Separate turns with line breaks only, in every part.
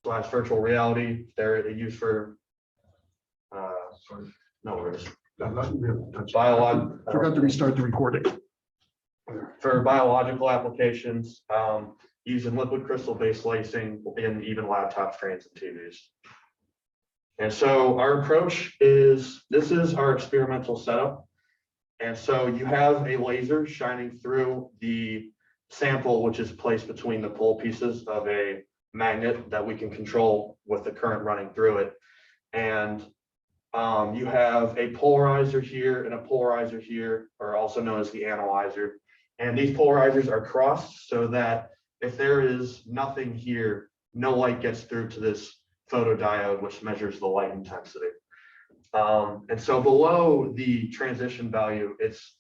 / virtual reality. They're used for no worries.
Forgot to restart the recording.
For biological applications, using liquid crystal based lacing in even laptop screens and TVs. And so our approach is, this is our experimental setup. And so you have a laser shining through the sample, which is placed between the pole pieces of a magnet that we can control with the current running through it. And you have a polarizer here and a polarizer here, or also known as the analyzer. And these polarizers are crossed so that if there is nothing here, no light gets through to this photodiode, which measures the light intensity. And so below the transition value, it's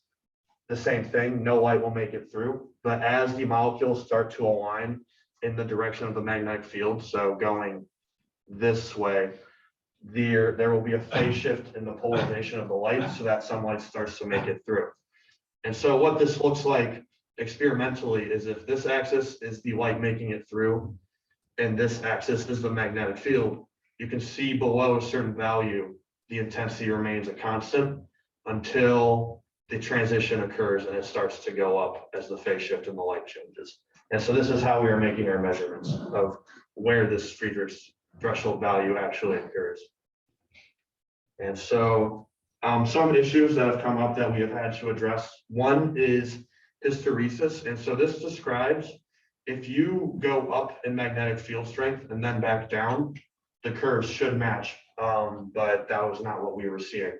the same thing, no light will make it through. But as the molecules start to align in the direction of the magnetic field, so going this way, there will be a phase shift in the polarization of the light so that sunlight starts to make it through. And so what this looks like experimentally is if this axis is the light making it through, and this axis is the magnetic field, you can see below a certain value, the intensity remains a constant until the transition occurs and it starts to go up as the phase shift in the light changes. And so this is how we are making our measurements of where this Friedrich's threshold value actually occurs. And so some issues that have come up that we have had to address. One is hysteresis. And so this describes if you go up in magnetic field strength and then back down, the curves should match, but that was not what we were seeing.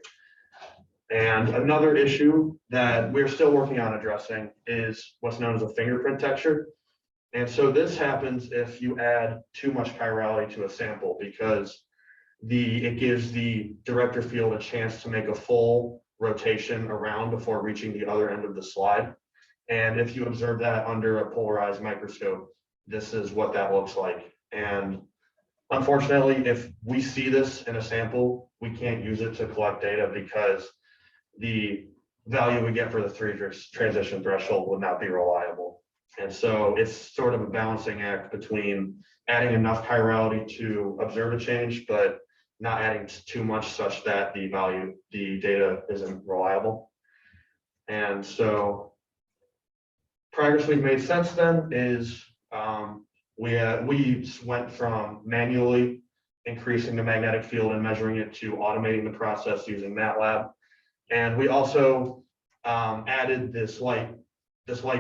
And another issue that we're still working on addressing is what's known as a fingerprint texture. And so this happens if you add too much chirality to a sample, because it gives the director field a chance to make a full rotation around before reaching the other end of the slide. And if you observe that under a polarized microscope, this is what that looks like. And unfortunately, if we see this in a sample, we can't use it to collect data because the value we get for the Friedrich's transition threshold would not be reliable. And so it's sort of a balancing act between adding enough chirality to observe a change, but not adding too much such that the data isn't reliable. And so progress we've made since then is we went from manually increasing the magnetic field and measuring it to automating the process using MATLAB. And we also added this light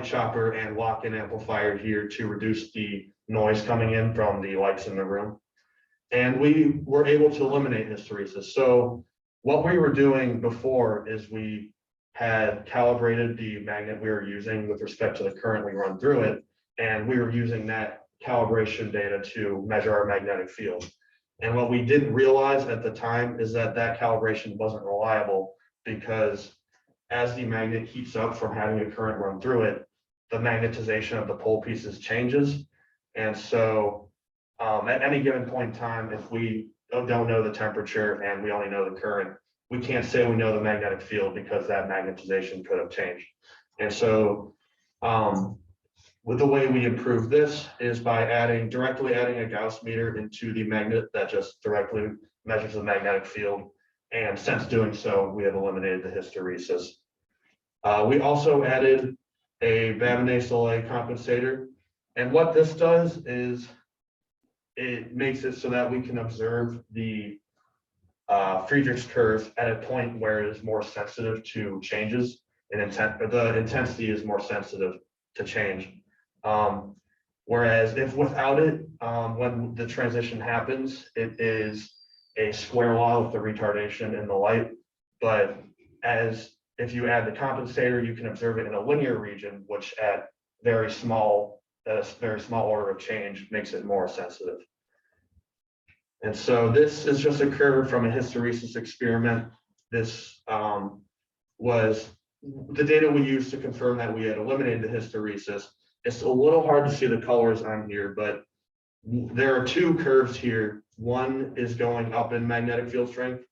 chopper and lock-in amplifier here to reduce the noise coming in from the lights in the room. And we were able to eliminate hysteresis. So what we were doing before is we had calibrated the magnet we were using with respect to the current we run through it, and we were using that calibration data to measure our magnetic field. And what we didn't realize at the time is that that calibration wasn't reliable, because as the magnet heats up from having a current run through it, the magnetization of the pole pieces changes. And so at any given point in time, if we don't know the temperature and we only know the current, we can't say we know the magnetic field because that magnetization could have changed. And so with the way we improve this is by directly adding a Gauss meter into the magnet that just directly measures the magnetic field. And since doing so, we have eliminated the hysteresis. We also added a Babinets-Soleil compensator. And what this does is it makes it so that we can observe the Friedrich's curve at a point where it is more sensitive to changes in the intensity is more sensitive to change. Whereas if without it, when the transition happens, it is a square law with the retardation in the light. But if you add the compensator, you can observe it in a linear region, which at a very small order of change makes it more sensitive. And so this is just a curve from a hysteresis experiment. This was the data we used to confirm that we had eliminated the hysteresis. It's a little hard to see the colors on here, but there are two curves here. One is going up in magnetic field strength,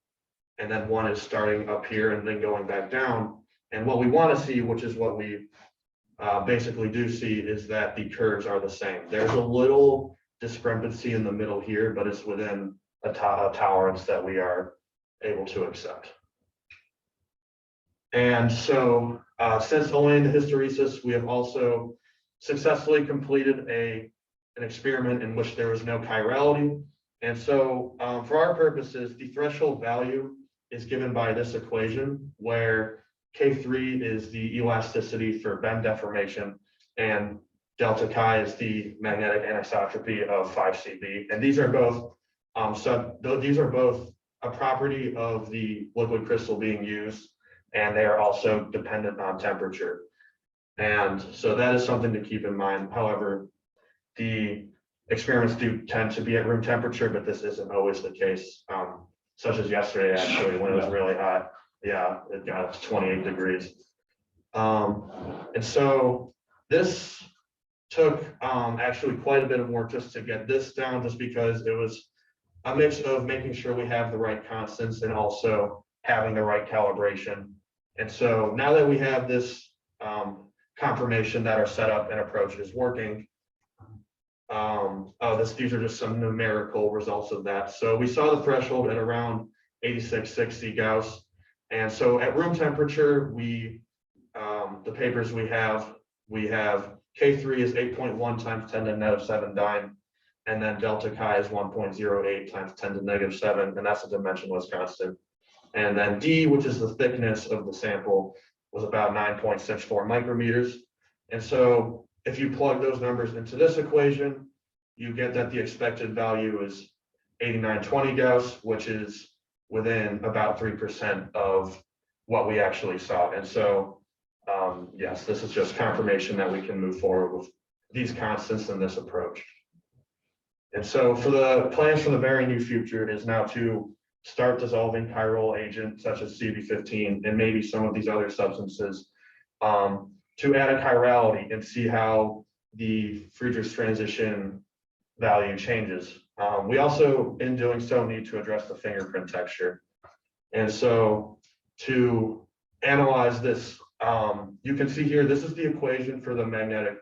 and then one is starting up here and then going back down. And what we want to see, which is what we basically do see, is that the curves are the same. There's a little discrepancy in the middle here, but it's within a tolerance that we are able to accept. And so since owing the hysteresis, we have also successfully completed an experiment in which there was no chirality. And so for our purposes, the threshold value is given by this equation where K3 is the elasticity for bend deformation and delta chi is the magnetic anisotropy of 5CB. And these are both these are both a property of the liquid crystal being used, and they are also dependent on temperature. And so that is something to keep in mind. However, the experiments do tend to be at room temperature, but this isn't always the case. Such as yesterday, actually, when it was really hot. Yeah, it got up to 28 degrees. And so this took actually quite a bit of work just to get this down, just because it was a mix of making sure we have the right constants and also having the right calibration. And so now that we have this confirmation that our setup and approach is working, these are just some numerical results of that. So we saw the threshold at around 8660 Gauss. And so at room temperature, the papers we have K3 is 8.1 times 10 to the negative 7 dyne, and then delta chi is 1.08 times 10 to the negative 7, and that's a dimensionless constant. And then D, which is the thickness of the sample, was about 9.64 micrometers. And so if you plug those numbers into this equation, you get that the expected value is 8920 Gauss, which is within about 3% of what we actually saw. And so, yes, this is just confirmation that we can move forward with these constants in this approach. And so for the plans for the very near future is now to start dissolving chiral agent such as CB15 and maybe some of these other substances to add a chirality and see how the Friedrichs transition value changes. We also, in doing so, need to address the fingerprint texture. And so to analyze this, you can see here, this is the equation for the magnetic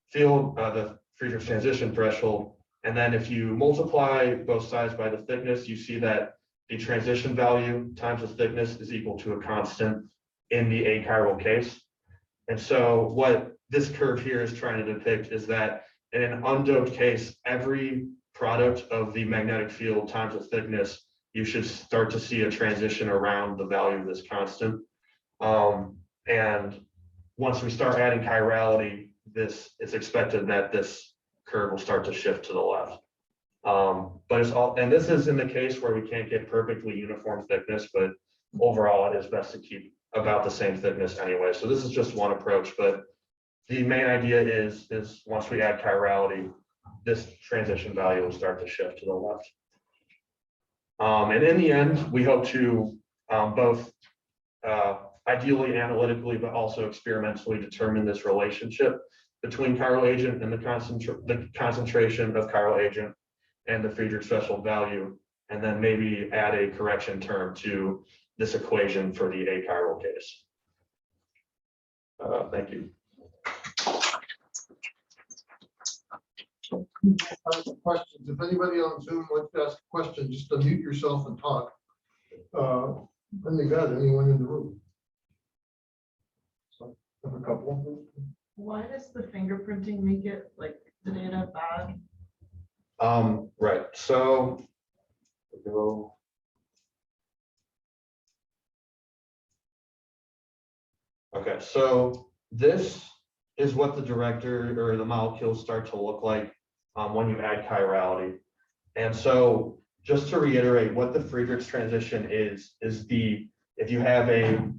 field, the Friedrichs transition threshold. And then if you multiply both sides by the thickness, you see that the transition value times the thickness is equal to a constant in the achiral case. And so what this curve here is trying to depict is that in an undoped case, every product of the magnetic field times the thickness, you should start to see a transition around the value of this constant. And once we start adding chirality, it's expected that this curve will start to shift to the left. But it's all, and this is in the case where we can't get perfectly uniform thickness, but overall it is best to keep about the same thickness anyway. So this is just one approach, but the main idea is once we add chirality, this transition value will start to shift to the left. And in the end, we hope to both ideally analytically, but also experimentally determine this relationship between chiral agent and the concentration of chiral agent and the Friedrichs threshold value, and then maybe add a correction term to this equation for the achiral case. Thank you.
Questions. If anybody on Zoom wants to ask a question, just unmute yourself and talk. When they got anyone in the room. So I have a couple.
Why does the fingerprinting make it like the data bad?
Right. So we'll go. Okay, so this is what the director or the molecules start to look like when you add chirality. And so just to reiterate, what the Friedrichs transition is if you have a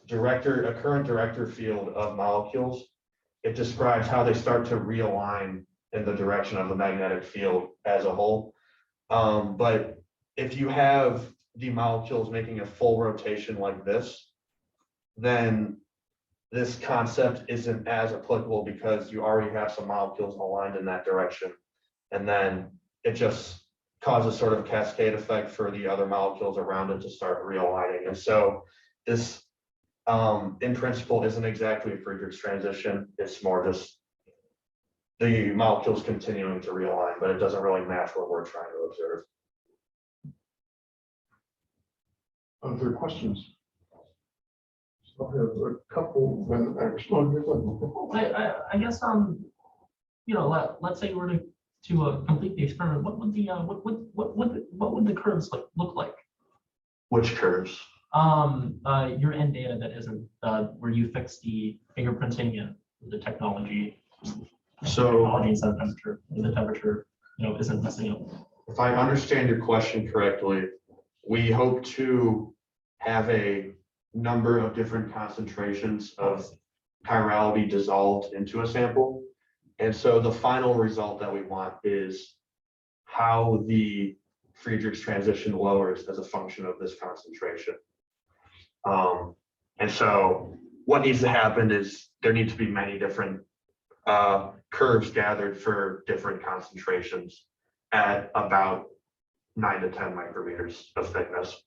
current director field of molecules, it describes how they start to realign in the direction of the magnetic field as a whole. But if you have the molecules making a full rotation like this, then this concept isn't as applicable because you already have some molecules aligned in that direction. And then it just causes sort of a cascade effect for the other molecules around it to start realigning. And so this, in principle, isn't exactly a Friedrichs transition. It's more just the molecules continuing to realign, but it doesn't really match what we're trying to observe.
Other questions? So I have a couple when actually.
I guess you know, let's say you were to complete the experiment. What would the what would the curves look like?
Which curves?
Your end data that isn't where you fix the fingerprinting and the technology.
So
Technology instead of temperature. The temperature, you know, isn't messing up.
if I understand your question correctly, we hope to have a number of different concentrations of chirality dissolved into a sample. And so the final result that we want is how the Friedrichs transition lowers as a function of this concentration. And so what needs to happen is there need to be many different curves gathered for different concentrations at about 9 to 10 micrometers of thickness.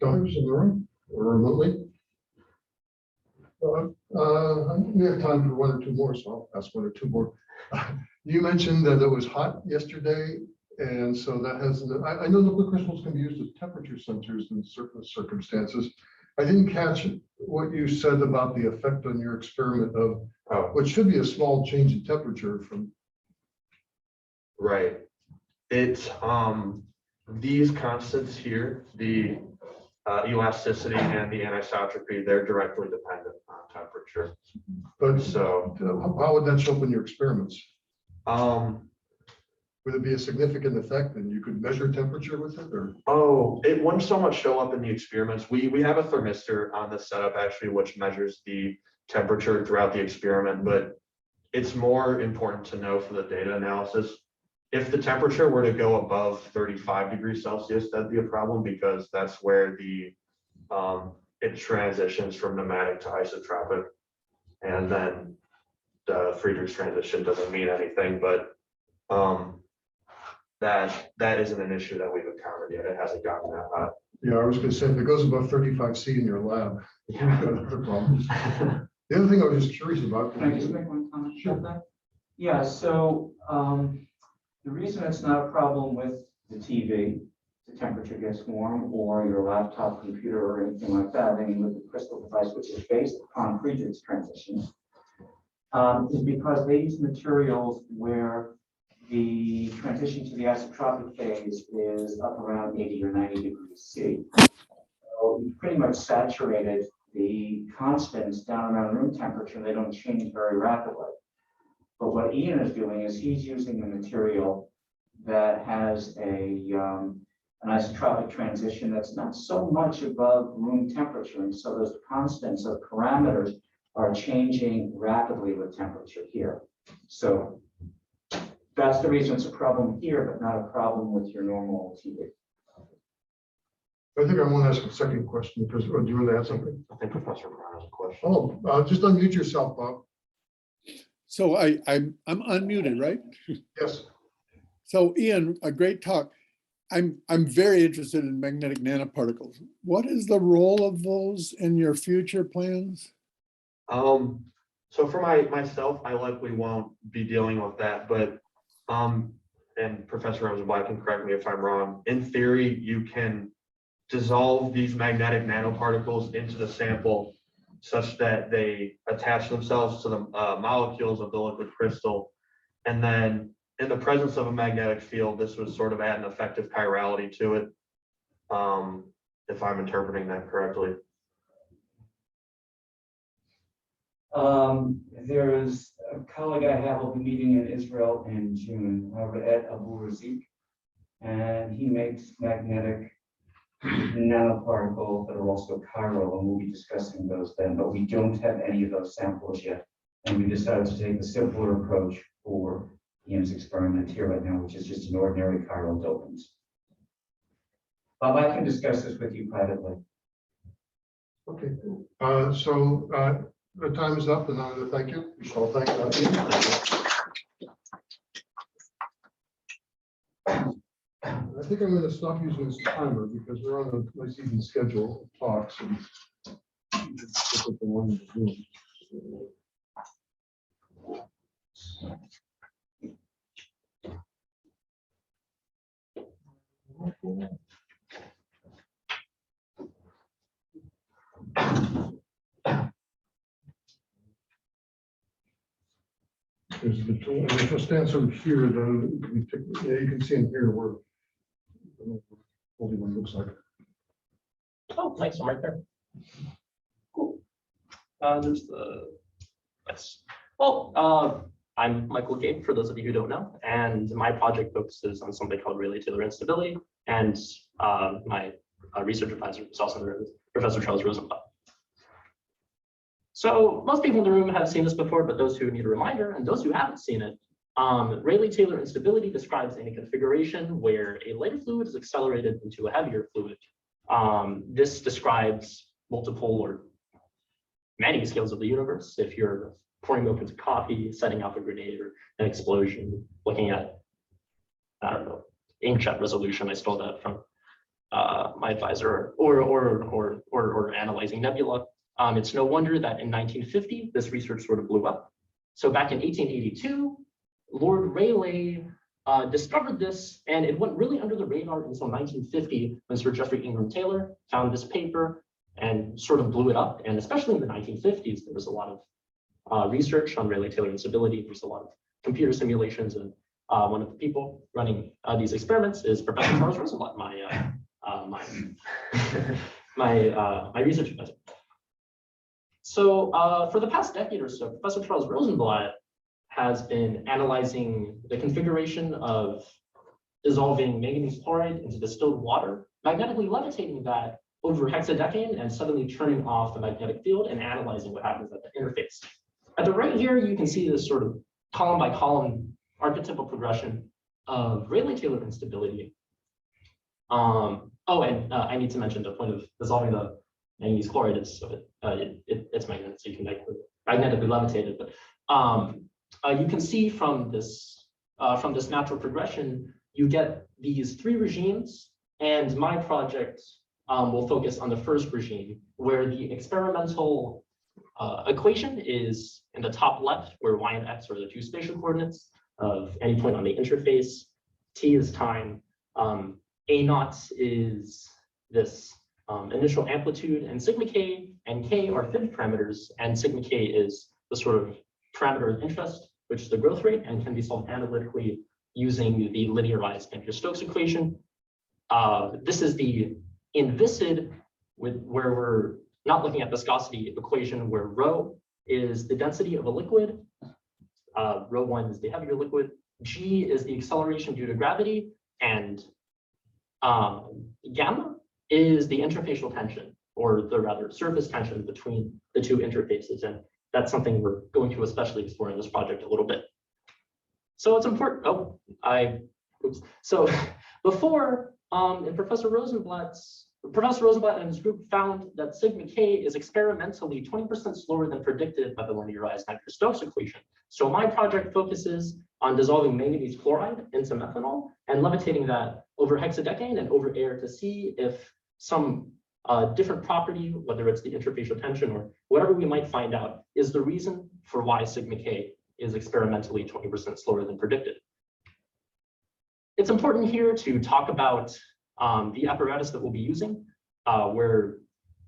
Doctors in the room or remotely? We have time for one or two more, so I'll ask one or two more. You mentioned that it was hot yesterday, and so that has, I know liquid crystals can be used as temperature sensors in certain circumstances. I didn't catch what you said about the effect on your experiment of what should be a small change in temperature from.
Right. It's these constants here, the elasticity and the anisotropy, they're directly dependent on temperature.
But
So
how would that show up in your experiments?
um
Would it be a significant effect and you could measure temperature with it, or?
oh, it wouldn't so much show up in the experiments. We have a thermistor on the setup actually, which measures the temperature throughout the experiment, but it's more important to know for the data analysis. If the temperature were to go above 35 degrees Celsius, that'd be a problem because that's where the it transitions from pneumatic to isotropic, and then the Friedrichs transition doesn't mean anything, but that isn't an issue that we've encountered yet. It hasn't gotten that hot.
Yeah, I was gonna say, if it goes above 35°C in your lab, you've got other problems. The other thing I was just curious about.
Can I just make one comment about that? Yeah, so the reason it's not a problem with the TV, the temperature gets warm, or your laptop computer or anything like that, any liquid crystal device which is based upon Friedrichs transitions, is because they use materials where the transition to the isotropic phase is up around 80 or 90 degrees C. So you pretty much saturated the constants down around room temperature, and they don't change very rapidly. But what Ian is doing is he's using a material that has an isotropic transition that's not so much above room temperature, and so those constants of parameters are changing rapidly with temperature here. So that's the reason it's a problem here, but not a problem with your normal TV.
I think I want to ask a second question because, or do you want to add something?
I think Professor Brown has a question.
Oh, just unmute yourself, Bob.
So I'm unmuted, right?
Yes.
So Ian, a great talk. I'm very interested in magnetic nanoparticles. What is the role of those in your future plans?
So for myself, I likely won't be dealing with that, but and Professor Rosenblatt can correct me if I'm wrong. In theory, you can dissolve these magnetic nanoparticles into the sample such that they attach themselves to the molecules of the liquid crystal. And then in the presence of a magnetic field, this would sort of add an effective chirality to it, if I'm interpreting that correctly.
There's a colleague I have will be meeting in Israel in June, Ed Abu-Razik, and he makes magnetic nanoparticles that are also chiral, and we'll be discussing those then, but we don't have any of those samples yet. And we decided to take the simpler approach for Ian's experiment here right now, which is just an ordinary chiral dopant. Bob, I can discuss this with you privately.
Okay. So the time is up, and I want to thank you. So thank you. I think I'm going to stop using this timer because we're on a nice even schedule of talks. And look at the one in the room. There's the tool, and if it stands over here, though, yeah, you can see in here where the holding one looks like.
Oh, nice, I'm right there. Cool. There's the, yes. Well, I'm Michael Gabe, for those of you who don't know, and my project focuses on something called Rayleigh-Taylor instability, and my research advisor is also Professor Charles Rosenblatt. So most people in the room have seen this before, but those who need a reminder, and those who haven't seen it, Rayleigh-Taylor instability describes any configuration where a lighter fluid is accelerated into a heavier fluid. This describes multiple or many scales of the universe. If you're pouring milk into coffee, setting off a grenade or an explosion, looking at, I don't know, inkjet resolution, I stole that from my advisor, or analyzing nebula. It's no wonder that in 1950, this research sort of blew up. So back in 1882, Lord Rayleigh discovered this, and it went really under the radar until 1950 when Sir Geoffrey Ingram Taylor found this paper and sort of blew it up. And especially in the 1950s, there was a lot of research on Rayleigh-Taylor instability. There's a lot of computer simulations, and one of the people running these experiments is Professor Charles Rosenblatt, my research advisor. So for the past decade or so, Professor Charles Rosenblatt has been analyzing the configuration of dissolving manganese chloride into distilled water, magnetically levitating that over hexadecane and suddenly turning off the magnetic field and analyzing what happens at the interface. At the right here, you can see this sort of column by column archetypal progression of Rayleigh-Taylor instability. I need to mention the point of dissolving the manganese chloride is so it's magnetic, so you can magnetically levitate it. But you can see from this natural progression, you get these three regimes, and my project will focus on the first regime, where the experimental equation is in the top left, where y and x are the two spatial coordinates of any point on the interface. T is time. A naught is this initial amplitude, and sigma k and k are Fibs parameters, and sigma k is the sort of parameter of interest, which is the growth rate, and can be solved analytically using the linearized Navier-Stokes equation. This is the inviscid, where we're not looking at viscosity equation, where rho is the density of a liquid, rho 1 is the heavier liquid, g is the acceleration due to gravity, and gamma is the interfacial tension, or the rather surface tension between the two interfaces. And that's something we're going to especially explore in this project a little bit. So it's important. So before, in Professor Rosenblatt and his group found that sigma k is experimentally 20% slower than predicted by the linearized Navier-Stokes equation. So my project focuses on dissolving manganese chloride into methanol and levitating that over hexadecane and over air to see if some different property, whether it's the interfacial tension or whatever we might find out, is the reason for why sigma k is experimentally 20% slower than predicted. It's important here to talk about the apparatus that we'll be using, where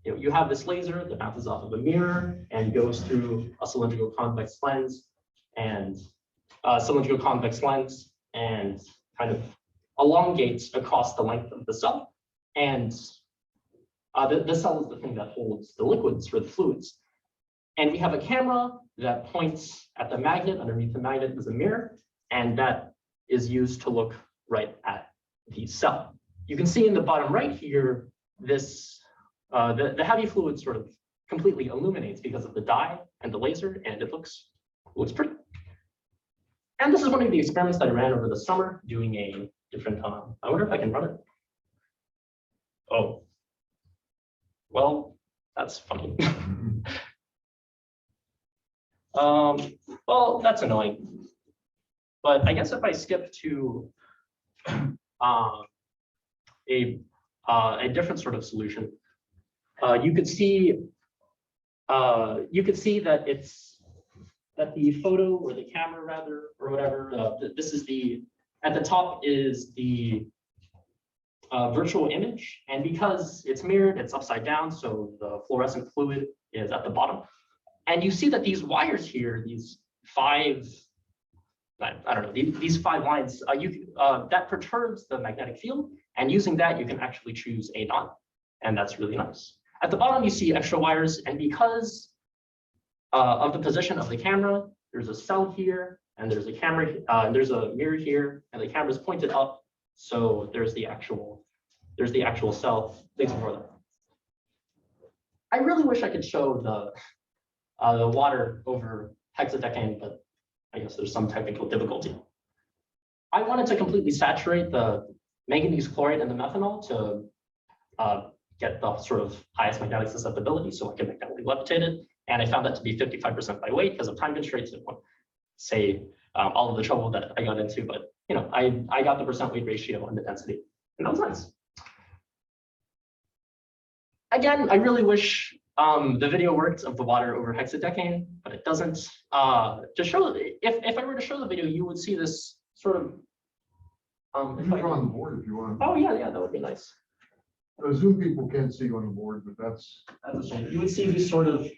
you have this laser that bounces off of a mirror and goes through a cylindrical convex lens and kind of elongates across the length of the cell. And the cell is the thing that holds the liquids or the fluids. And we have a camera that points at the magnet. Underneath the magnet is a mirror, and that is used to look right at the cell. You can see in the bottom right here, this the heavy fluid sort of completely illuminates because of the dye and the laser, and it looks pretty. And this is one of the experiments that I ran over the summer, doing a different. I wonder if I can run it. Oh, well, that's funny. Well, that's annoying. But I guess if I skip to a different sort of solution, you could see that that the photo or the camera rather, or whatever, this is at the top is the virtual image. And because it's mirrored, it's upside down. So the fluorescent fluid is at the bottom. And you see that these wires here, these 5, I don't know, these 5 lines, that perturbs the magnetic field. And using that, you can actually choose a knot. And that's really nice. At the bottom, you see extra wires. And because of the position of the camera, there's a cell here, and there's a camera, and there's a mirror here, and the camera's pointed up. So there's the actual cell. Please ignore that. I really wish I could show the water over hexadecane, but I guess there's some technical difficulty. I wanted to completely saturate the manganese chloride and the methanol to get the sort of highest magnetic susceptibility so I could magnetically levitate it. And I found that to be 55% by weight because of time constraints. It won't say all of the trouble that I got into, but I got the percent weight ratio and the density, and that was nice. Again, I really wish the video worked of the water over hexadecane, but it doesn't. To show, if I were to show the video, you would see this sort of.
You can draw on the board if you want.
Oh yeah, that would be nice.
Zoom people can't see you on the board, but that's
That's a shame. You would see these sort of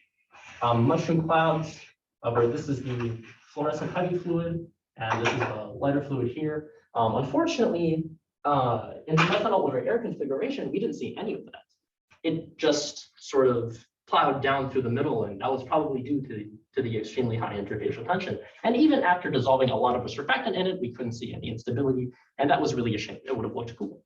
mushroom clouds, where this is the fluorescent heavy fluid, and this is the lighter fluid here. Unfortunately, in the methanol over air configuration, we didn't see any of that. It just sort of plowed down through the middle, and that was probably due to the extremely high interfacial tension. And even after dissolving a lot of a surfactant in it, we couldn't see any instability, and that was really a shame. It would have looked cool.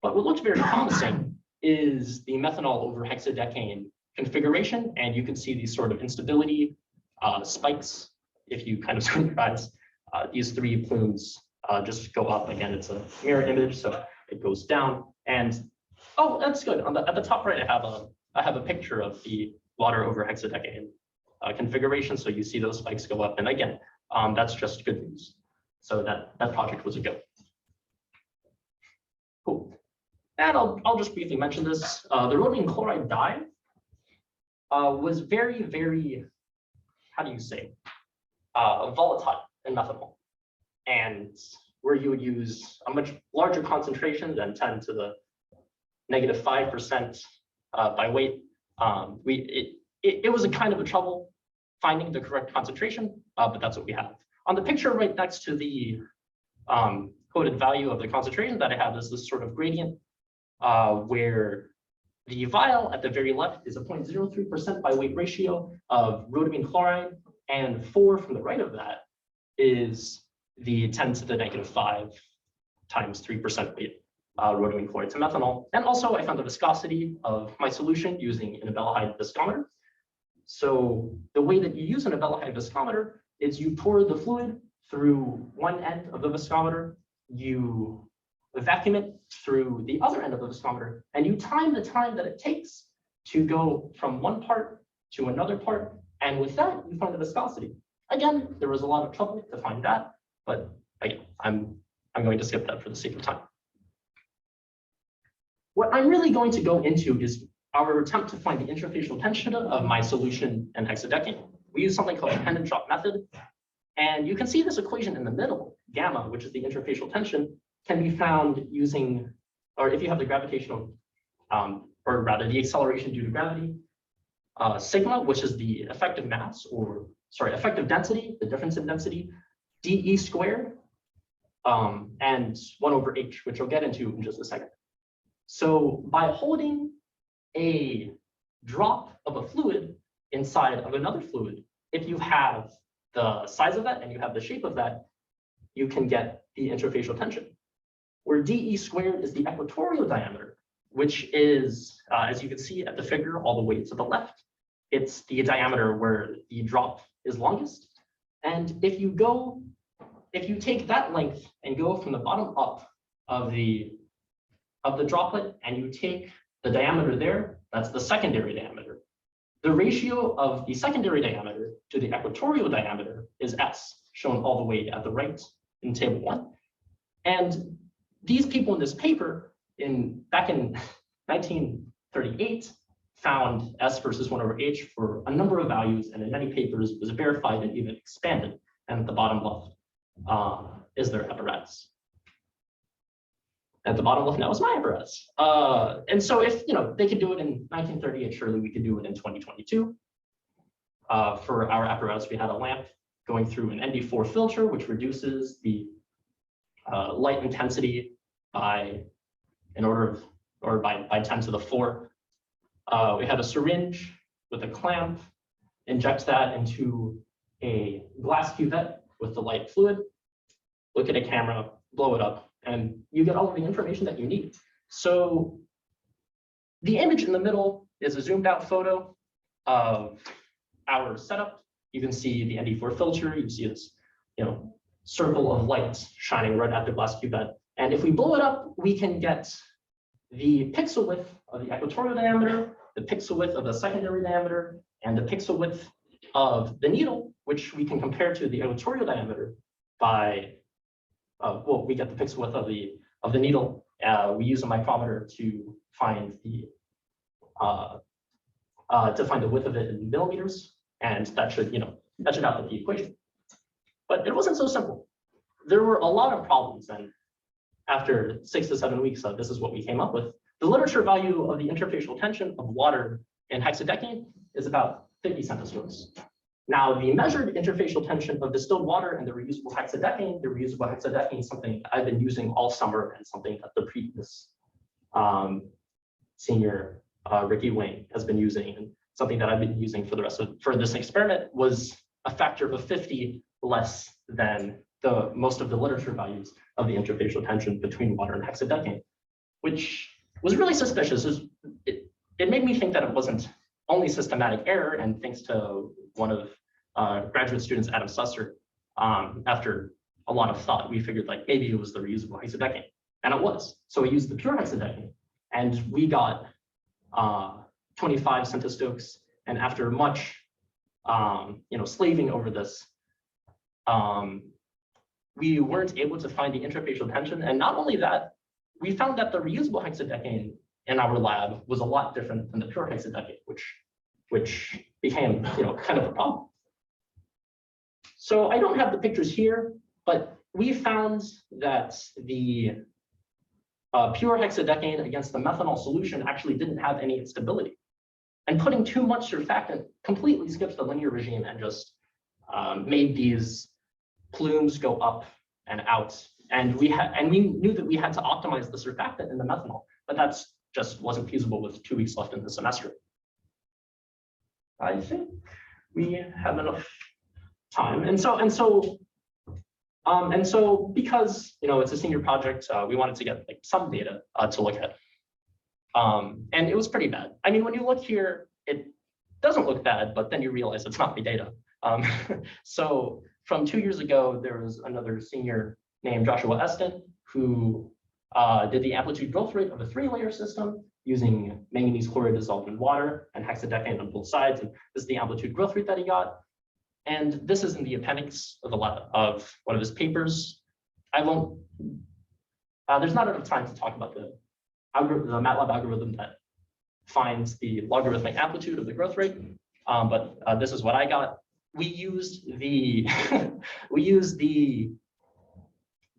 But what looked very promising is the methanol over hexadecane configuration, and you can see these sort of instability spikes if you kind of squint your eyes. These 3 plumes just go up. Again, it's a mirror image, so it goes down. And oh, that's good. At the top right, I have a picture of the water over hexadecane configuration. So you see those spikes go up, and again, that's just good news. So that project was a go. Cool. And I'll just briefly mention this. The rhodium chloride dye was very, very, how do you say, volatile in methanol. And where you would use a much larger concentration than 10 to the -5% by weight, it was a kind of a trouble finding the correct concentration, but that's what we have. On the picture right next to the quoted value of the concentration that I have is this sort of gradient where the vial at the very left is a 0.03% by weight ratio of rhodium chloride, and 4 from the right of that is the 10 to the -5 times 3% weight rhodium chloride to methanol. And also I found the viscosity of my solution using an abelahide viscometer. So the way that you use an abelahide viscometer is you pour the fluid through one end of the viscometer, you vacuum it through the other end of the viscometer, and you time the time that it takes to go from one part to another part. And with that, you find the viscosity. Again, there was a lot of trouble to find that, but again, I'm going to skip that for the sake of time. What I'm really going to go into is our attempt to find the interfacial tension of my solution in hexadecane. We use something called the pen and drop method. And you can see this equation in the middle, gamma, which is the interfacial tension, can be found using, or if you have the gravitational, or rather the acceleration due to gravity, sigma, which is the effective mass, or sorry, effective density, the difference in density, dE squared, and 1/h, which I'll get into in just a second. So by holding a drop of a fluid inside of another fluid, if you have the size of that and you have the shape of that, you can get the interfacial tension, where dE squared is the equatorial diameter, which is, as you can see at the figure all the way to the left, it's the diameter where the drop is longest. And if you take that length and go from the bottom up of the droplet and you take the diameter there, that's the secondary diameter. The ratio of the secondary diameter to the equatorial diameter is S, shown all the way at the right in table 1. And these people in this paper back in 1938 found S versus 1/h for a number of values, and in many papers was verified and even expanded. And at the bottom left is their apparatus. At the bottom left now is my apparatus. And so if they could do it in 1938, surely we could do it in 2022. For our apparatus, we had a lamp going through an ND4 filter, which reduces the light intensity by an order of, or by 10 to the 4. We had a syringe with a clamp, inject that into a glass cuvette with the light fluid, look at a camera, blow it up, and you get all of the information that you need. So the image in the middle is a zoomed out photo of our setup. You can see the ND4 filter, you see this circle of light shining right at the glass cuvette. And if we blow it up, we can get the pixel width of the equatorial diameter, the pixel width of the secondary diameter, and the pixel width of the needle, which we can compare to the equatorial diameter by, well, we get the pixel width of the needle. We use a micrometer to find the width of it in millimeters, and that should output the equation. But it wasn't so simple. There were a lot of problems, and after 6 to 7 weeks, this is what we came up with. The literature value of the interfacial tension of water in hexadecane is about 50 centistokes. Now, the measured interfacial tension of distilled water and the reusable hexadecane is something I've been using all summer, and something that the previous senior Ricky Wayne has been using, and something that I've been using for this experiment was a factor of 50 less than most of the literature values of the interfacial tension between water and hexadecane, which was really suspicious. It made me think that it wasn't only systematic error, and thanks to one of graduate students, Adam Susser, after a lot of thought, we figured like maybe it was the reusable hexadecane, and it was. So we used the pure hexadecane, and we got 25 centistokes. And after much slaving over this, we weren't able to find the interfacial tension. And not only that, we found that the reusable hexadecane in our lab was a lot different than the pure hexadecane, which became kind of a problem. So I don't have the pictures here, but we found that the pure hexadecane against the methanol solution actually didn't have any instability. And putting too much surfactant completely skips the linear regime and just made these plumes go up and out. And we knew that we had to optimize the surfactant in the methanol, but that's just wasn't feasible with 2 weeks left in the semester. I think we have enough time. And so because it's a senior project, we wanted to get some data to look at. And it was pretty bad. I mean, when you look here, it doesn't look bad, but then you realize it's not my data. So from 2 years ago, there was another senior named Joshua Eston who did the amplitude growth rate of a 3-layer system using manganese chloride dissolved in water and hexadecane on both sides. And this is the amplitude growth rate that he got. And this is in the appendix of one of his papers. There's not enough time to talk about the MATLAB algorithm that finds the logarithmic amplitude of the growth rate. But this is what I got. We used the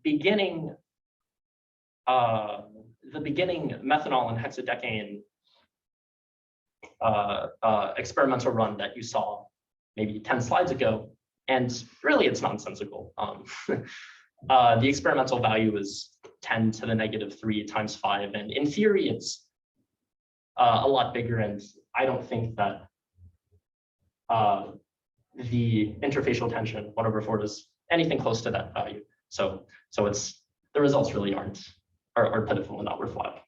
beginning methanol and hexadecane experimental run that you saw maybe 10 slides ago, and really it's nonsensical. The experimental value is 10 to the -3 times 5, and in theory it's a lot bigger, and I don't think that the interfacial tension 1/4 is anything close to that value. So the results really are pitiful and not worthwhile.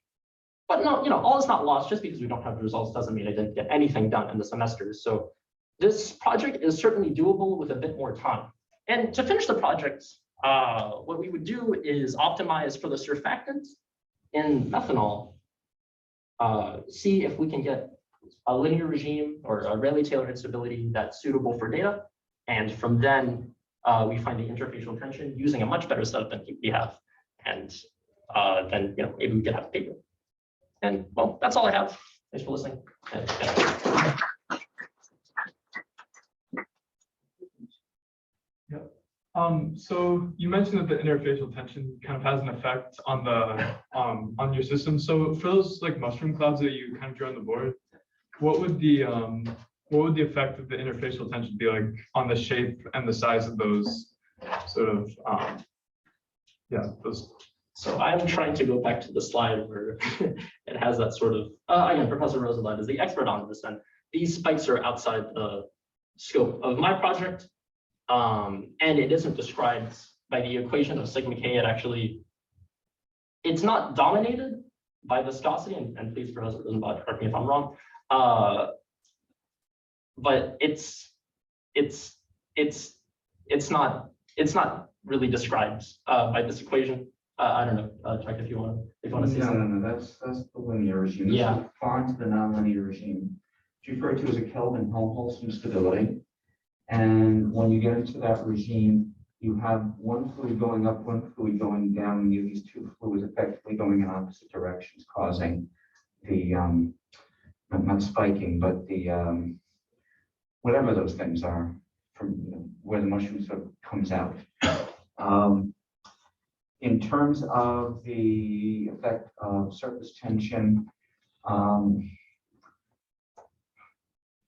But no, all is not lost. Just because we don't have the results doesn't mean I didn't get anything done in the semester. So this project is certainly doable with a bit more time. And to finish the project, what we would do is optimize for the surfactant in methanol, see if we can get a linear regime or a Rayleigh-Taylor instability that's suitable for data. And from then, we find the interfacial tension using a much better setup than we have. And then maybe we could have a paper. And well, that's all I have. Thanks for listening.
So you mentioned that the interfacial tension kind of has an effect on the on your system. So for those like mushroom clouds that you kind of drew on the board, what would the effect of the interfacial tension be like on the shape and the size of those sort of those?
So I'm trying to go back to the slide where it has that sort of, again, Professor Rosenblatt is the expert on this, and these spikes are outside the scope of my project. And it isn't described by the equation of sigma k. It actually, it's not dominated by viscosity, and please, Professor Rosenblatt, correct me if I'm wrong. But it's not really described by this equation. I don't know, Chuck, if you want to say something.
No, that's the linear regime. This
Yeah.
is far into the nonlinear regime. It's referred to as a Kelvin-Helmholtz instability. And when you get into that regime, you have one fluid going up, one fluid going down, and you have these two fluids effectively going in opposite directions, causing the not spiking, but the whatever those things are from where the mushroom sort of comes out. In terms of the effect of surface tension,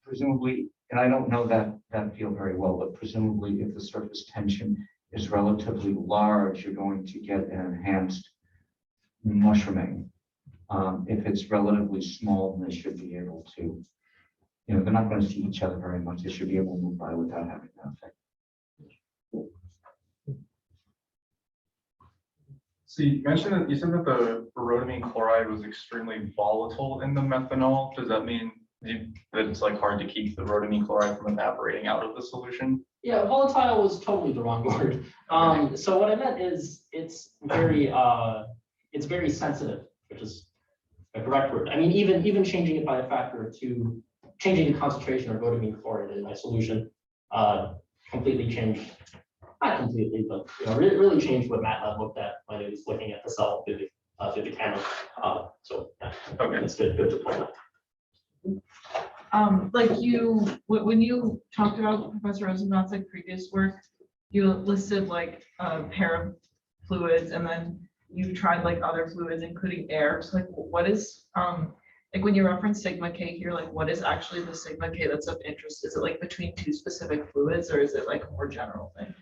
presumably, and I don't know that field very well, but presumably if the surface tension is relatively large, you're going to get an enhanced mushrooming. If it's relatively small, then they should be able to, they're not going to see each other very much. They should be able to move by without having that effect.
So you mentioned that you said that the rhodamine chloride was extremely volatile in the methanol. Does that mean that it's like hard to keep the rhodamine chloride from evaporating out of the solution?
Yeah, volatile was totally the wrong word. So what I meant is it's very sensitive, which is a correct word. I mean, even changing it by a factor of 2, changing the concentration of rhodamine chloride in my solution completely changed, not completely, but really changed what MATLAB looked at when it was looking at the cell through the camera. So yeah,
Okay.
it's good to point out.
Like when you talked about Professor Rosenblatt's like previous work, you listed like a pair of fluids, and then you tried like other fluids, including air. So like, what is like when you reference sigma k here, like what is actually the sigma k that's of interest? Is it like between 2 specific fluids, or is it like a more general thing?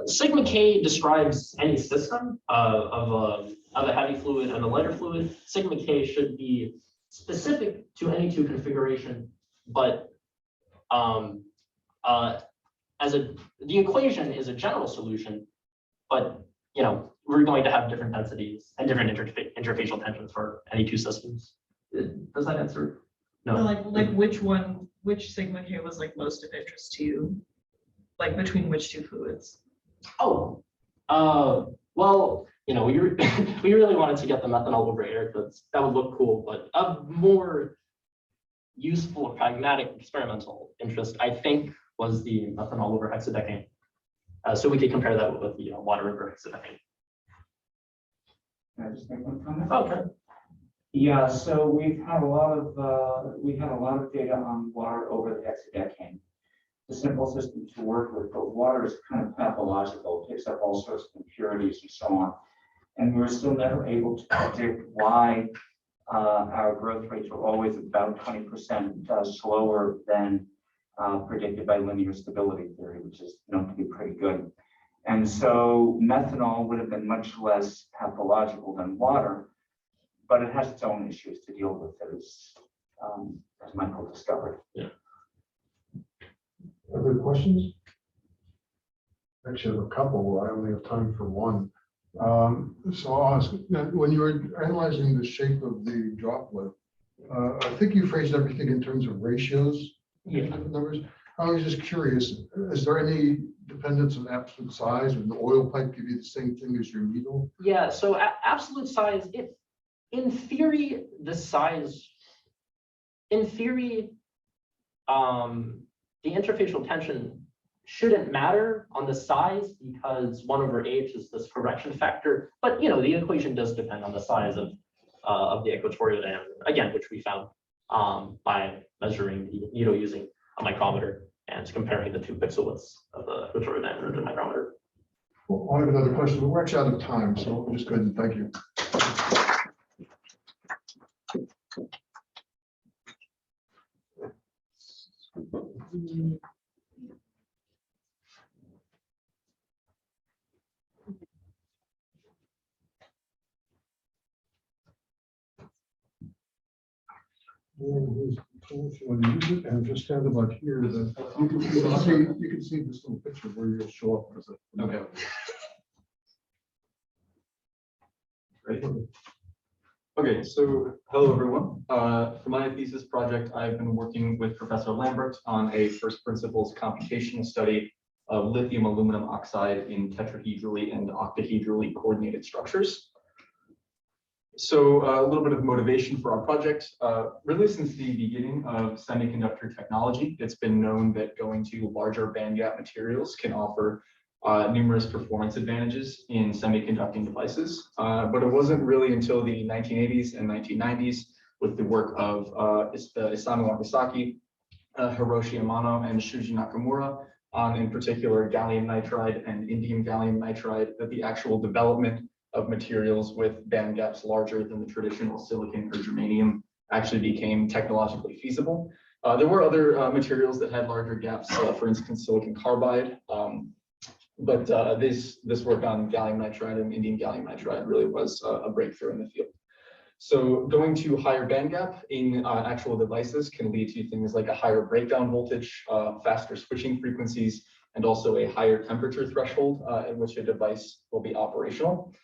Sigma k describes any system of a heavy fluid and a lighter fluid. Sigma k should be specific to any 2 configuration, but the equation is a general solution, but we're going to have different densities and different interfacial tensions for any 2 systems. Does that answer? No.
Like which sigma k was like most of interest to you? Like between which 2 fluids?
Oh, well, we really wanted to get the methanol over air because that would look cool, but of more useful, pragmatic, experimental interest, I think, was the methanol over hexadecane. So we could compare that with the water over hexadecane.
Can I just make one comment?
Okay.
Yeah, so we've had a lot of data on water over the hexadecane. It's a simple system to work with, but water is kind of pathological. It takes up all sorts of impurities and so on. And we were still never able to predict why our growth rates were always about 20% slower than predicted by linear stability theory, which is known to be pretty good. And so methanol would have been much less pathological than water, but it has its own issues to deal with, as Michael discovered.
Yeah.
Other questions? Actually, I have a couple. I only have time for one. So I'll ask, when you were analyzing the shape of the droplet, I think you phrased everything in terms of ratios, different numbers. I was just curious, is there any dependence on absolute size? Would the oil pipe give you the same thing as your needle?
Yeah, so absolute size, in theory, the size, the interfacial tension shouldn't matter on the size because 1/h is this correction factor. But the equation does depend on the size of of the equatorial diameter, again, which we found by measuring the needle using a micrometer and comparing the two pixel widths of the equatorial diameter to the micrometer.
Well, I have another question, but we're actually out of time, so we'll just go ahead and thank you. If you want to use it and just stand about here, then you can see this little picture where you'll show up as a.
Okay. Great. Okay, so hello, everyone. For my thesis project, I've been working with Professor Lambert on a first principles computational study of lithium aluminum oxide in tetrahedrally and octahedrally coordinated structures. So a little bit of motivation for our project. Really, since the beginning of semiconductor technology, it's been known that going to larger bandgap materials can offer numerous performance advantages in semiconducting devices. But it wasn't really until the 1980s and 1990s with the work of Isamu Akasaki, Hiroshi Amano, and Shuji Nakamura on, in particular, gallium nitride and indium gallium nitride, that the actual development of materials with band gaps larger than the traditional silicon or germanium actually became technologically feasible. There were other materials that had larger gaps, for instance, silicon carbide. But this work on gallium nitride and indium gallium nitride really was a breakthrough in the field. So going to higher band gap in actual devices can lead to things like a higher breakdown voltage, faster switching frequencies, and also a higher temperature threshold at which a device will be operational.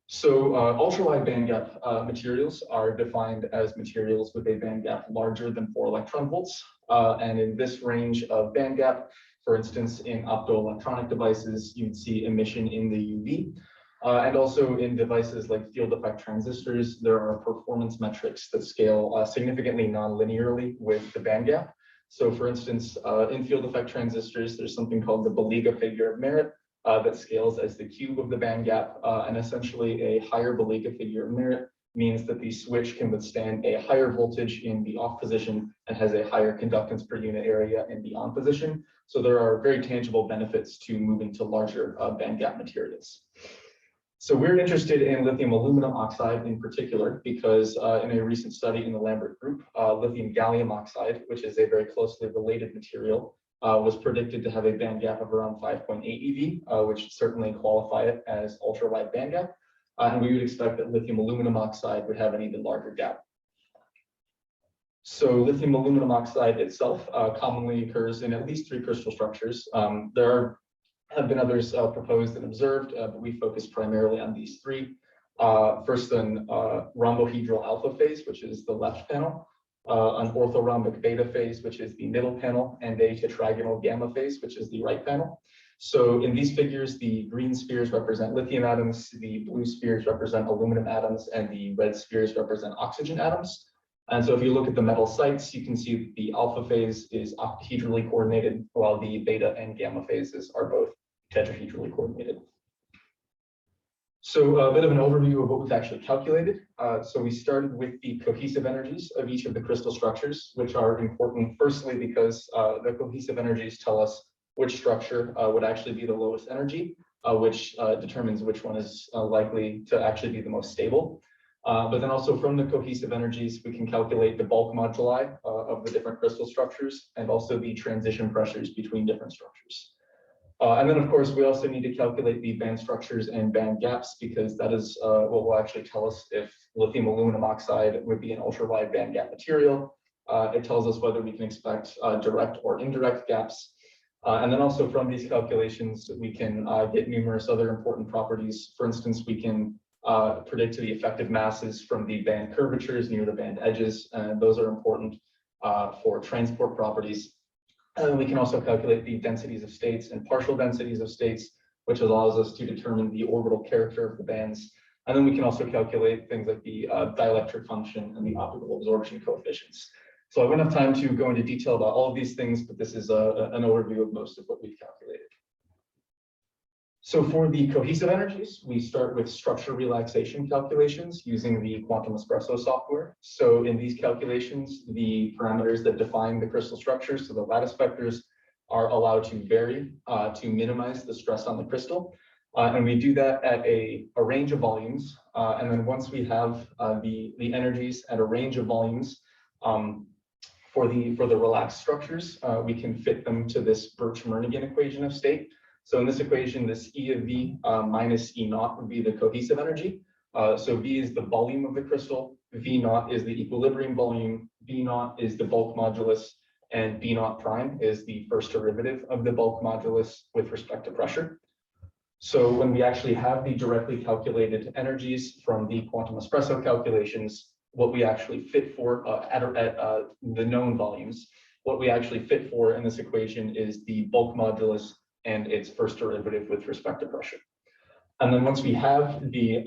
So ultra-wide bandgap materials are defined as materials with a bandgap larger than 4 electron volts. And in this range of bandgap, for instance, in optoelectronic devices, you'd see emission in the UV. And also in devices like field effect transistors, there are performance metrics that scale significantly non-linearly with the bandgap. So for instance, in field effect transistors, there's something called the Baliga figure of merit, that scales as the cube of the band gap, and essentially a higher Baliga figure of merit means that the switch can withstand a higher voltage in the off position and has a higher conductance per unit area in the on position. So there are very tangible benefits to moving to larger band gap materials. So we're interested in lithium aluminum oxide in particular because in a recent study in the Lambert group, lithium gallium oxide, which is a very closely related material, was predicted to have a band gap of around 5.8 eV, which certainly qualify it as ultra-wide band gap. And we would expect that lithium aluminum oxide would have an even larger gap. So lithium aluminum oxide itself commonly occurs in at least 3 crystal structures. There have been others proposed and observed, but we focus primarily on these 3. First, an rhombohedral alpha phase, which is the left panel. An orthorhombic beta phase, which is the middle panel, and a tetragonal gamma phase, which is the right panel. So in these figures, the green spheres represent lithium atoms, the blue spheres represent aluminum atoms, and the red spheres represent oxygen atoms. And so if you look at the metal sites, you can see that the alpha phase is octahedrally coordinated, while the beta and gamma phases are both tetrahedrally coordinated. So a bit of an overview of what was actually calculated. So we started with the cohesive energies of each of the crystal structures, which are important firstly because the cohesive energies tell us which structure would actually be the lowest energy, which determines which one is likely to actually be the most stable. But then also from the cohesive energies, we can calculate the bulk moduli of the different crystal structures and also the transition pressures between different structures. And then, of course, we also need to calculate the band structures and band gaps because that is what will actually tell us if lithium aluminum oxide would be an ultra-wide band gap material. It tells us whether we can expect direct or indirect gaps. And then also from these calculations, we can get numerous other important properties. For instance, we can predict the effective masses from the band curvatures near the band edges, and those are important for transport properties. And we can also calculate the densities of states and partial densities of states, which allows us to determine the orbital character of the bands. And then we can also calculate things like the dielectric function and the optical absorption coefficients. So I won't have time to go into detail about all of these things, but this is an overview of most of what we've calculated. So for the cohesive energies, we start with structure relaxation calculations using the quantum espresso software. So in these calculations, the parameters that define the crystal structure, so the lattice vectors, are allowed to vary to minimize the stress on the crystal. And we do that at a range of volumes. And then once we have the energies at a range of volumes, for the relaxed structures, we can fit them to this Birch-Mernigan equation of state. So in this equation, this E of V minus E naught would be the cohesive energy. So V is the volume of the crystal, V naught is the equilibrium volume, B naught is the bulk modulus, and B naught prime is the first derivative of the bulk modulus with respect to pressure. So when we actually have the directly calculated energies from the quantum espresso calculations, what we actually fit for at the known volumes, what we actually fit for in this equation is the bulk modulus and its first derivative with respect to pressure. And then once we have the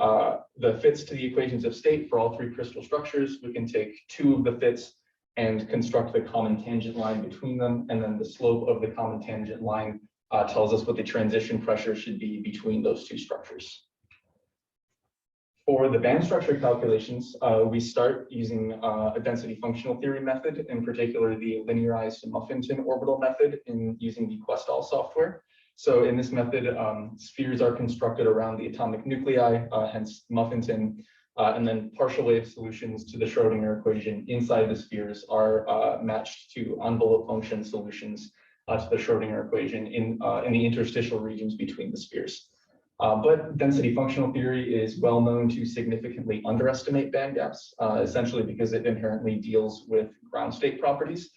fits to the equations of state for all three crystal structures, we can take two of the fits and construct the common tangent line between them. And then the slope of the common tangent line tells us what the transition pressure should be between those two structures. For the band structure calculations, we start using a density functional theory method, in particular the linearized Muffington orbital method in using the Questal software. So in this method, spheres are constructed around the atomic nuclei, hence Muffington, and then partial wave solutions to the Schrodinger equation inside the spheres are matched to envelope function solutions to the Schrodinger equation in the interstitial regions between the spheres. But density functional theory is well known to significantly underestimate band gaps, essentially because it inherently deals with ground state properties.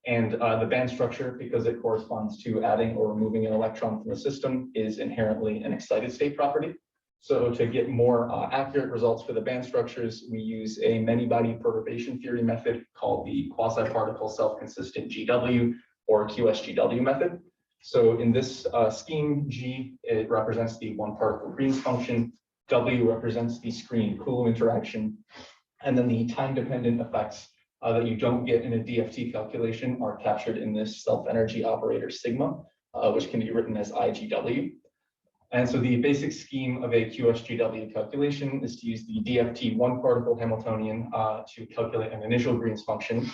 And the band structure, because it corresponds to adding or removing an electron from a system, is inherently an excited state property. So to get more accurate results for the band structures, we use a many-body perturbation theory method called the quasi-particle self-consistent GW or QSGW method. So in this scheme, G, it represents the one particle Green's function, W represents the screen-Coulomb interaction, and then the time-dependent effects that you don't get in a DFT calculation are captured in this self-energy operator sigma, which can be written as IGW. And so the basic scheme of a QSGW calculation is to use the DFT one particle Hamiltonian to calculate an initial Green's function,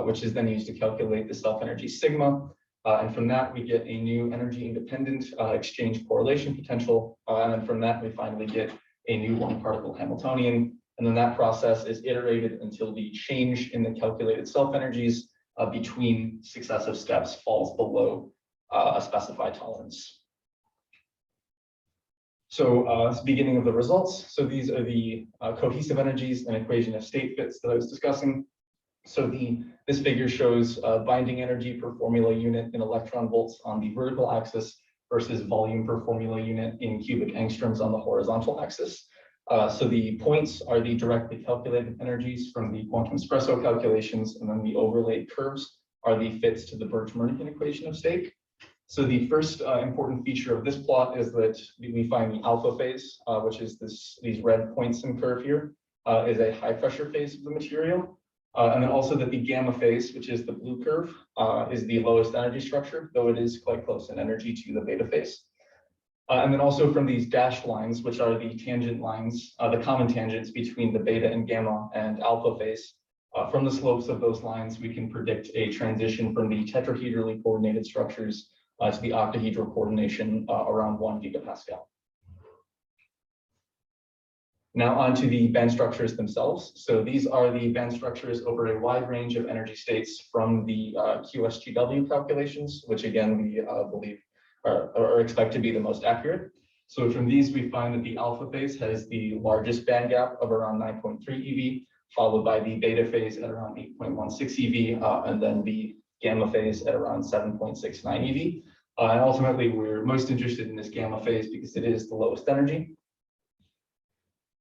which is then used to calculate the self-energy sigma. And from that, we get a new energy independent exchange correlation potential. And then from that, we finally get a new one particle Hamiltonian. And then that process is iterated until the change in the calculated self-energies between successive steps falls below a specified tolerance. So beginning of the results. So these are the cohesive energies and equation of state fits that I was discussing. So this figure shows binding energy per formula unit in electron volts on the vertical axis versus volume per formula unit in cubic angstroms on the horizontal axis. So the points are the directly calculated energies from the quantum espresso calculations, and then the overlaid curves are the fits to the Birch-Mernigan equation of state. So the first important feature of this plot is that we find the alpha phase, which is these red points and curve here, is a high pressure phase of the material. And then also that the gamma phase, which is the blue curve, is the lowest energy structure, though it is quite close in energy to the beta phase. And then also from these dashed lines, which are the tangent lines, the common tangents between the beta and gamma and alpha phase, from the slopes of those lines, we can predict a transition from the tetrahedrally coordinated structures to the octahedral coordination around 1 gigapascal. Now on to the band structures themselves. So these are the band structures over a wide range of energy states from the QSGW calculations, which again, we believe or expect to be the most accurate. So from these, we find that the alpha phase has the largest band gap of around 9.3 eV, followed by the beta phase at around 8.16 eV, and then the gamma phase at around 7.69 eV. And ultimately, we're most interested in this gamma phase because it is the lowest energy.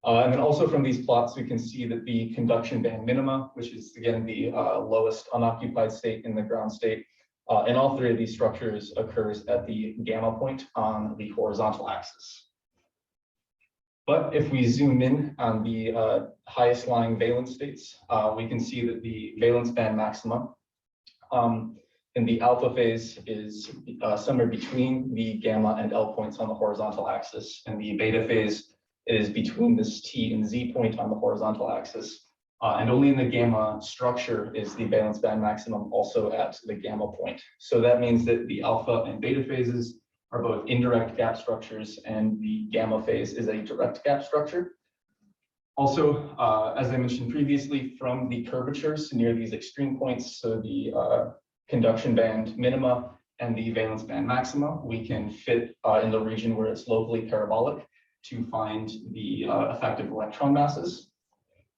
And then also from these plots, we can see that the conduction band minima, which is again the lowest unoccupied state in the ground state, in all three of these structures occurs at the gamma point on the horizontal axis. But if we zoom in on the highest lying valence states, we can see that the valence band maxima in And the alpha phase is somewhere between the gamma and L points on the horizontal axis. And the beta phase is between this T and Z point on the horizontal axis. And only in the gamma structure is the valence band maximum also at the gamma point. So that means that the alpha and beta phases are both indirect gap structures, and the gamma phase is a direct gap structure. Also, as I mentioned previously, from the curvatures near these extreme points, so the conduction band minima and the valence band maxima, we can fit in the region where it's locally parabolic to find the effective electron masses.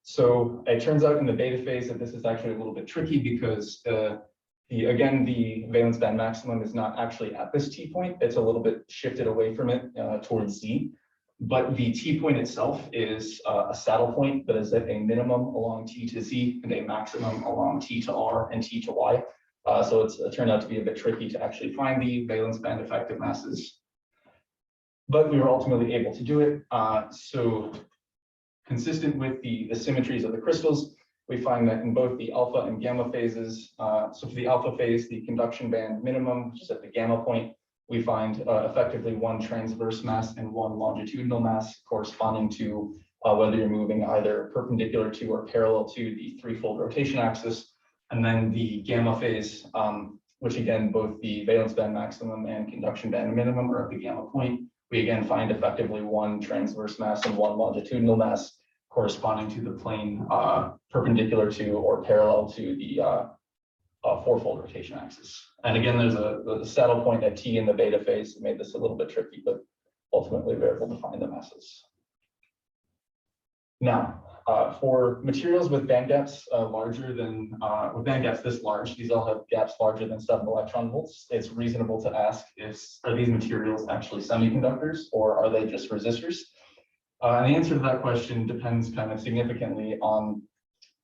So it turns out in the beta phase that this is actually a little bit tricky because again, the valence band maximum is not actually at this T point. It's a little bit shifted away from it towards Z. But the T point itself is a saddle point that is at a minimum along T to Z and a maximum along T to R and T to Y. So it turned out to be a bit tricky to actually find the valence band effective masses. But we were ultimately able to do it. So consistent with the symmetries of the crystals, we find that in both the alpha and gamma phases, so for the alpha phase, the conduction band minimum, which is at the gamma point, we find effectively one transverse mass and one longitudinal mass corresponding to whether you're moving either perpendicular to or parallel to the threefold rotation axis. And then the gamma phase, which again, both the valence band maximum and conduction band minimum are at the gamma point. We again find effectively one transverse mass and one longitudinal mass corresponding to the plane perpendicular to or parallel to the fourfold rotation axis. And again, there's a saddle point at T in the beta phase that made this a little bit tricky, but ultimately we were able to find the masses. Now, for materials with band gaps larger than, with band gaps this large, these all have gaps larger than 7 electron volts. It's reasonable to ask are these materials actually semiconductors or are they just resistors? And the answer to that question depends kind of significantly on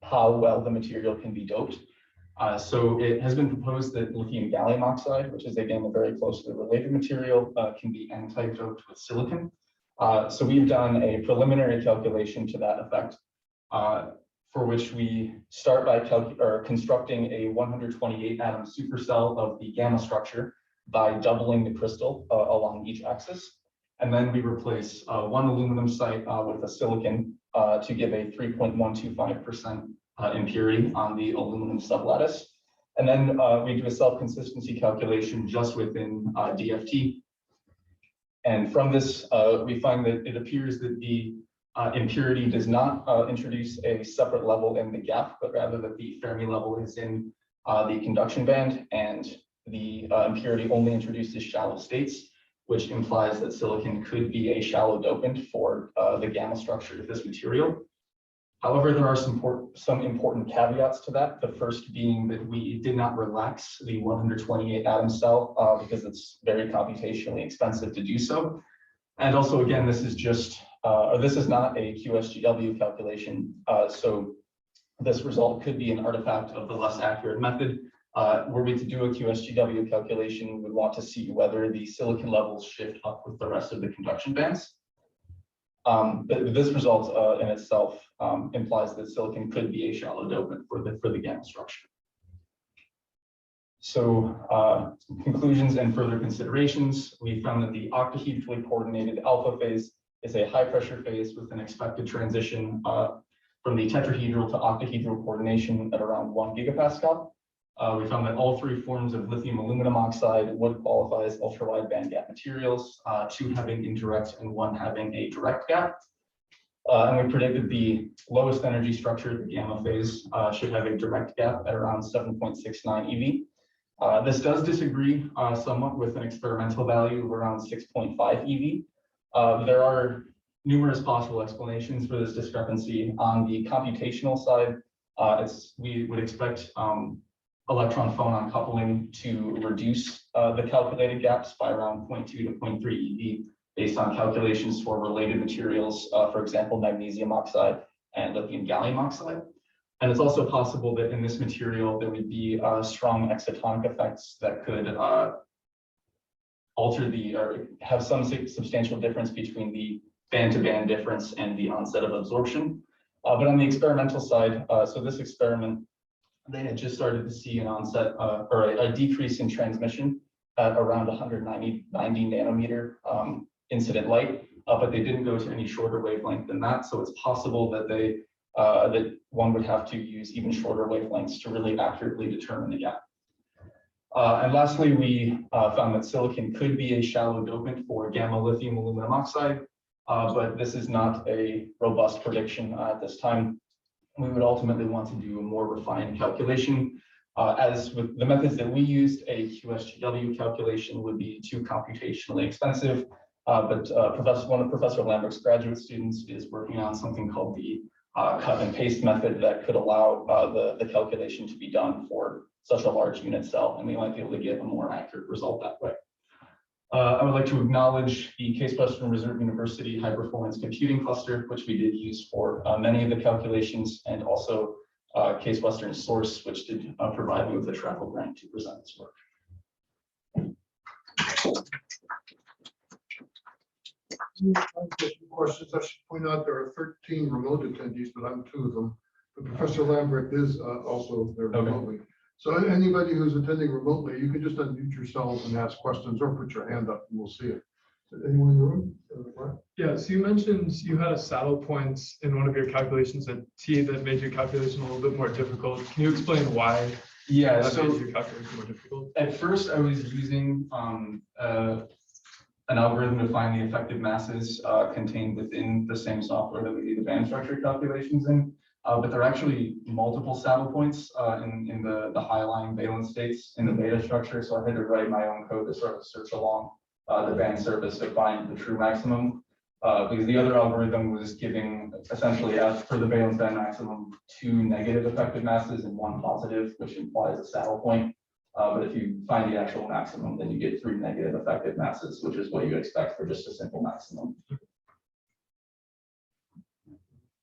how well the material can be doped. So it has been proposed that lithium gallium oxide, which is again a very closely related material, can be N-type doped with silicon. So we've done a preliminary calculation to that effect, for which we start by constructing a 128 atom supercell of the gamma structure by doubling the crystal along each axis. And then we replace one aluminum site with a silicon to give a 3.125% impurity on the aluminum sublattice. And then we do a self-consistency calculation just within DFT. And from this, we find that it appears that the impurity does not introduce a separate level in the gap, but rather that the Fermi level is in the conduction band, and the impurity only introduces shallow states, which implies that silicon could be a shallow dopant for the gamma structure of this material. However, there are some important caveats to that. The first being that we did not relax the 128 atom cell because it's very computationally expensive to do so. And also, again, this is just, this is not a QSGW calculation. So this result could be an artifact of the less accurate method. Were we to do a QSGW calculation, we would want to see whether the silicon levels shift up with the rest of the conduction bands. But this result in itself implies that silicon could be a shallow dopant for the gamma structure. So conclusions and further considerations, we found that the octahedrally coordinated alpha phase is a high pressure phase with an expected transition from the tetrahedral to octahedral coordination at around 1 gigapascal. We found that all 3 forms of lithium aluminum oxide would qualify as ultra-wide bandgap materials, 2 having indirect and 1 having a direct gap. And we predicted the lowest energy structure, the gamma phase, should have a direct gap at around 7.69 EV. This does disagree somewhat with an experimental value of around 6.5 EV. There are numerous possible explanations for this discrepancy. On the computational side, we would expect electron phonon coupling to reduce the calculated gaps by around 0.2 to 0.3 EV based on calculations for related materials, for example, magnesium oxide and lithium gallium oxide. And it's also possible that in this material, there would be strong excitonic effects that could alter or have some substantial difference between the band-to-band difference and the onset of absorption. But on the experimental side, so this experiment they had just started to see an onset or a decrease in transmission at around 190 nanometer incident light, but they didn't go to any shorter wavelength than that. So it's possible that that one would have to use even shorter wavelengths to really accurately determine the gap. And lastly, we found that silicon could be a shallow dopant for gamma lithium aluminum oxide, but this is not a robust prediction at this time. We would ultimately want to do a more refined calculation. As with the methods that we used, a QSGW calculation would be too computationally expensive, but one of Professor Lambert's graduate students is working on something called the cut and paste method that could allow the calculation to be done for such a large unit cell, and we might be able to get a more accurate result that way. I would like to acknowledge the Case Western Reserve University High Performance Computing Cluster, which we did use for many of the calculations, and also Case Western Source, which did provide me with a travel grant to present this work.
Questions. I should point out there are 13 remote attendees, but I'm 2 of them. But Professor Lambert is also there
Okay.
remotely. So anybody who's attending remotely, you can just unmute yourselves and ask questions or put your hand up and we'll see it. Anyone in the room?
Yeah, so you mentioned you had a saddle point in one of your calculations at T that made your calculation a little bit more difficult. Can you explain why
Yeah,
that
so
made your calculation more difficult?
at first I was using an algorithm to find the effective masses contained within the same software that we do the band structure calculations in. But there are actually multiple saddle points in the high-lying valence states in the beta structure. So I had to write my own code to sort of search along the band surface to find the true maximum. Because the other algorithm was giving essentially, as for the valence band maximum, 2 negative effective masses and 1 positive, which implies a saddle point. But if you find the actual maximum, then you get 3 negative effective masses, which is what you expect for just a simple maximum.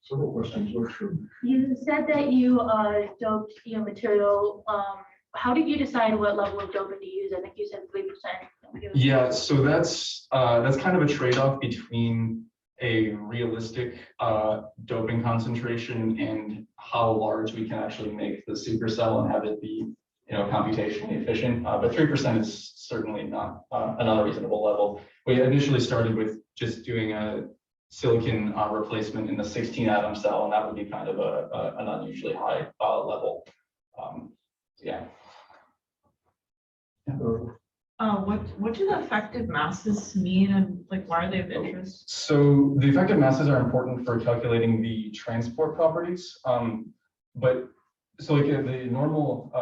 Several questions. What's true?
You said that you doped your material. How did you decide what level of doping to use? I think you said 3%.
Yeah, so that's kind of a trade-off between a realistic doping concentration and how large we can actually make the supercell and have it be, computationally efficient. But 3% is certainly not an unreasonable level. We initially started with just doing a silicon replacement in the 16 atom cell, and that would be kind of an unusually high level. Yeah.
What do the effective masses mean, and like why are they of interest?
So the effective masses are important for calculating the transport properties. But so like the normal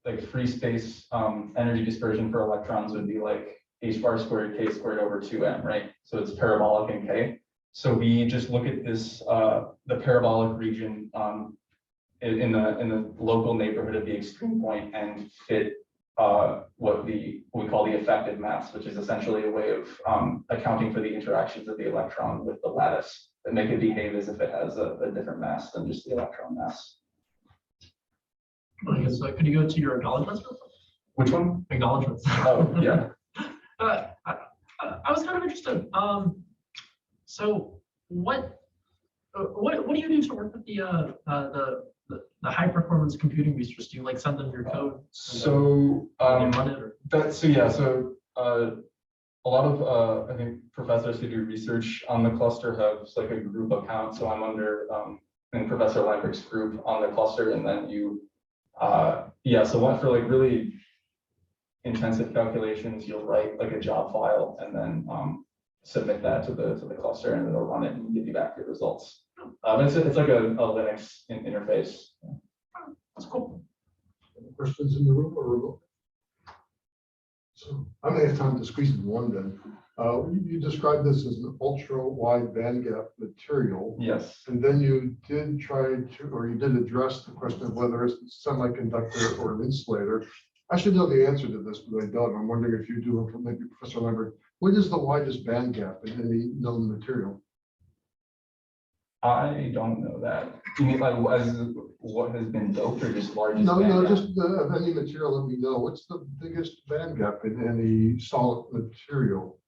like free space energy dispersion for electrons would be like h bar squared k squared over 2m, right? So it's parabolic in k. So we just look at this the parabolic region in the local neighborhood of the extreme point and fit what we call the effective mass, which is essentially a way of accounting for the interactions of the electron with the lattice that make it behave as if it has a different mass than just the electron mass.
I guess, could you go to your acknowledgements?
Which one?
Acknowledgements.
Oh, yeah.
I was kind of interested. So what do you do to work with the high performance computing research? Do you like send them your code?
So
And run it, or?
A lot of I think professors who do research on the cluster have like a group account. So I'm under in Professor Lambert's group on the cluster, and then you so one for like really intensive calculations, you'll write like a job file and then submit that to the cluster, and it'll run it and give you back your results. It's like a Linux interface.
That's cool.
Any questions in the room or remote? So I may have time to squeeze in one then. You described this as an ultra wide bandgap material.
Yes.
And then you did address the question of whether it's a semiconductor or an insulator. I should know the answer to this, but I don't. I'm wondering if you do, maybe Professor Lambert, what is the widest bandgap in any known material?
I don't know that. You mean like as what has been doped or just largest?
No,
bandgap?
just of any material that we know. What's the biggest bandgap in any solid material?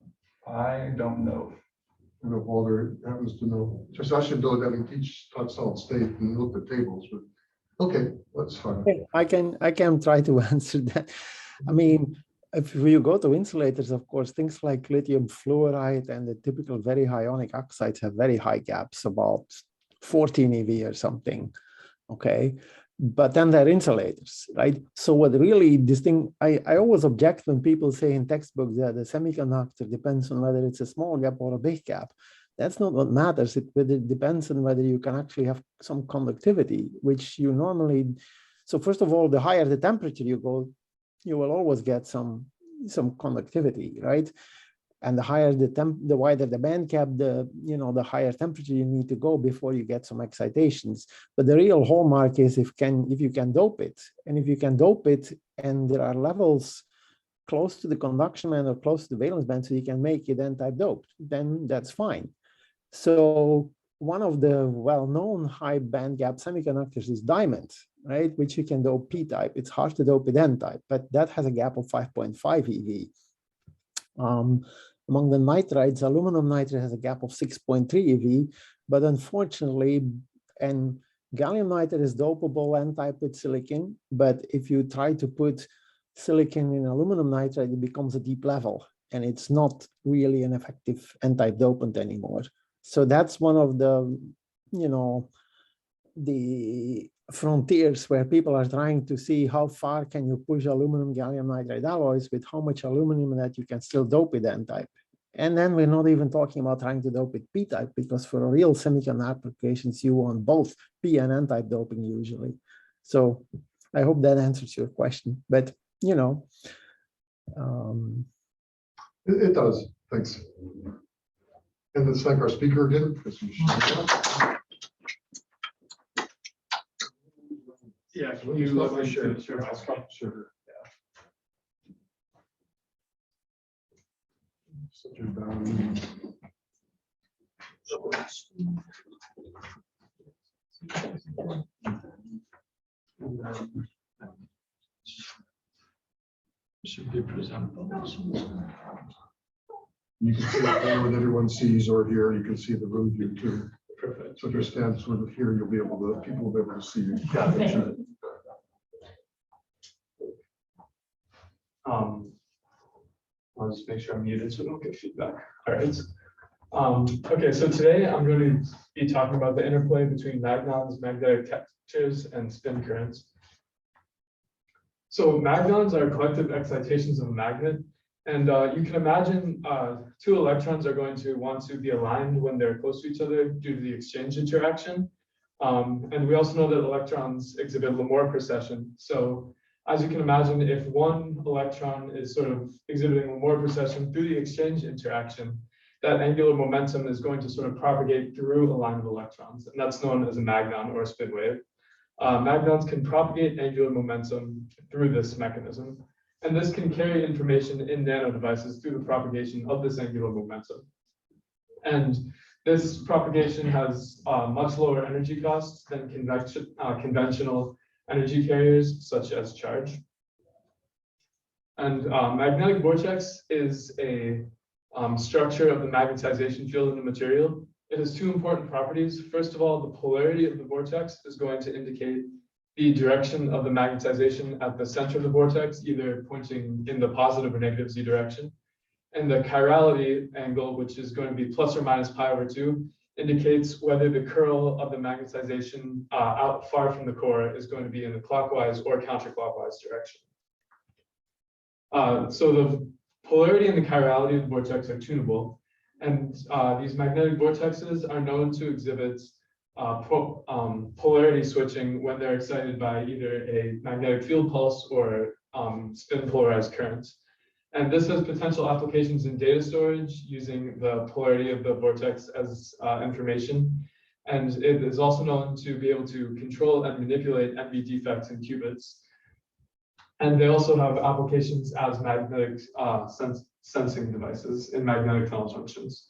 I don't know.
I don't know if Walter happens to know. Just I should know that having taught solid state and looked at tables, but Okay, that's fine.
Okay, I can try to answer that. I mean, if you go to insulators, of course, things like lithium fluoride and the typical very high ionic oxides have very high gaps, about 14 EV or something. Okay. But then they're insulators, right? So what really I always object when people say in textbooks that the semiconductor depends on whether it's a small gap or a big gap. That's not what matters. It depends on whether you can actually have some conductivity, which you normally. So first of all, the higher the temperature you go, you will always get some conductivity, right? And the higher the wider the band gap, the higher temperature you need to go before you get some excitations. But the real hallmark is if you can dope it, and if you can dope it, and there are levels close to the conduction band or close to the valence band, so you can make it n-type doped, then that's fine. So one of the well-known high band gap semiconductors is diamond, right? Which you can dope p-type. It's hard to dope with n-type, but that has a gap of 5.5 EV. Among the nitrides, aluminum nitride has a gap of 6.3 EV, but unfortunately, and gallium nitride is dopable n-type with silicon, but if you try to put silicon in aluminum nitride, it becomes a deep level, and it's not really an effective n-type dopant anymore. So that's one of the, the frontiers where people are trying to see how far can you push aluminum gallium nitride alloys with how much aluminum that you can still dope with n-type. And then we're not even talking about trying to dope with p-type, because for real semiconductor applications, you want both p and n-type doping usually. So I hope that answers your question, but
It does, thanks. And let's thank our speaker again.
Yeah, can you let me share?
Sure. Such a bad.
Should be presentable.
You can see up there what everyone sees, or here you can see the room view too.
Perfect.
So if you stand sort of here, you'll be able to, people will be able to see you.
I'll just make sure I'm muted so we don't get feedback. All right. Okay, so today I'm going to be talking about the interplay between Magnons, magnetic textures, and spin currents. So Magnons are collective excitations of a magnet. And you can imagine two electrons are going to want to be aligned when they're close to each other due to the exchange interaction. And we also know that electrons exhibit Lamore precession. So as you can imagine, if one electron is sort of exhibiting Lamore precession through the exchange interaction, that angular momentum is going to sort of propagate through a line of electrons. And that's known as a magnon or a spin wave. Magnons can propagate angular momentum through this mechanism. And this can carry information in nano devices through the propagation of this angular momentum. And this propagation has much lower energy costs than conventional energy carriers, such as charge. And magnetic vortex is a structure of the magnetization field in the material. It has two important properties. First of all, the polarity of the vortex is going to indicate the direction of the magnetization at the center of the vortex, either pointing in the positive or negative z direction. And the chirality angle, which is going to be plus or minus pi/2, indicates whether the curl of the magnetization out far from the core is going to be in the clockwise or counterclockwise direction. So the polarity and the chirality of the vortex are tunable. And these magnetic vortexes are known to exhibit polarity switching when they're excited by either a magnetic field pulse or spin polarized currents. And this has potential applications in data storage using the polarity of the vortex as information. And it is also known to be able to control and manipulate MV defects in qubits. And they also have applications as magnetic sensing devices in magnetic tunnel junctions.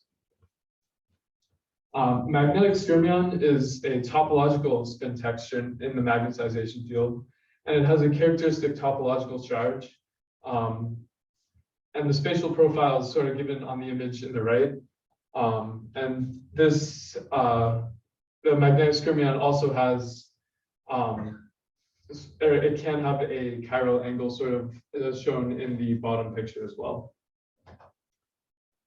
Magnetic Stermion is a topological spin texture in the magnetization field, and it has a characteristic topological charge. And the spatial profile is sort of given on the image in the right. And this, the magnetic Stermion also has it can have a chiral angle sort of as shown in the bottom picture as well.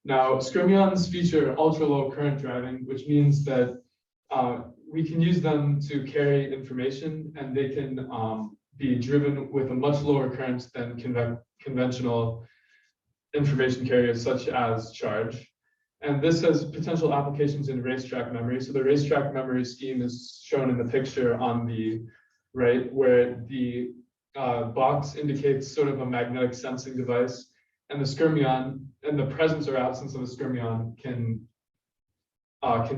Now, Stermions feature ultra low current driving, which means that we can use them to carry information, and they can be driven with a much lower current than conventional information carriers such as charge. And this has potential applications in racetrack memory. So the racetrack memory scheme is shown in the picture on the right, where the box indicates sort of a magnetic sensing device, and the Stermion and the presence or absence of a Stermion can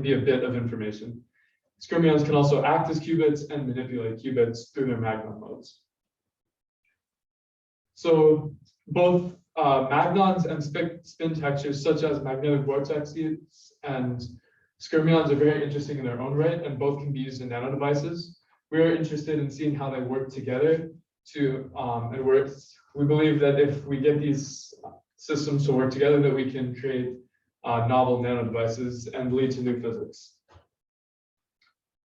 be a bit of information. Stermions can also act as qubits and manipulate qubits through their Magnon modes. So both Magnons and spin textures such as magnetic vortexes and Stermions are very interesting in their own right, and both can be used in nanodevices. We are interested in seeing how they work together to, we believe that if we get these systems to work together, that we can create novel nanodevices and lead to new physics.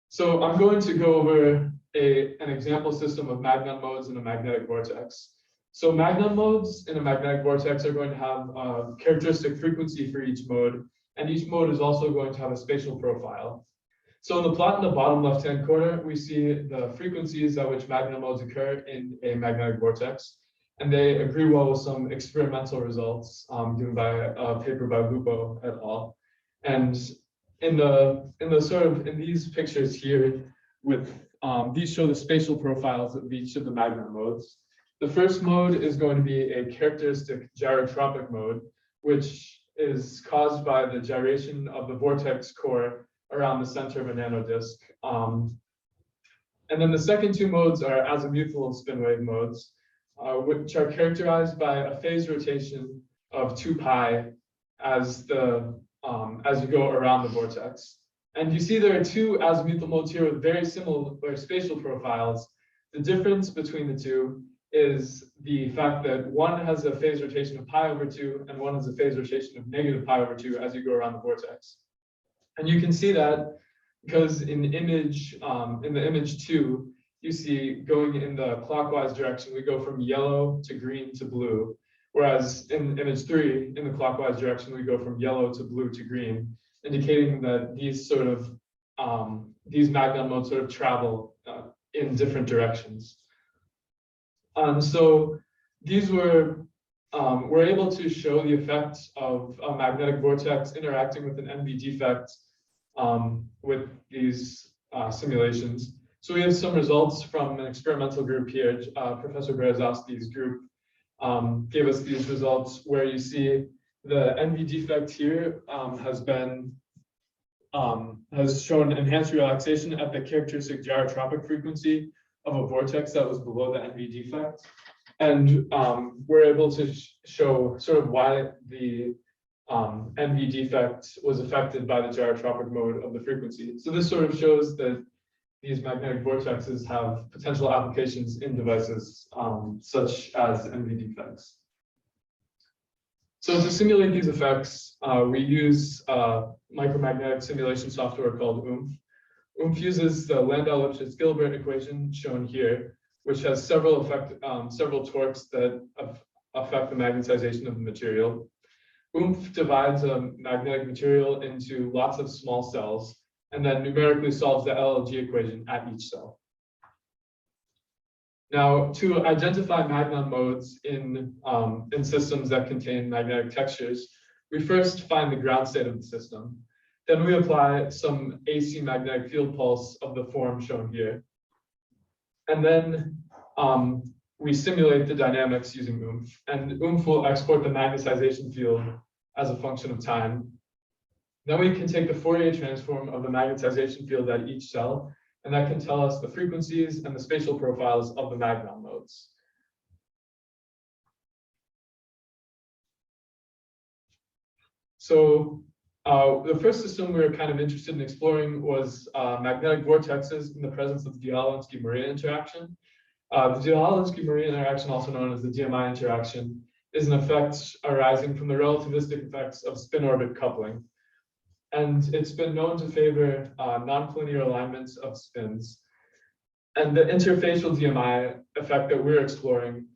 So I'm going to go over an example system of Magnon modes in a magnetic vortex. So Magnon modes in a magnetic vortex are going to have a characteristic frequency for each mode, and each mode is also going to have a spatial profile. So in the plot in the bottom left-hand corner, we see the frequencies at which Magnon modes occur in a magnetic vortex, and they agree well with some experimental results given by a paper by Lupo et al. And in these pictures here, with these show the spatial profiles of each of the Magnon modes. The first mode is going to be a characteristic gyrotropic mode, which is caused by the gyration of the vortex core around the center of a nanodisk. And then the second two modes are azimuthal spin wave modes, which are characterized by a phase rotation of 2 pi as you go around the vortex. And you see there are two azimuthal modes here with very similar spatial profiles. The difference between the two is the fact that one has a phase rotation of pi over 2 and one has a phase rotation of negative pi over 2 as you go around the vortex. And you can see that because in the image 2, you see going in the clockwise direction, we go from yellow to green to blue. Whereas in image 3, in the clockwise direction, we go from yellow to blue to green, indicating that these Magnon modes sort of travel in different directions. So these we're able to show the effects of a magnetic vortex interacting with an NV defect with these simulations. So we have some results from an experimental group here. Professor Berezovsky's group gave us these results where you see the NV defect here has shown enhanced relaxation at the characteristic gyrotropic frequency of a vortex that was below the NV defect. And we're able to show sort of why the NV defect was affected by the gyrotropic mode of the frequency. So this sort of shows that these magnetic vortexes have potential applications in devices such as NV defects. So to simulate these effects, we use micromagnetic simulation software called OOMF. OOMF uses the Landau-Lipschitz-Gilbert equation shown here, which has several torques that affect the magnetization of the material. OOMF divides a magnetic material into lots of small cells and then numerically solves the LLG equation at each cell. Now, to identify Magnon modes in systems that contain magnetic textures, we first find the ground state of the system. Then we apply some AC magnetic field pulse of the form shown here. And then we simulate the dynamics using OOMF. And OOMF will export the magnetization field as a function of time. Then we can take the Fourier transform of the magnetization field at each cell, and that can tell us the frequencies and the spatial profiles of the Magnon modes. So the first system we were kind of interested in exploring was magnetic vortexes in the presence of the Dzielawinski-Maria interaction. The Dzielawinski-Maria interaction, also known as the DMI interaction, is an effect arising from the relativistic effects of spin-orbit coupling. And it's been known to favor non-collinear alignments of spins. and the interfacial DMI effect that we're exploring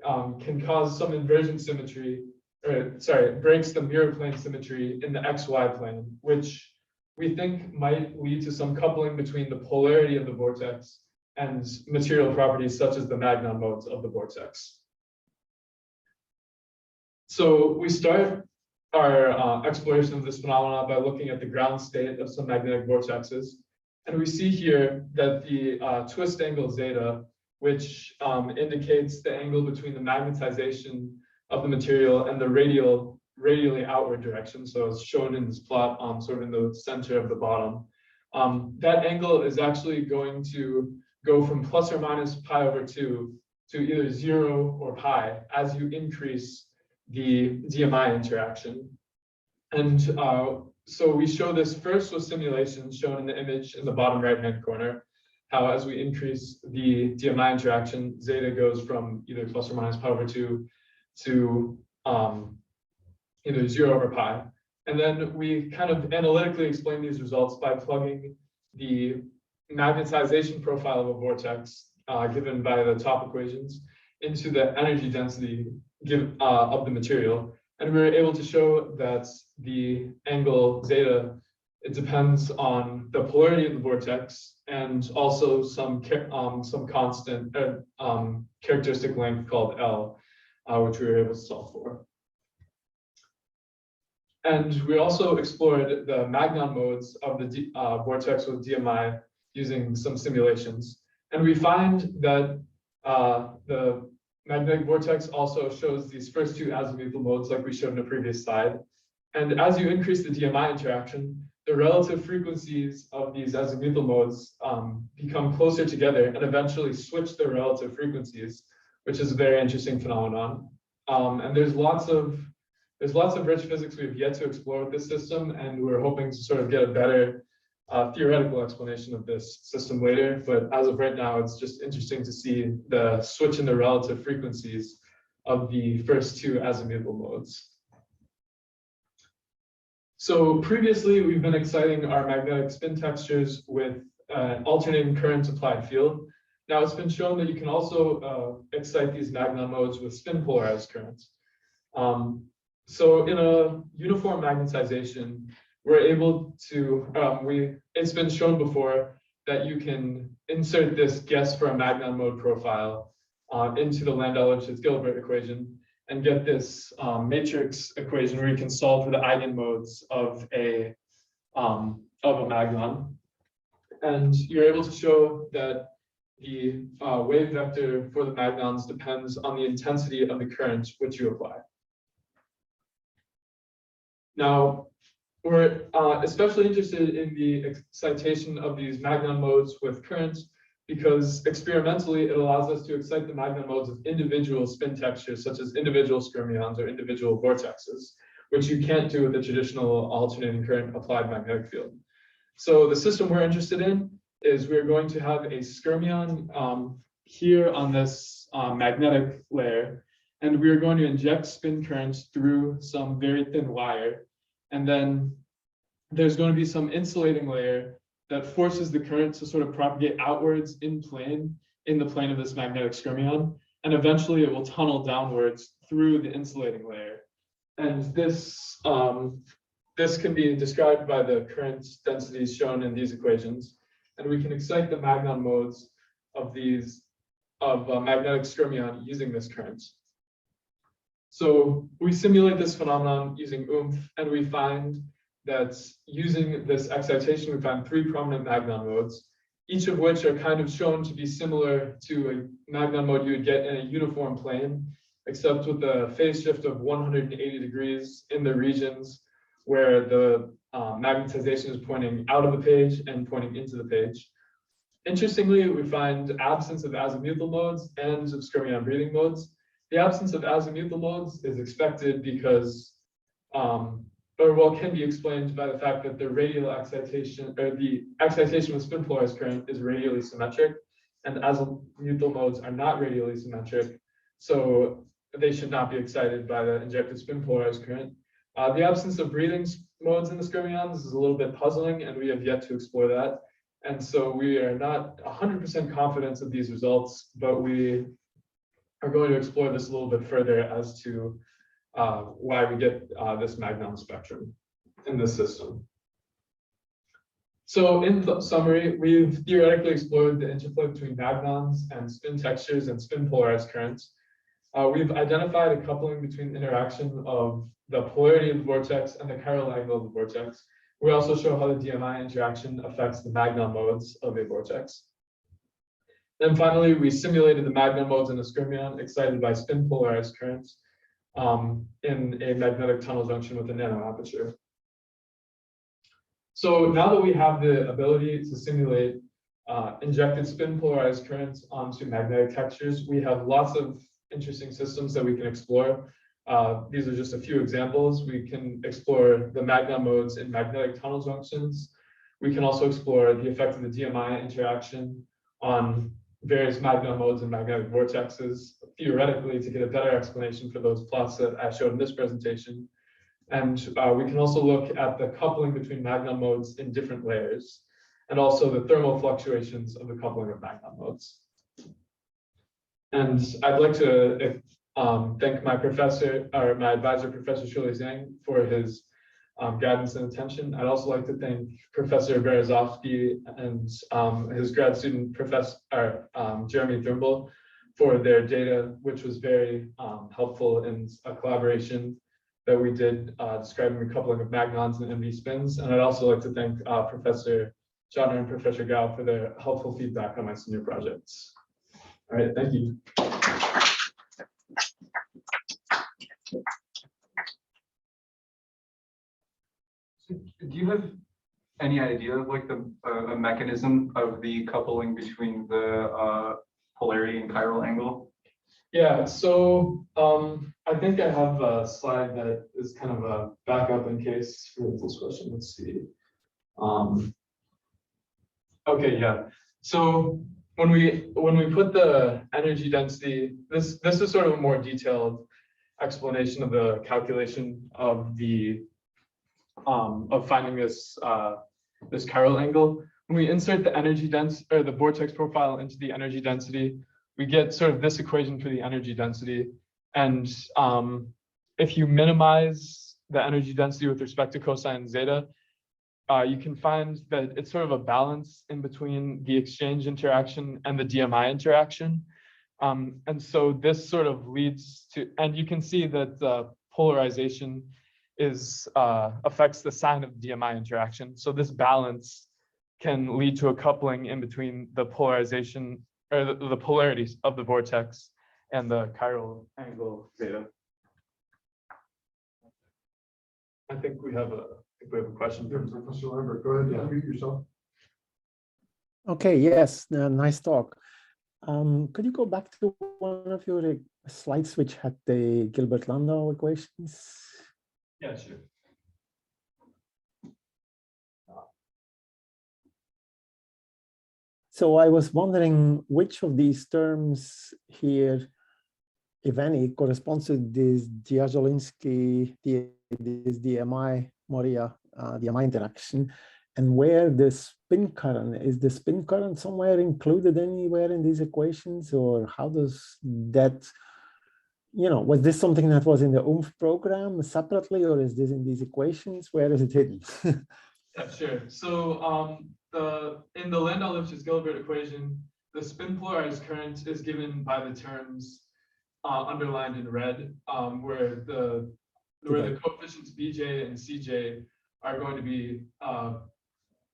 can cause some inversion symmetry, or sorry, breaks the mirror plane symmetry in the XY plane, which we think might lead to some coupling between the polarity of the vortex and material properties such as the Magnon modes of the vortex. So we start our exploration of this phenomenon by looking at the ground state of some magnetic vortexes. And we see here that the twist angle zeta, which indicates the angle between the magnetization of the material and the radially outward direction. So it's shown in this plot, sort of in the center of the bottom. That angle is actually going to go from plus or minus pi over 2 to either 0 or pi as you increase the DMI interaction. And so we show this first with simulations shown in the image in the bottom right-hand corner, how as we increase the DMI interaction, zeta goes from either plus or minus pi over 2 to either 0 over pi. And then we kind of analytically explain these results by plugging the magnetization profile of a vortex given by the top equations into the energy density of the material. And we were able to show that the angle zeta, it depends on the polarity of the vortex and also some constant characteristic length called L, which we were able to solve for. And we also explored the Magnon modes of the vortex with DMI using some simulations. And we find that the magnetic vortex also shows these first two azimuthal modes like we showed in the previous slide. And as you increase the DMI interaction, the relative frequencies of these azimuthal modes become closer together and eventually switch their relative frequencies, which is a very interesting phenomenon. And there's lots of rich physics we've yet to explore with this system, and we're hoping to sort of get a better theoretical explanation of this system later. But as of right now, it's just interesting to see the switch in the relative frequencies of the first two azimuthal modes. So previously, we've been exciting our magnetic spin textures with alternating current applied field. Now it's been shown that you can also excite these Magnon modes with spin polarized currents. So in a uniform magnetization, we're able to, it's been shown before that you can insert this guess for a Magnon mode profile into the Landau-Lipschitz-Gilbert equation and get this matrix equation where you can solve for the eigenmodes of a Magnon. And you're able to show that the wave vector for the Magnons depends on the intensity of the current which you apply. Now, we're especially interested in the excitation of these Magnon modes with currents because experimentally it allows us to excite the Magnon modes of individual spin textures, such as individual Stermions or individual vortexes, which you can't do with the traditional alternating current applied magnetic field. So the system we're interested in is we're going to have a Stermion here on this magnetic layer, and we're going to inject spin currents through some very thin wire. And then there's going to be some insulating layer that forces the current to sort of propagate outwards in the plane of this magnetic Stermion. And eventually it will tunnel downwards through the insulating layer. And this can be described by the current densities shown in these equations. And we can excite the Magnon modes of magnetic Stermion using this current. So we simulate this phenomenon using oomph, and we find that using this excitation, we find 3 prominent Magnon modes, each of which are kind of shown to be similar to a Magnon mode you would get in a uniform plane, except with a phase shift of 180 degrees in the regions where the magnetization is pointing out of the page and pointing into the page. Interestingly, we find absence of azimuthal modes and of Stermion breathing modes. The absence of azimuthal modes is expected because, can be explained by the fact that the radial excitation, or the excitation with spin polarized current is radially symmetric, and azimuthal modes are not radially symmetric, so they should not be excited by the injected spin polarized current. The absence of breathing modes in the Stermions is a little bit puzzling, and we have yet to explore that. And so we are not 100% confident of these results, but we are going to explore this a little bit further as to why we get this Magnon spectrum in this system. So in the summary, we've theoretically explored the interplay between Magnons and spin textures and spin polarized currents. We've identified a coupling between interaction of the polarity of the vortex and the chiral angle of the vortex. We also show how the DMI interaction affects the Magnon modes of a vortex. Then finally, we simulated the Magnon modes in a Stermion excited by spin polarized currents in a magnetic tunnel junction with a nano aperture. So now that we have the ability to simulate injected spin polarized currents onto magnetic textures, we have lots of interesting systems that we can explore. These are just a few examples. We can explore the Magnon modes in magnetic tunnel junctions. We can also explore the effect of the DMI interaction on various Magnon modes and magnetic vortexes, theoretically, to get a better explanation for those plots that I showed in this presentation. And we can also look at the coupling between Magnon modes in different layers, and also the thermal fluctuations of the coupling of Magnon modes. And I'd like to thank my professor, or my advisor, Professor Shirley Zhang, for his guidance and attention. I'd also like to thank Professor Berezovsky and his grad student, Professor Jeremy Thimble, for their data, which was very helpful in a collaboration that we did describing the coupling of Magnons and MV spins. And I'd also like to thank Professor Chottiner and Professor Gao for their helpful feedback on my senior projects. All right, thank you.
Do you have any idea of like the a mechanism of the coupling between the polarity and chiral angle?
Yeah, so I think I have a slide that is kind of a backup in case for this question. Let's see. Okay, yeah. So when we put the energy density, this is sort of a more detailed explanation of the calculation of the of finding this this chiral angle. When we insert the energy density or the vortex profile into the energy density, we get sort of this equation for the energy density. And if you minimize the energy density with respect to cosine zeta, you can find that it's sort of a balance in between the exchange interaction and the DMI interaction. And so this sort of leads to, and you can see that the polarization is affects the sign of DMI interaction. So this balance can lead to a coupling in between the polarization or the polarities of the vortex and the chiral angle zeta. I think we have a question.
Professor Lambert, go ahead and unmute yourself.
Okay, yes, nice talk. Could you go back to one of your slides which had the Gilbert-Landau equations?
Yeah, sure.
So I was wondering which of these terms here, if any, corresponds to this Dziarzolinski, this DMI Moria DMI interaction, and where the spin current, is the spin current somewhere included anywhere in these equations, or how does that, you know, was this something that was in the OOMF program separately, or is this in these equations? Where is it hidden?
Yeah, sure. So in the Landau-Lifshitz-Gilbert equation, the spin polarized current is given by the terms underlined in red, where the coefficients Bj and Cj are going to be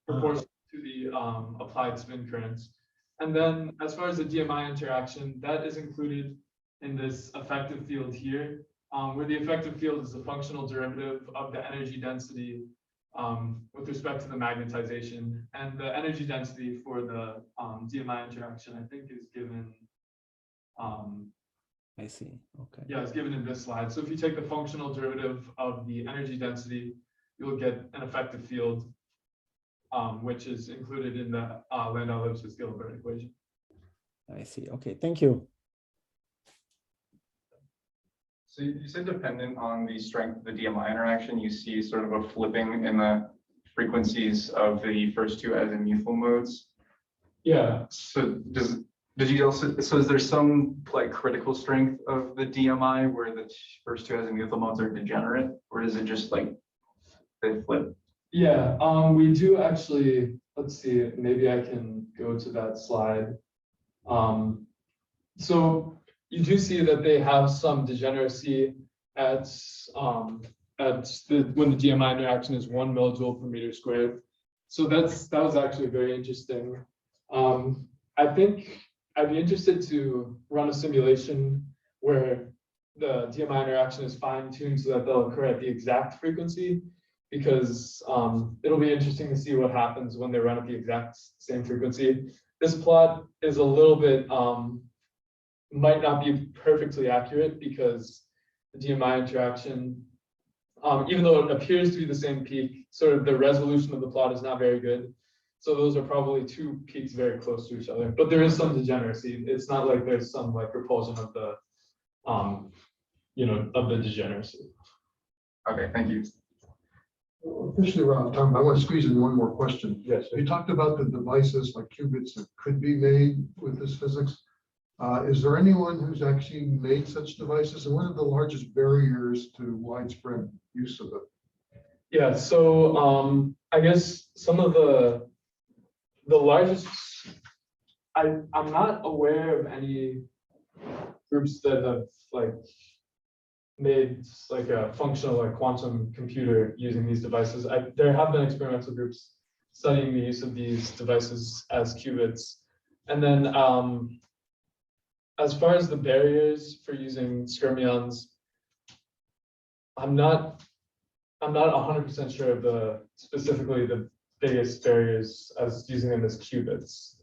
proportional to the applied spin currents. And then as far as the DMI interaction, that is included in this effective field here, where the effective field is the functional derivative of the energy density with respect to the magnetization, and the energy density for the DMI interaction, I think, is given.
I see. Okay.
Yeah, it's given in this slide. So if you take the functional derivative of the energy density, you'll get an effective field, which is included in the Landau-Lifshitz-Gilbert equation.
I see. Okay, thank you.
So you said dependent on the strength of the DMI interaction, you see sort of a flipping in the frequencies of the first two azimuthal modes.
Yeah,
So did you also, so is there some like critical strength of the DMI where the first two azimuthal modes are degenerate, or is it just like they flip?
yeah, we do actually, let's see, maybe I can go to that slide. So you do see that they have some degeneracy at when the DMI interaction is 1 millijoule per meter squared. So that was actually very interesting. I think I'd be interested to run a simulation where the DMI interaction is fine-tuned so that they'll occur at the exact frequency, because it'll be interesting to see what happens when they run at the exact same frequency. This plot is a little bit might not be perfectly accurate because the DMI interaction, even though it appears to be the same peak, sort of the resolution of the plot is not very good. So those are probably two peaks very close to each other, but there is some degeneracy. It's not like there's some like repulsion of the, of the degeneracy.
Okay, thank you.
Officially, we're out of time. I want to squeeze in one more question.
Yes.
You talked about the devices like qubits that could be made with this physics. Is there anyone who's actually made such devices, and what are the largest barriers to widespread use of it?
Yeah, so I guess some of the largest, I'm not aware of any groups that have like made like a functional like quantum computer using these devices. There have been experimental groups studying the use of these devices as qubits. And then as far as the barriers for using Stermions, I'm not 100% sure of specifically the biggest barriers as using them as qubits.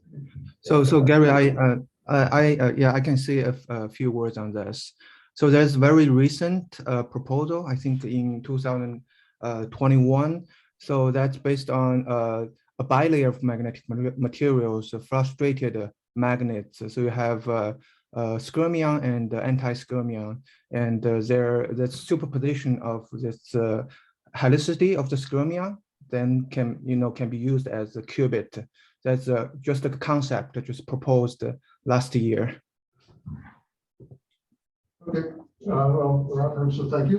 So Gary, I can say a few words on this. So there's very recent proposal, I think in 2021. So that's based on a bilayer of magnetic materials, frustrated magnets. So you have Skermion and anti-Skermion, and the superposition of this helicity of the Skermion then can be used as a qubit. That's just a concept that was proposed last year.
Okay, well, we're out of time, so thank you.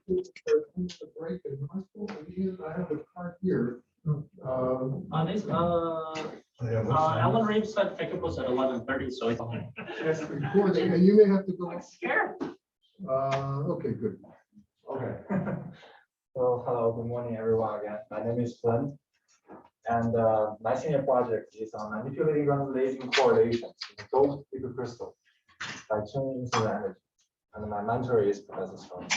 Break in high school, and I have a card here.
Alan Reeves said pick up was at 11:30, so it's on.
Recording, and you may have to go.
I'm scared.
Okay, good.
Okay. So hello, good morning, everyone. Again, my name is Glenn, and my senior project is on manipulating random lasing correlations in gold liquid crystal by tuning incident energy. And my mentor is Professor Strong.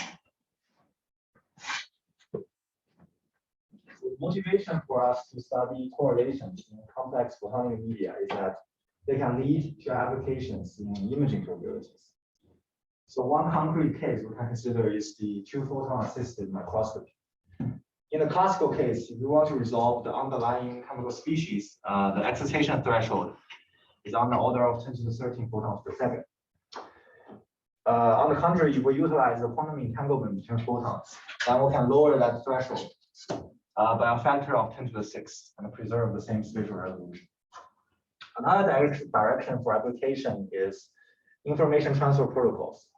The motivation for us to study correlations in complex photonic media is that they can lead to applications in imaging capabilities. So one concrete case we can consider is the two-photon assisted microscopy. In the classical case, if you want to resolve the underlying chemical species, the excitation threshold is on the order of 10 to the 13 photons per second. On the contrary, if we utilize the quantum entanglement between photons, then we can lower that threshold by a factor of 10 to the 6 and preserve the same spatial resolution. Another direction for application is information transfer protocols.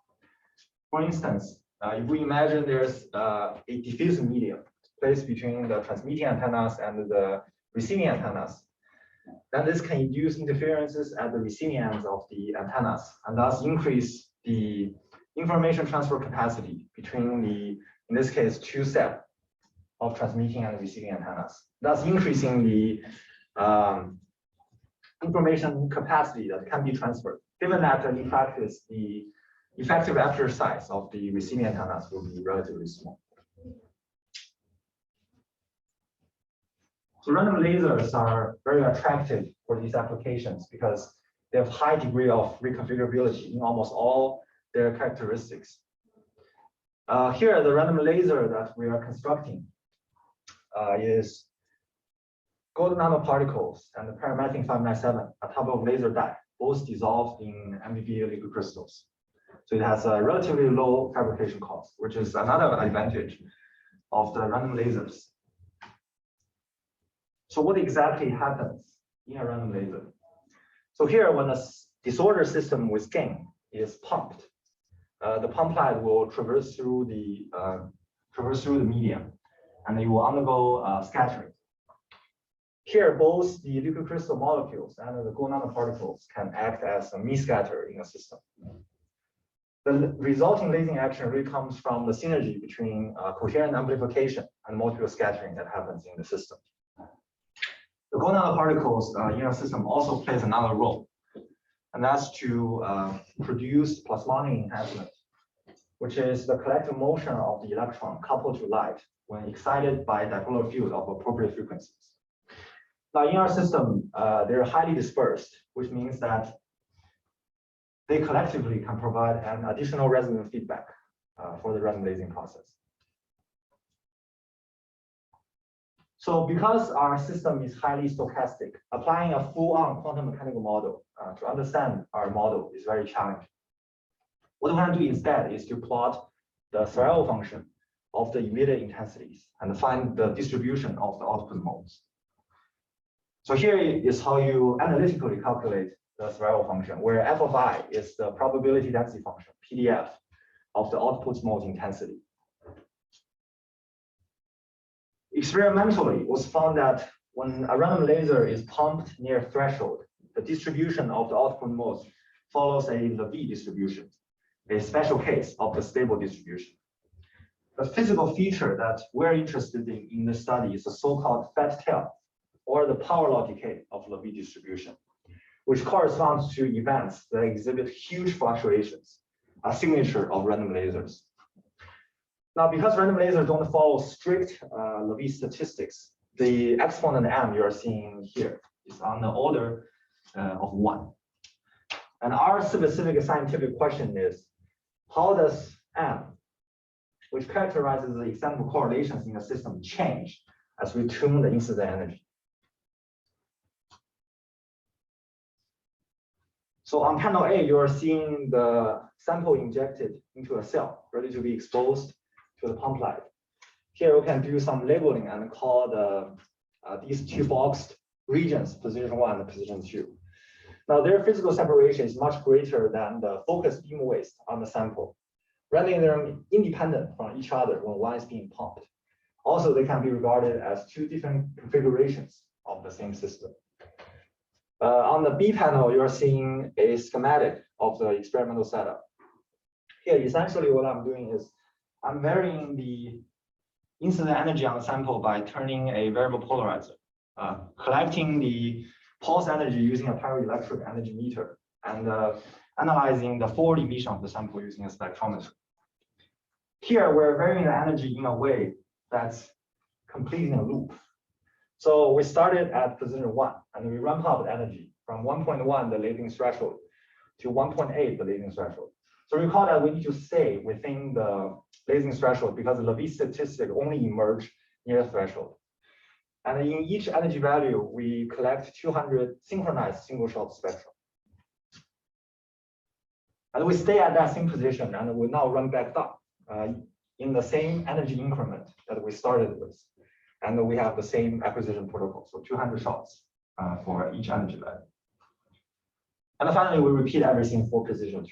For instance, if we imagine there's a diffuse medium placed between the transmitting antennas and the receiving antennas, then this can induce interferences at the receiving ends of the antennas and thus increase the information transfer capacity between in this case, two sets of transmitting and receiving antennas, thus increasing the information capacity that can be transferred, given that in practice, the effective aperture size of the receiving antennas will be relatively small. So random lasers are very attractive for these applications because they have high degree of reconfigurability in almost all their characteristics. Here, the random laser that we are constructing is gold nanoparticles and the paramethylene 597 atop of laser die, both dissolved in ambiguous liquid crystals. So it has a relatively low fabrication cost, which is another advantage of the random lasers. So what exactly happens in a random laser? So here, when a disordered system with gain is pumped, the pump light will traverse through the medium, and it will undergo scattering. Here, both the liquid crystal molecules and the gold nanoparticles can act as a me-scatter in a system. The resulting lasing action really comes from the synergy between coherent amplification and multiple scattering that happens in the system. The gold nanoparticles in a system also plays another role, and that's to produce plasmonic enhancement, which is the collective motion of the electron coupled to light when excited by a dipolar field of appropriate frequencies. Now, in our system, they're highly dispersed, which means that they collectively can provide an additional resonant feedback for the random lasing process. So because our system is highly stochastic, applying a full-on quantum mechanical model to understand our model is very challenging. What we want to do instead is to plot the Sorel function of the emitted intensities and find the distribution of the output modes. So here is how you analytically calculate the Sorel function, where f of I is the probability density function, PDF, of the output mode intensity. Experimentally, it was found that when a random laser is pumped near threshold, the distribution of the output modes follows a Levy distribution, a special case of the stable distribution. The physical feature that we're interested in this study is the so-called fat tail, or the power law decay of Levy distribution, which corresponds to events that exhibit huge fluctuations, a signature of random lasers. Now, because random lasers don't follow strict Levy statistics, the exponent m you are seeing here is on the order of 1. And our specific scientific question is, how does m, which characterizes the extent of correlations in the system, change as we tune the incident energy? So on panel A, you are seeing the sample injected into a cell, ready to be exposed to the pump light. Here we can do some labeling and call these two boxed regions, position 1 and position 2. Now, their physical separation is much greater than the focused beam waste on the sample, rendering them independent from each other when one is being pumped. Also, they can be regarded as two different configurations of the same system. On the B panel, you're seeing a schematic of the experimental setup. Here, essentially what I'm doing is I'm varying the incident energy on the sample by turning a variable polarizer, collecting the pulse energy using a pyroelectric energy meter, and analyzing the forward emission of the sample using a spectrometer. Here, we're varying the energy in a way that's completing a loop. So we started at position 1, and we ramp up the energy from 1.1, the lasing threshold, to 1.8, the lasing threshold. So recall that we need to stay within the lasing threshold because the Levy statistic only emerge near the threshold. And in each energy value, we collect 200 synchronized single-shot spectra. And we stay at that same position, and we now run back up in the same energy increment that we started with. And we have the same acquisition protocol, so 200 shots for each energy value. And finally, we repeat everything for position 2.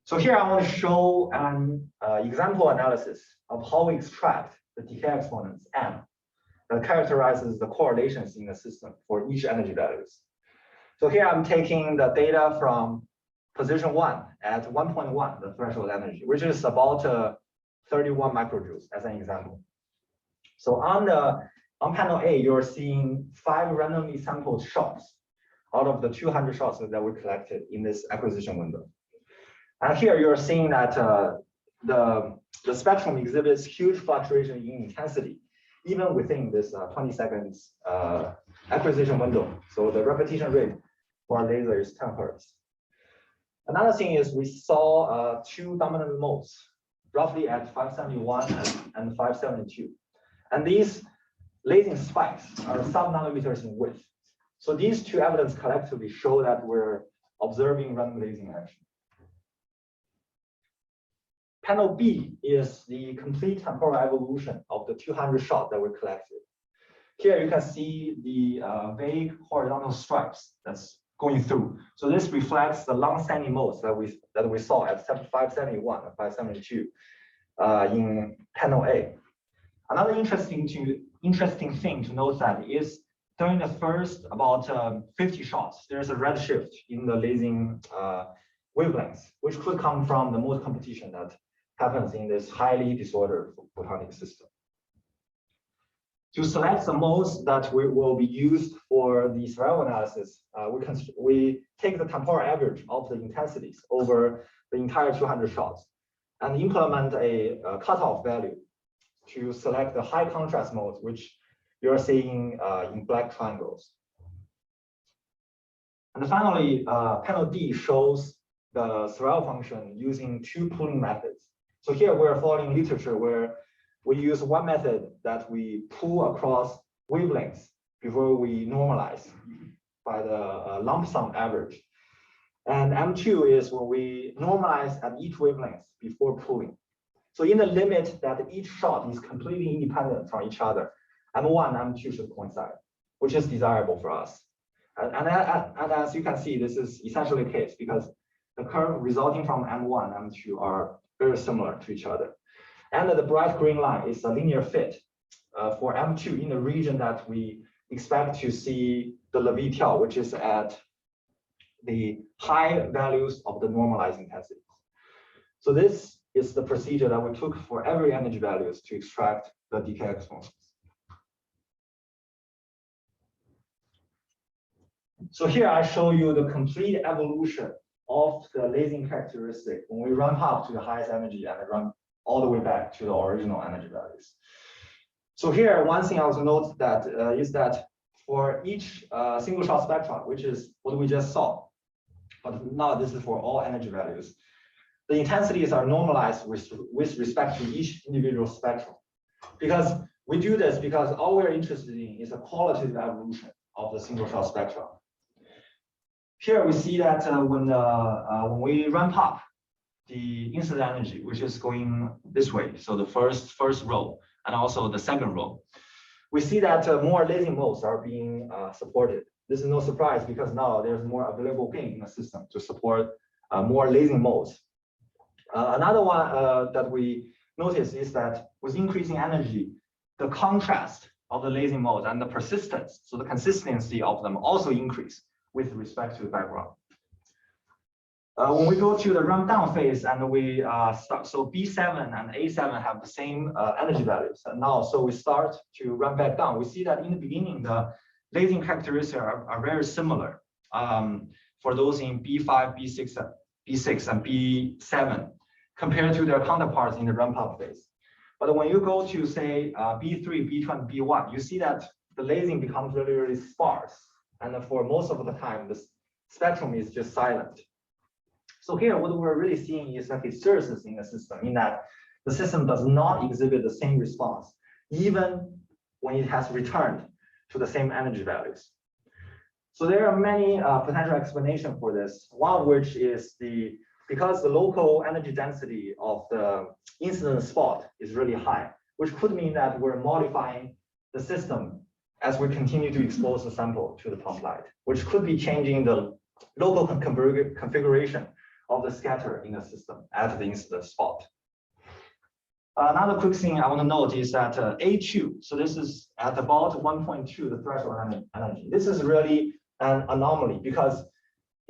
So here I want to show an example analysis of how we extract the decay exponents m that characterizes the correlations in the system for each energy values. So here I'm taking the data from position 1 at 1.1, the threshold energy, which is about 31 microjoules as an example. So on panel A, you're seeing 5 randomly sampled shots out of the 200 shots that were collected in this acquisition window. And here you're seeing that the spectrum exhibits huge fluctuation in intensity, even within this 20 seconds acquisition window. So the repetition rate for our laser is 10 Hertz. Another thing is we saw 2 dominant modes, roughly at 571 and 572. And these lasing spikes are sub-nanometers in width. So these two evidence collectively show that we're observing random lasing action. Panel B is the complete temporal evolution of the 200 shots that we collected. Here you can see the vague horizontal stripes that's going through. So this reflects the long-standing modes that we saw at 571 and 572 in panel A. Another interesting thing to note that is during the first about 50 shots, there's a red shift in the lasing wavelengths, which could come from the mode competition that happens in this highly disordered photonic system. To select the modes that will be used for the survival analysis, we take the temporal average of the intensities over the entire 200 shots and implement a cutoff value to select the high contrast modes, which you're seeing in black triangles. And finally, panel D shows the survival function using two pooling methods. So here we're following literature where we use one method that we pool across wavelengths before we normalize by the lump sum average. And M2 is when we normalize at each wavelength before pooling. So in the limit that each shot is completely independent from each other, M1 and M2 should coincide, which is desirable for us. And as you can see, this is essentially the case because the curve resulting from M1 and M2 are very similar to each other. And the bright green line is a linear fit for M2 in the region that we expect to see the Levitel, which is at the high values of the normalized intensities. So this is the procedure that we took for every energy values to extract the decay exponents. So here I show you the complete evolution of the lasing characteristic when we ramp up to the highest energy and run all the way back to the original energy values. So here, one thing I also note that is that for each single shot spectrum, which is what we just saw, but now this is for all energy values, the intensities are normalized with respect to each individual spectrum. Because we do this because all we're interested in is a qualitative evolution of the single shot spectrum. Here we see that when we ramp up the incident energy, which is going this way, so the first row and also the second row, we see that more lasing modes are being supported. This is no surprise because now there's more available gain in the system to support more lasing modes. Another one that we notice is that with increasing energy, the contrast of the lasing modes and the persistence, so the consistency of them also increase with respect to the background. When we go to the ramp down phase and we start, so B7 and A7 have the same energy values. And now, so we start to ramp back down. We see that in the beginning, the lasing characteristics are very similar for those in B5, B6, and B7 compared to their counterparts in the ramp up phase. But when you go to say B3, B2, and B1, you see that the lasing becomes really, really sparse. And for most of the time, the spectrum is just silent. So here, what we're really seeing is a hysteresis in the system, in that the system does not exhibit the same response, even when it has returned to the same energy values. So there are many potential explanations for this, one of which is because the local energy density of the incident spot is really high, which could mean that we're modifying the system as we continue to expose the sample to the pump light, which could be changing the local configuration of the scatter in the system at the incident spot. Another quick thing I want to note is that A2, so this is at about 1.2, the threshold energy. This is really an anomaly because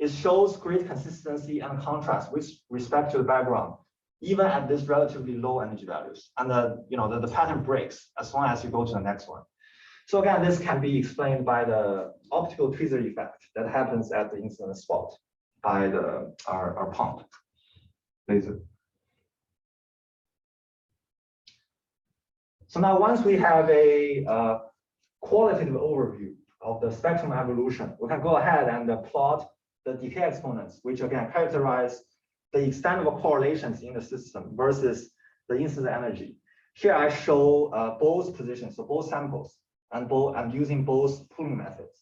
it shows great consistency and contrast with respect to the background, even at this relatively low energy values. And the pattern breaks as long as you go to the next one. So again, this can be explained by the optical tweezer effect that happens at the incident spot by our pump laser. So now once we have a qualitative overview of the spectrum evolution, we can go ahead and plot the decay exponents, which again characterize the extent of correlations in the system versus the incident energy. Here I show both positions, so both samples, and using both pooling methods.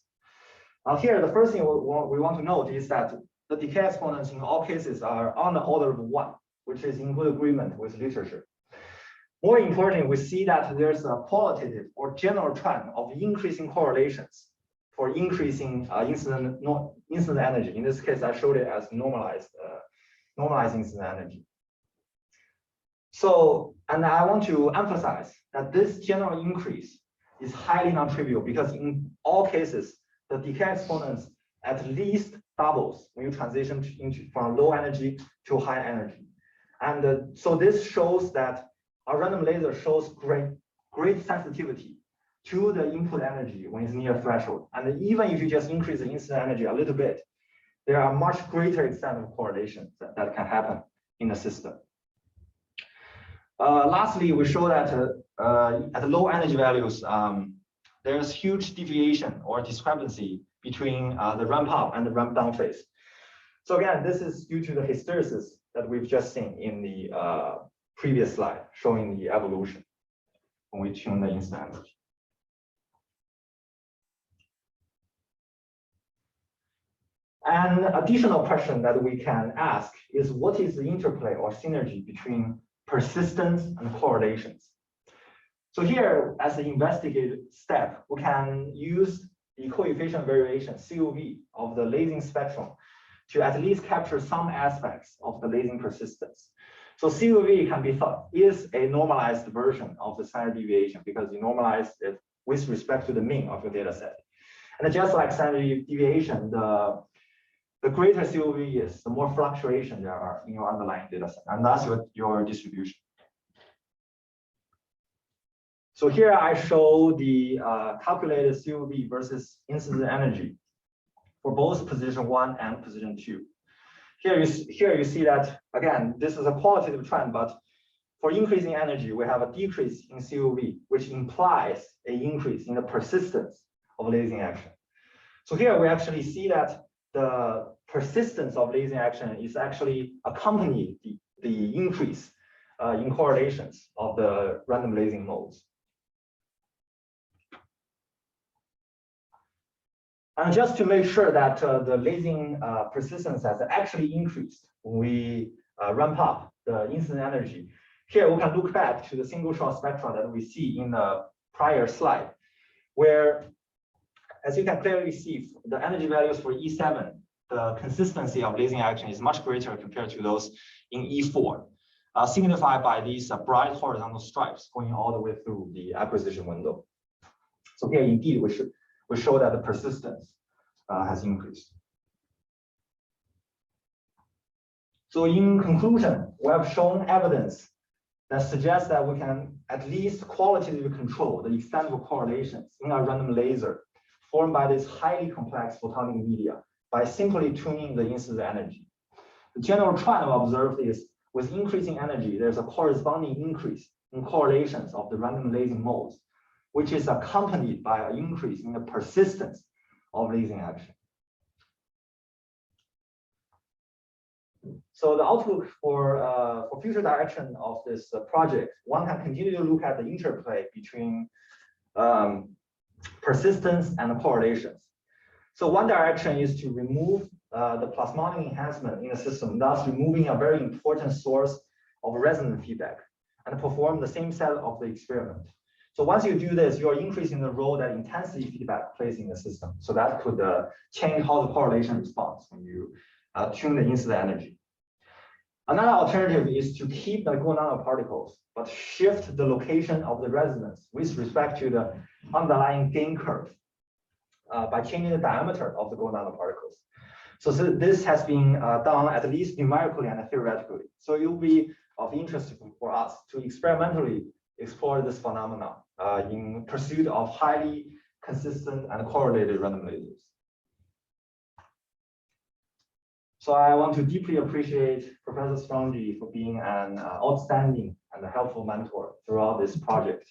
Here, the first thing we want to note is that the decay exponents in all cases are on the order of 1, which is in good agreement with literature. More importantly, we see that there's a qualitative or general trend of increasing correlations for increasing incident energy. In this case, I showed it as normalized incident energy. So, and I want to emphasize that this general increase is highly non-trivial because in all cases, the decay exponents at least doubles when you transition from low energy to high energy. And so this shows that our random laser shows great sensitivity to the input energy when it's near threshold. And even if you just increase the incident energy a little bit, there are much greater extent of correlations that can happen in the system. Lastly, we show that at low energy values, there's huge deviation or discrepancy between the ramp up and the ramp down phase. So again, this is due to the hysteresis that we've just seen in the previous slide, showing the evolution when we tune the incident energy. An additional question that we can ask is, what is the interplay or synergy between persistence and correlations? So here, as an investigative step, we can use the coefficient variation, COV, of the lasing spectrum to at least capture some aspects of the lasing persistence. So COV can be thought is a normalized version of the standard deviation because you normalize it with respect to the mean of your data set. And just like standard deviation, the greater COV is, the more fluctuation there are in your underlying data set, and that's your distribution. So here I show the calculated COV versus incident energy for both position 1 and position 2. Here you see that, again, this is a qualitative trend, but for increasing energy, we have a decrease in COV, which implies an increase in the persistence of lasing action. So here we actually see that the persistence of lasing action is actually accompanying the increase in correlations of the random lasing modes. And just to make sure that the lasing persistence has actually increased when we ramp up the incident energy, here we can look back to the single shot spectra that we see in the prior slide, where, as you can clearly see, the energy values for E7, the consistency of lasing action is much greater compared to those in E4, signified by these bright horizontal stripes going all the way through the acquisition window. So here, indeed, we show that the persistence has increased. So in conclusion, we have shown evidence that suggests that we can at least qualitatively control the extent of correlations in a random laser formed by this highly complex photonic media by simply tuning the incident energy. The general trend observed is with increasing energy, there's a corresponding increase in correlations of the random lasing modes, which is accompanied by an increase in the persistence of lasing action. So the outlook for future direction of this project, one can continue to look at the interplay between persistence and correlations. So one direction is to remove the plasmonic enhancement in the system, thus removing a very important source of resonant feedback and perform the same set of the experiment. So once you do this, you're increasing the role that intensity feedback plays in the system. So that could change how the correlation responds when you tune the incident energy. Another alternative is to keep the gold nanoparticles, but shift the location of the resonance with respect to the underlying gain curve by changing the diameter of the gold nanoparticles. So this has been done at least numerically and theoretically. So it will be of interest for us to experimentally explore this phenomenon in pursuit of highly consistent and correlated random lasers. So I want to deeply appreciate Professor Strongy for being an outstanding and a helpful mentor throughout this project.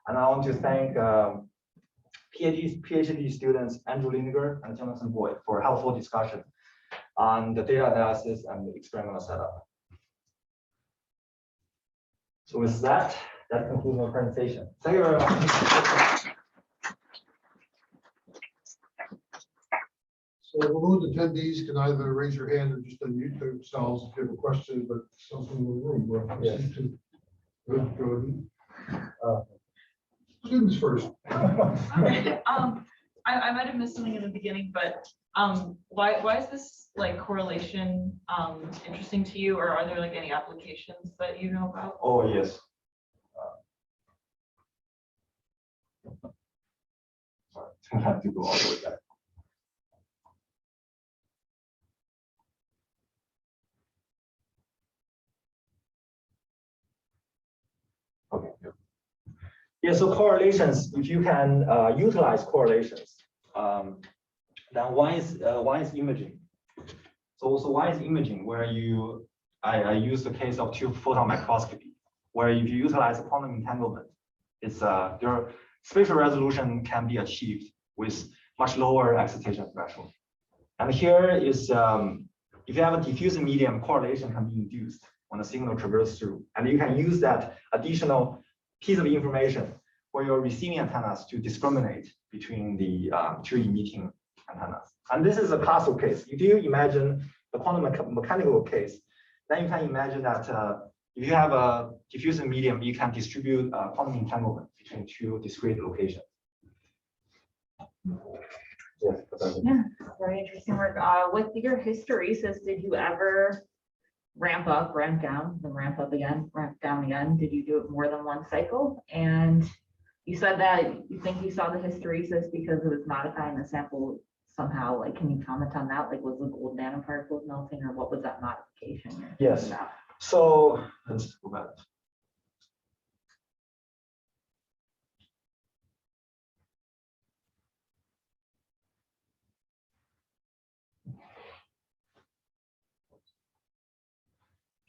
And I want to thank PhD students Andrew Lindiger and Jonathan Boyd for helpful discussion on the data analysis and the experimental setup. So with that, that concludes my presentation. Thank you very much.
So remote attendees can either raise your hand or just unmute themselves if you have a question, but something in the room. We're listening to. Good, go ahead. Students first.
Okay, I might have missed something in the beginning, but why is this like correlation interesting to you, or are there like any applications that you know about?
Oh, yes. Sorry, I have to go all the way back. Okay. Yeah, so correlations, if you can utilize correlations, then one is imaging. So one is imaging, where I use the case of tube photon microscopy, where if you utilize a quantum entanglement, it's your spatial resolution can be achieved with much lower excitation threshold. And here is if you have a diffusion medium, correlation can be induced when the signal traverses through, and you can use that additional piece of information for your receiving antennas to discriminate between the two emitting antennas. And this is a classical case. If you imagine the quantum mechanical case, then you can imagine that if you have a diffusion medium, you can distribute quantum entanglement between two discrete locations. Yes.
Yeah, very interesting work. With your hysteresis, did you ever ramp up, ramp down, then ramp up again, ramp down again? Did you do it more than one cycle? And you said that you think you saw the hysteresis because it was modifying the sample somehow. Like, can you comment on that? Like, was the gold nanoparticles melting, or what was that modification you're
Yes.
talking about?
So let's go back.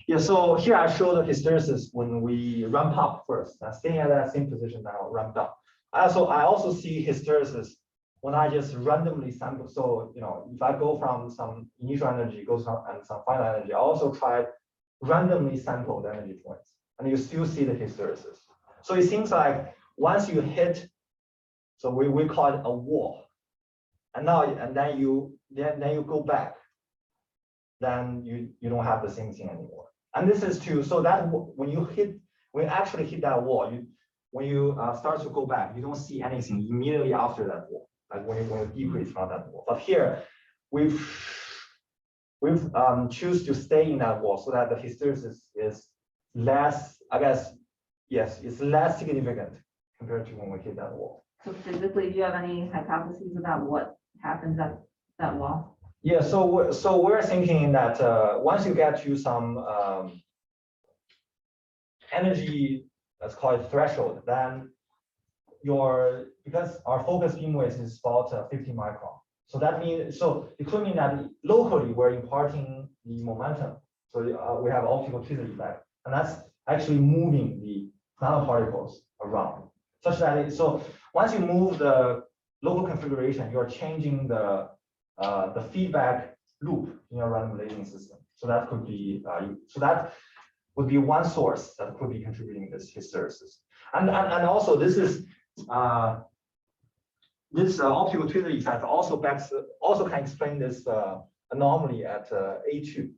Yeah, so here I show the hysteresis when we ramp up first. Staying at that same position now, ramped up. I also see hysteresis when I just randomly sample. So if I go from some initial energy, goes from and some final energy, I also try randomly sample the energy points, and you still see the hysteresis. So it seems like once you hit, so we call it a wall, and then you go back, then you don't have the same thing anymore. And this is true. So that when you actually hit that wall, when you start to go back, you don't see anything immediately after that wall, like when you decrease from that wall. But here we've choose to stay in that wall so that the hysteresis is less, I guess, yes, it's less significant compared to when we hit that wall.
So physically, do you have any hypotheses about what happens at that wall?
Yeah, so we're thinking that once you get to some energy, let's call it threshold, then because our focus beam width is about 50 micron. So that means, it could mean that locally we're imparting the momentum. So we have optical Twitter effect, and that's actually moving the nanoparticles around, such that so once you move the local configuration, you're changing the feedback loop in your random labeling system. So that could be that would be one source that could be contributing this hysteresis. And also this is this optical Twitter effect also can explain this anomaly at A2,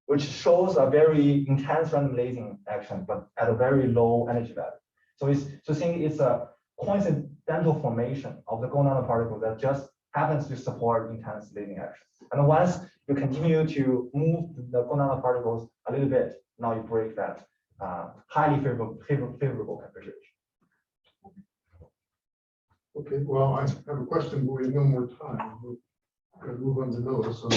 which shows a very intense random lasing action, but at a very low energy value. So saying it's a coincidental formation of the gold nanoparticle that just happens to support intense lasing action. And once you continue to move the gold nanoparticles a little bit, now you break that highly favorable configuration.
Okay, well, I have a question, but we have no more time. We're going to move on to Noah. So.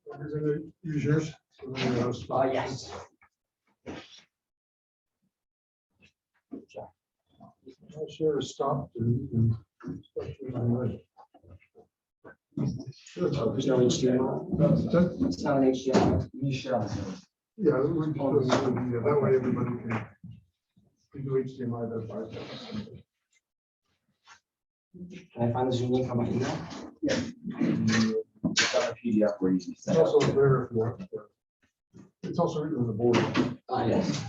We're going to use yours.
Yes.
I'll share a stop.
There's no HDMI. It's not an HDMI. You share on Zoom.
Yeah, that way everybody can. We do HDMI, that's fine.
Can I find the Zoom link on my email? Yeah. It's got a PDF where you can
It's also there if you want. It's also written on the board.
Yes.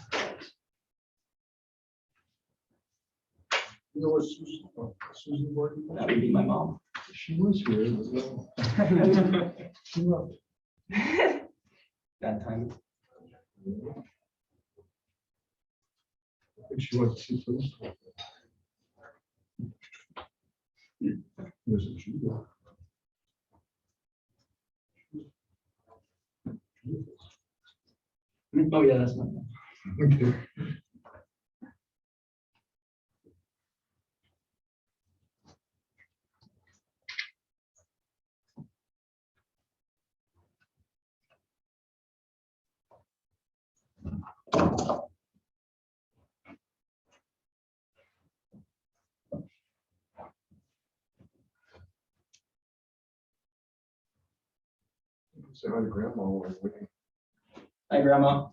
You know what Susan Gordon?
That would be my mom.
She was here. But she left.
That time.
I think she went to see first. Yes, she did.
Oh, yeah, that's my mom.
Okay. Say hi to grandma while we're waiting.
Hi, Grandma.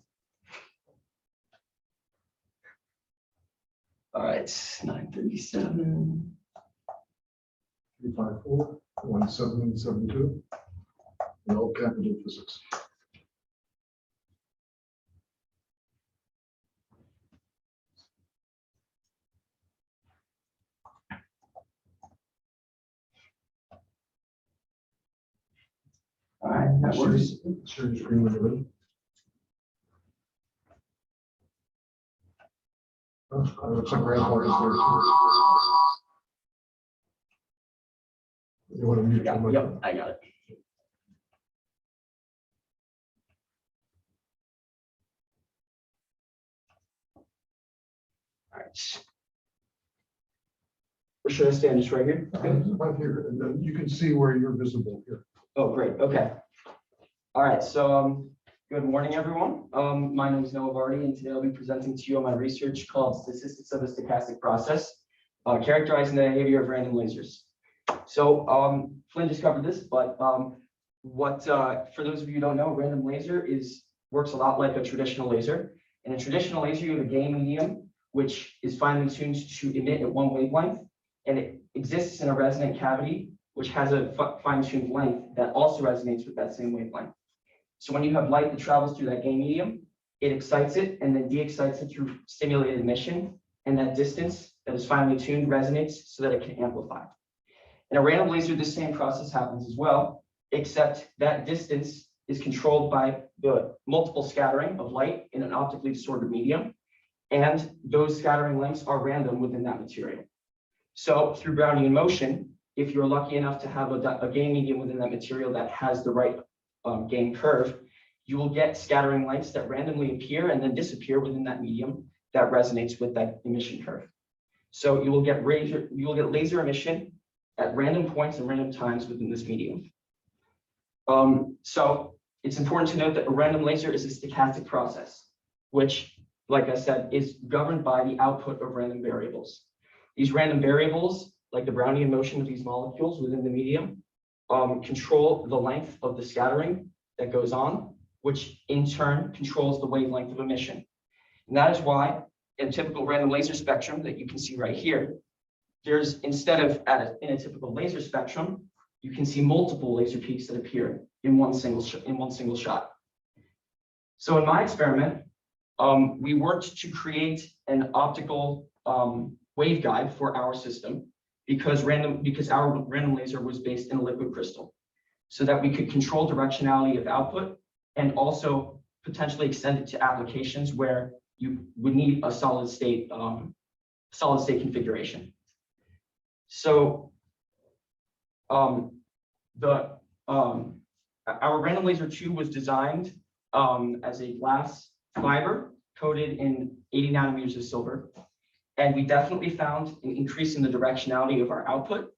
All right, 9:37.
354-1772. In all capital physics.
All right, that works.
Share your screen when you're ready. Oh, it looks like grandpa is there too. You want to mute your mic?
Yep, I got it. All right. Where should I stand? Just right here?
Right here, and then you can see where you're visible here.
Oh, great. Okay. All right. So, good morning, everyone. My name is Noah Vardy, and today I'll be presenting to you on my research called Statistics of a Stochastic Process, characterizing the behavior of random lasers. So, Flynn just covered this, but for those of you who don't know, a random laser works a lot like a traditional laser. In a traditional laser, you have a gain medium, which is finely tuned to emit at one wavelength, and it exists in a resonant cavity, which has a fine-tuned length that also resonates with that same wavelength. So when you have light that travels through that gain medium, it excites it and then de-excites it through stimulated emission, and that distance that is finely tuned resonates so that it can amplify. In a random laser, the same process happens as well, except that distance is controlled by the multiple scattering of light in an optically distorted medium, and those scattering lengths are random within that material. So through Brownian motion, if you're lucky enough to have a gain medium within that material that has the right gain curve, you will get scattering lengths that randomly appear and then disappear within that medium that resonates with that emission curve. So you will get laser emission at random points and random times within this medium. So it's important to note that a random laser is a stochastic process, which, like I said, is governed by the output of random variables. These random variables, like the Brownian motion of these molecules within the medium, control the length of the scattering that goes on, which in turn controls the wavelength of emission. And that is why in a typical random laser spectrum that you can see right here, there's, instead of in a typical laser spectrum, you can see multiple laser peaks that appear in one single shot. So in my experiment, we worked to create an optical waveguide for our system because our random laser was based in a liquid crystal, so that we could control directionality of output and also potentially extend it to applications where you would need a solid state configuration. So our random laser 2 was designed as a glass fiber coated in 80 nanometers of silver. And we definitely found an increase in the directionality of our output.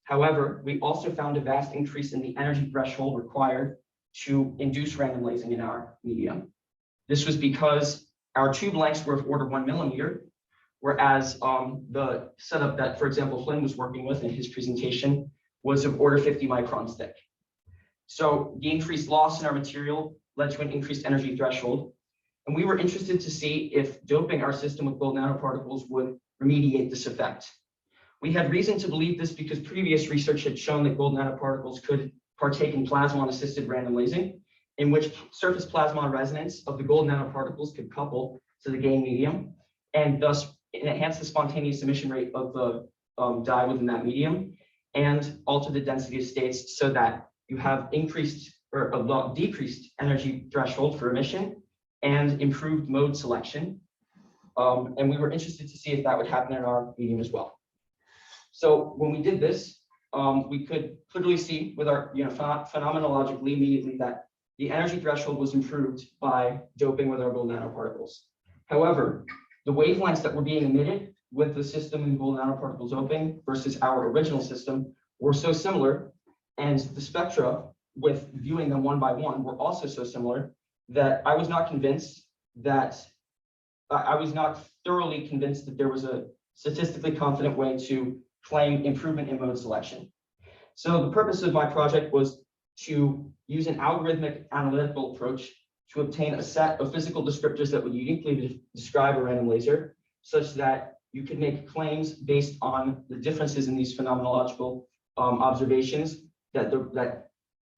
However, we also found a vast increase in the energy threshold required to induce random lasing in our medium. This was because our tube lengths were of order 1 millimeter, whereas the setup that, for example, Flynn was working with in his presentation was of order 50 microns thick. So the increased loss in our material led to an increased energy threshold. And we were interested to see if doping our system with gold nanoparticles would remediate this effect. We had reason to believe this because previous research had shown that gold nanoparticles could partake in plasmon-assisted random lasing, in which surface plasmon resonance of the gold nanoparticles could couple to the gain medium, and thus
enhance the spontaneous emission rate of the dye within that medium, and alter the density of states so that you have increased or a lot decreased energy threshold for emission and improved mode selection. And we were interested to see if that would happen in our medium as well. So when we did this, we could clearly see with our, phenomenologically immediately that the energy threshold was improved by doping with our gold nanoparticles. However, the wavelengths that were being emitted with the system in gold nanoparticle doping versus our original system were so similar, and the spectra with viewing them one by one were also so similar that I was not convinced that I was not thoroughly convinced that there was a statistically confident way to claim improvement in mode selection. So the purpose of my project was to use an algorithmic analytical approach to obtain a set of physical descriptors that would uniquely describe a random laser, such that you could make claims based on the differences in these phenomenological observations that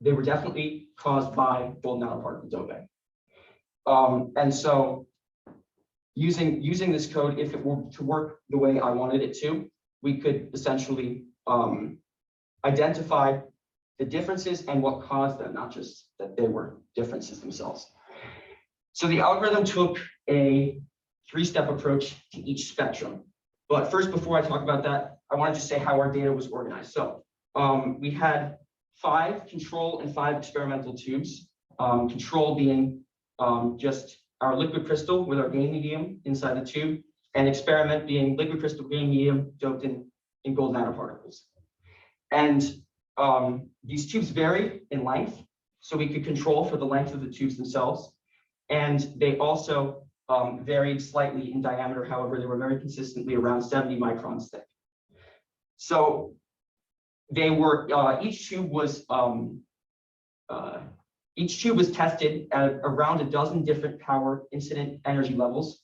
they were definitely caused by gold nanoparticle doping. And so using this code, if it were to work the way I wanted it to, we could essentially identify the differences and what caused them, not just that they were differences themselves. So the algorithm took a 3-step approach to each spectrum. But first, before I talk about that, I wanted to say how our data was organized. So we had 5 control and 5 experimental tubes. Control being just our liquid crystal with our gain medium inside the tube, and experiment being liquid crystal gain medium doped in gold nanoparticles. And these tubes vary in length, so we could control for the length of the tubes themselves. And they also varied slightly in diameter. However, they were very consistently around 70 microns thick. So they were, each tube was tested at around a dozen different power incident energy levels,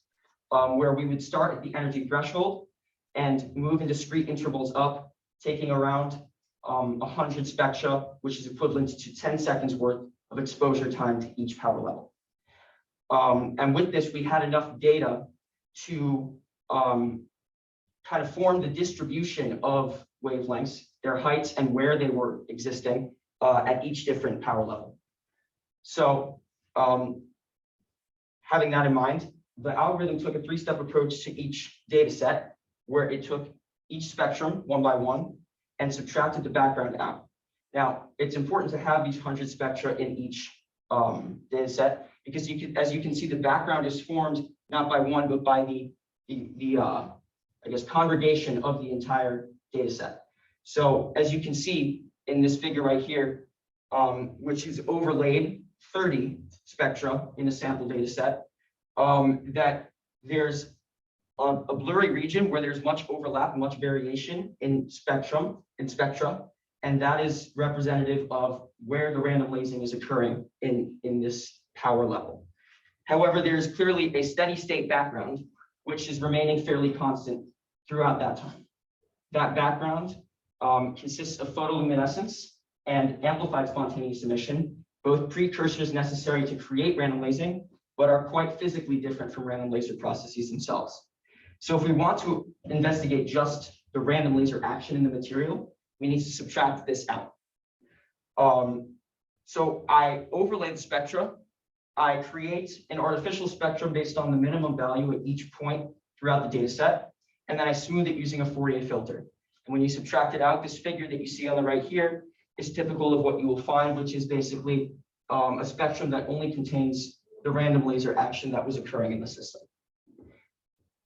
where we would start at the energy threshold and move in discrete intervals up, taking around 100 spectra, which is equivalent to 10 seconds worth of exposure time to each power level. And with this, we had enough data to kind of form the distribution of wavelengths, their heights, and where they were existing at each different power level. So having that in mind, the algorithm took a 3-step approach to each data set, where it took each spectrum one by one and subtracted the background out. Now, it's important to have these 100 spectra in each data set, because as you can see, the background is formed not by one, but by the I guess, congregation of the entire data set. So as you can see in this figure right here, which is overlaid 30 spectra in a sample data set, that there's a blurry region where there's much overlap and much variation in spectra, and that is representative of where the random lasing is occurring in this power level. However, there's clearly a steady state background, which is remaining fairly constant throughout that time. That background consists of photoluminescence and amplified spontaneous emission, both precursors necessary to create random lasing, but are quite physically different from random laser processes themselves. So if we want to investigate just the random laser action in the material, we need to subtract this out. So I overlay the spectra. I create an artificial spectrum based on the minimum value at each point throughout the data set, and then I smooth it using a Fourier filter. And when you subtract it out, this figure that you see on the right here is typical of what you will find, which is basically a spectrum that only contains the random laser action that was occurring in the system.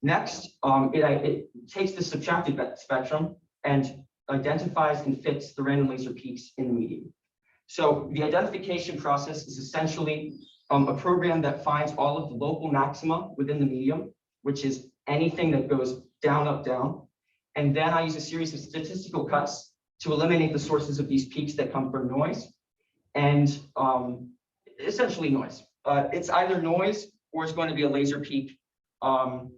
Next, it takes the subtracted spectrum and identifies and fits the random laser peaks in the medium. So the identification process is essentially a program that finds all of the local maxima within the medium, which is anything that goes down, up, down. And then I use a series of statistical cuts to eliminate the sources of these peaks that come from noise, and essentially noise. It's either noise or it's going to be a laser peak, well,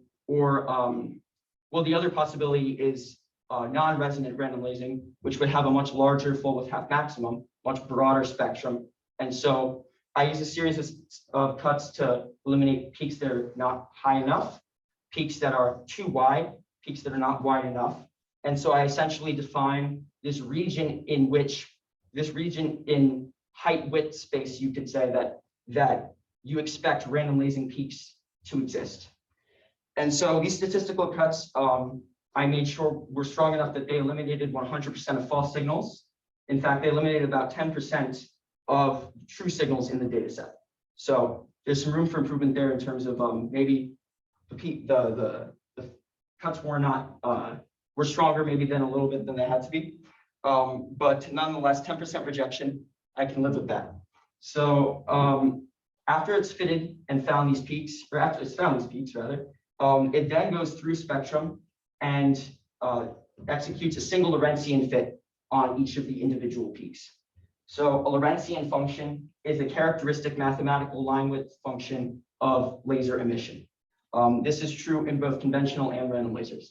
the other possibility is non-resonant random lasing, which would have a much larger full width half maximum, much broader spectrum. And so I use a series of cuts to eliminate peaks that are not high enough. peaks that are too wide, peaks that are not wide enough. And so I essentially define this region in height width space, you could say that you expect random lasing peaks to exist. And so these statistical cuts, I made sure were strong enough that they eliminated 100% of false signals. In fact, they eliminated about 10% of true signals in the data set. So there's some room for improvement there in terms of maybe the cuts were stronger maybe than a little bit than they had to be. But nonetheless, 10% rejection, I can live with that. So after it's fitted and found these peaks, or after it's found these peaks rather, it then goes through spectrum and executes a single Lorentzian fit on each of the individual peaks. So a Lorentzian function is a characteristic mathematical line width function of laser emission. This is true in both conventional and random lasers.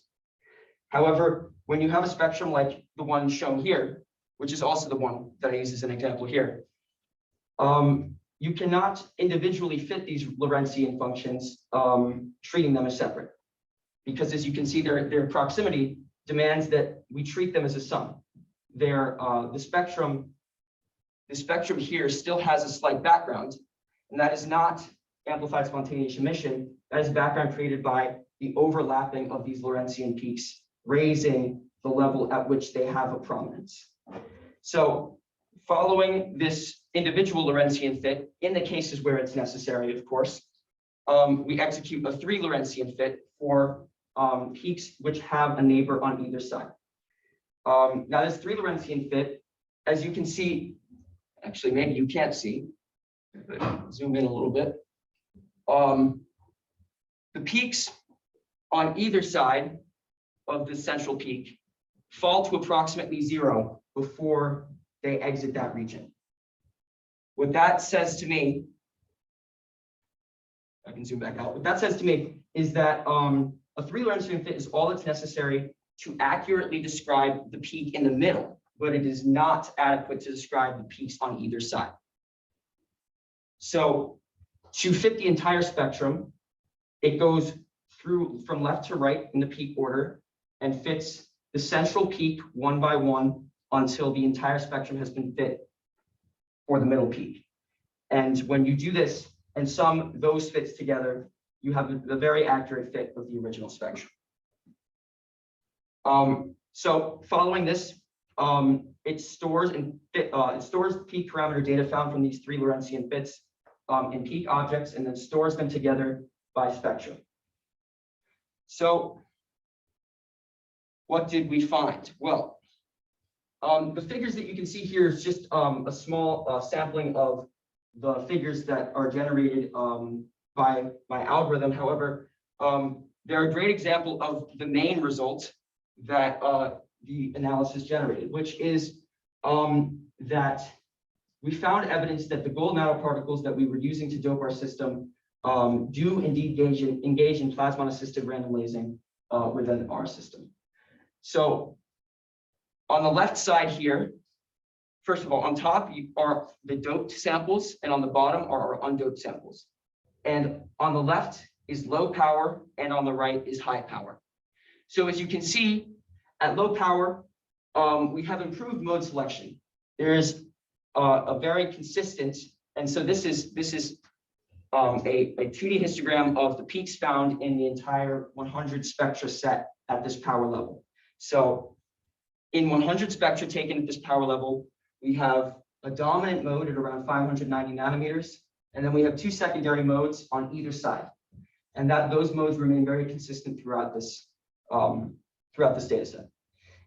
However, when you have a spectrum like the one shown here, which is also the one that I use as an example here, you cannot individually fit these Lorentzian functions, treating them as separate. Because as you can see, their proximity demands that we treat them as a sum. The spectrum here still has a slight background, and that is not amplified spontaneous emission. That is background created by the overlapping of these Lorentzian peaks, raising the level at which they have a prominence. So following this individual Lorentzian fit, in the cases where it's necessary, of course, we execute a 3 Lorentzian fit for peaks which have a neighbor on either side. Now this 3 Lorentzian fit, as you can see, actually maybe you can't see, zoom in a little bit. The peaks on either side of the central peak fall to approximately 0 before they exit that region. What that says to me, I can zoom back out. What that says to me is that a 3 Lorentzian fit is all that's necessary to accurately describe the peak in the middle, but it is not adequate to describe the peaks on either side. So to fit the entire spectrum, it goes through from left to right in the peak order and fits the central peak one by one until the entire spectrum has been fit for the middle peak. And when you do this and sum those fits together, you have the very accurate fit of the original spectrum. So following this, it stores peak parameter data found from these 3 Lorentzian fits in peak objects and then stores them together by spectrum. So what did we find? Well, the figures that you can see here is just a small sampling of the figures that are generated by my algorithm. However, they're a great example of the main result that the analysis generated, which is that we found evidence that the gold nanoparticles that we were using to dope our system do indeed engage in plasmon-assisted random lasing within our system. So on the left side here, first of all, on top are the doped samples, and on the bottom are our undoped samples. And on the left is low power, and on the right is high power. So as you can see, at low power, we have improved mode selection. There is a very consistent, and so this is a 2D histogram of the peaks found in the entire 100 spectra set at this power level. So in 100 spectra taken at this power level, we have a dominant mode at around 590 nanometers, and then we have 2 secondary modes on either side. And those modes remain very consistent throughout this data set.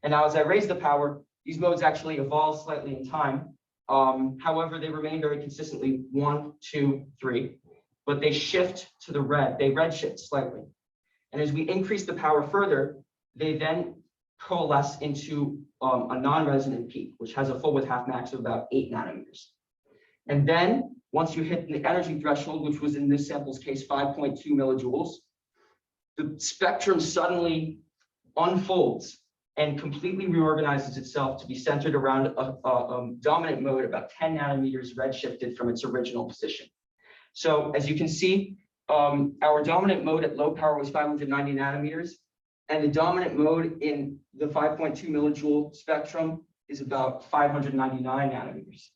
And now as I raise the power, these modes actually evolve slightly in time. However, they remain very consistently 1, 2, 3, but they shift to the red, they redshift slightly. And as we increase the power further, they then coalesce into a non-resonant peak, which has a full width half max of about 8 nanometers. And then once you hit the energy threshold, which was in this sample's case 5.2 millijoules, the spectrum suddenly unfolds and completely reorganizes itself to be centered around a dominant mode about 10 nanometers redshifted from its original position. So as you can see,
our dominant mode at low power was 590 nanometers. And the dominant mode in the 5.2 millijoule spectrum is about 599 nanometers.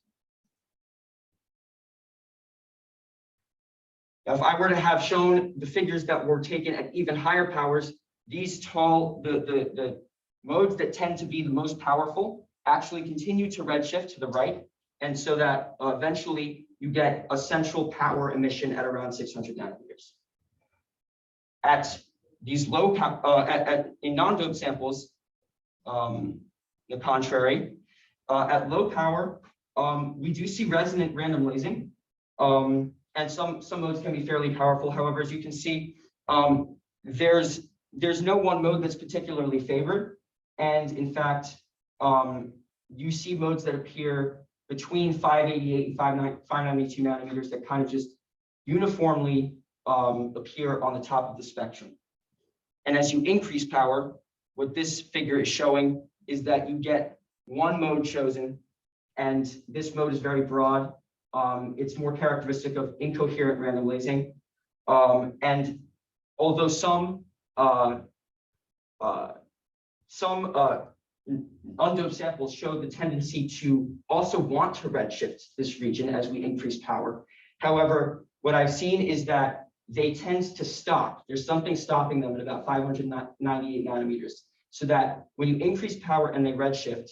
Now, if I were to have shown the figures that were taken at even higher powers, these the modes that tend to be the most powerful actually continue to redshift to the right. And so that eventually you get a central power emission at around 600 nanometers. At these low power, in non-doped samples, the contrary, at low power, we do see resonant random lasing. And some modes can be fairly powerful. However, as you can see, there's no one mode that's particularly favored. And in fact, you see modes that appear between 588 and 592 nanometers that kind of just uniformly appear on the top of the spectrum. And as you increase power, what this figure is showing is that you get one mode chosen, and this mode is very broad. It's more characteristic of incoherent random lasing. And although some undoped samples show the tendency to also want to redshift this region as we increase power. However, what I've seen is that they tend to stop. There's something stopping them at about 598 nanometers, so that when you increase power and they redshift,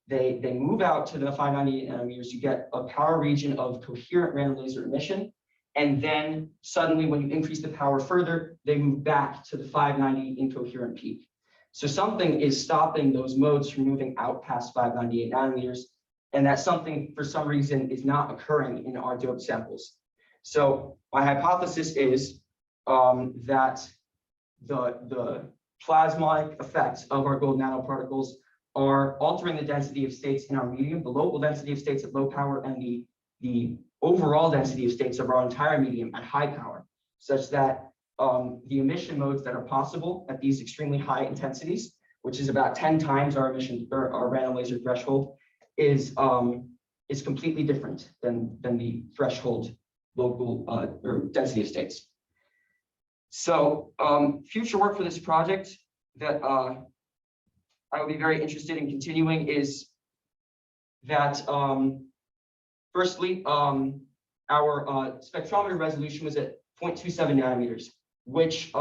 they move out to the 598 nanometers. You get a power region of coherent random laser emission. And then suddenly when you increase the power further, they move back to the 590 incoherent peak. So something is stopping those modes from moving out past 598 nanometers. And that something, for some reason, is not occurring in our doped samples. So my hypothesis is that the plasmonic effects of our gold nanoparticles are altering the density of states in our medium, the local density of states at low power, and the overall density of states of our entire medium at high power, such that the emission modes that are possible at these extremely high intensities, which is about 10 times our emission or our random laser threshold, is completely different than the threshold local or density of states. So future work for this project that I would be very interested in continuing is that firstly, our spectrometer resolution was at 0.27 nanometers, which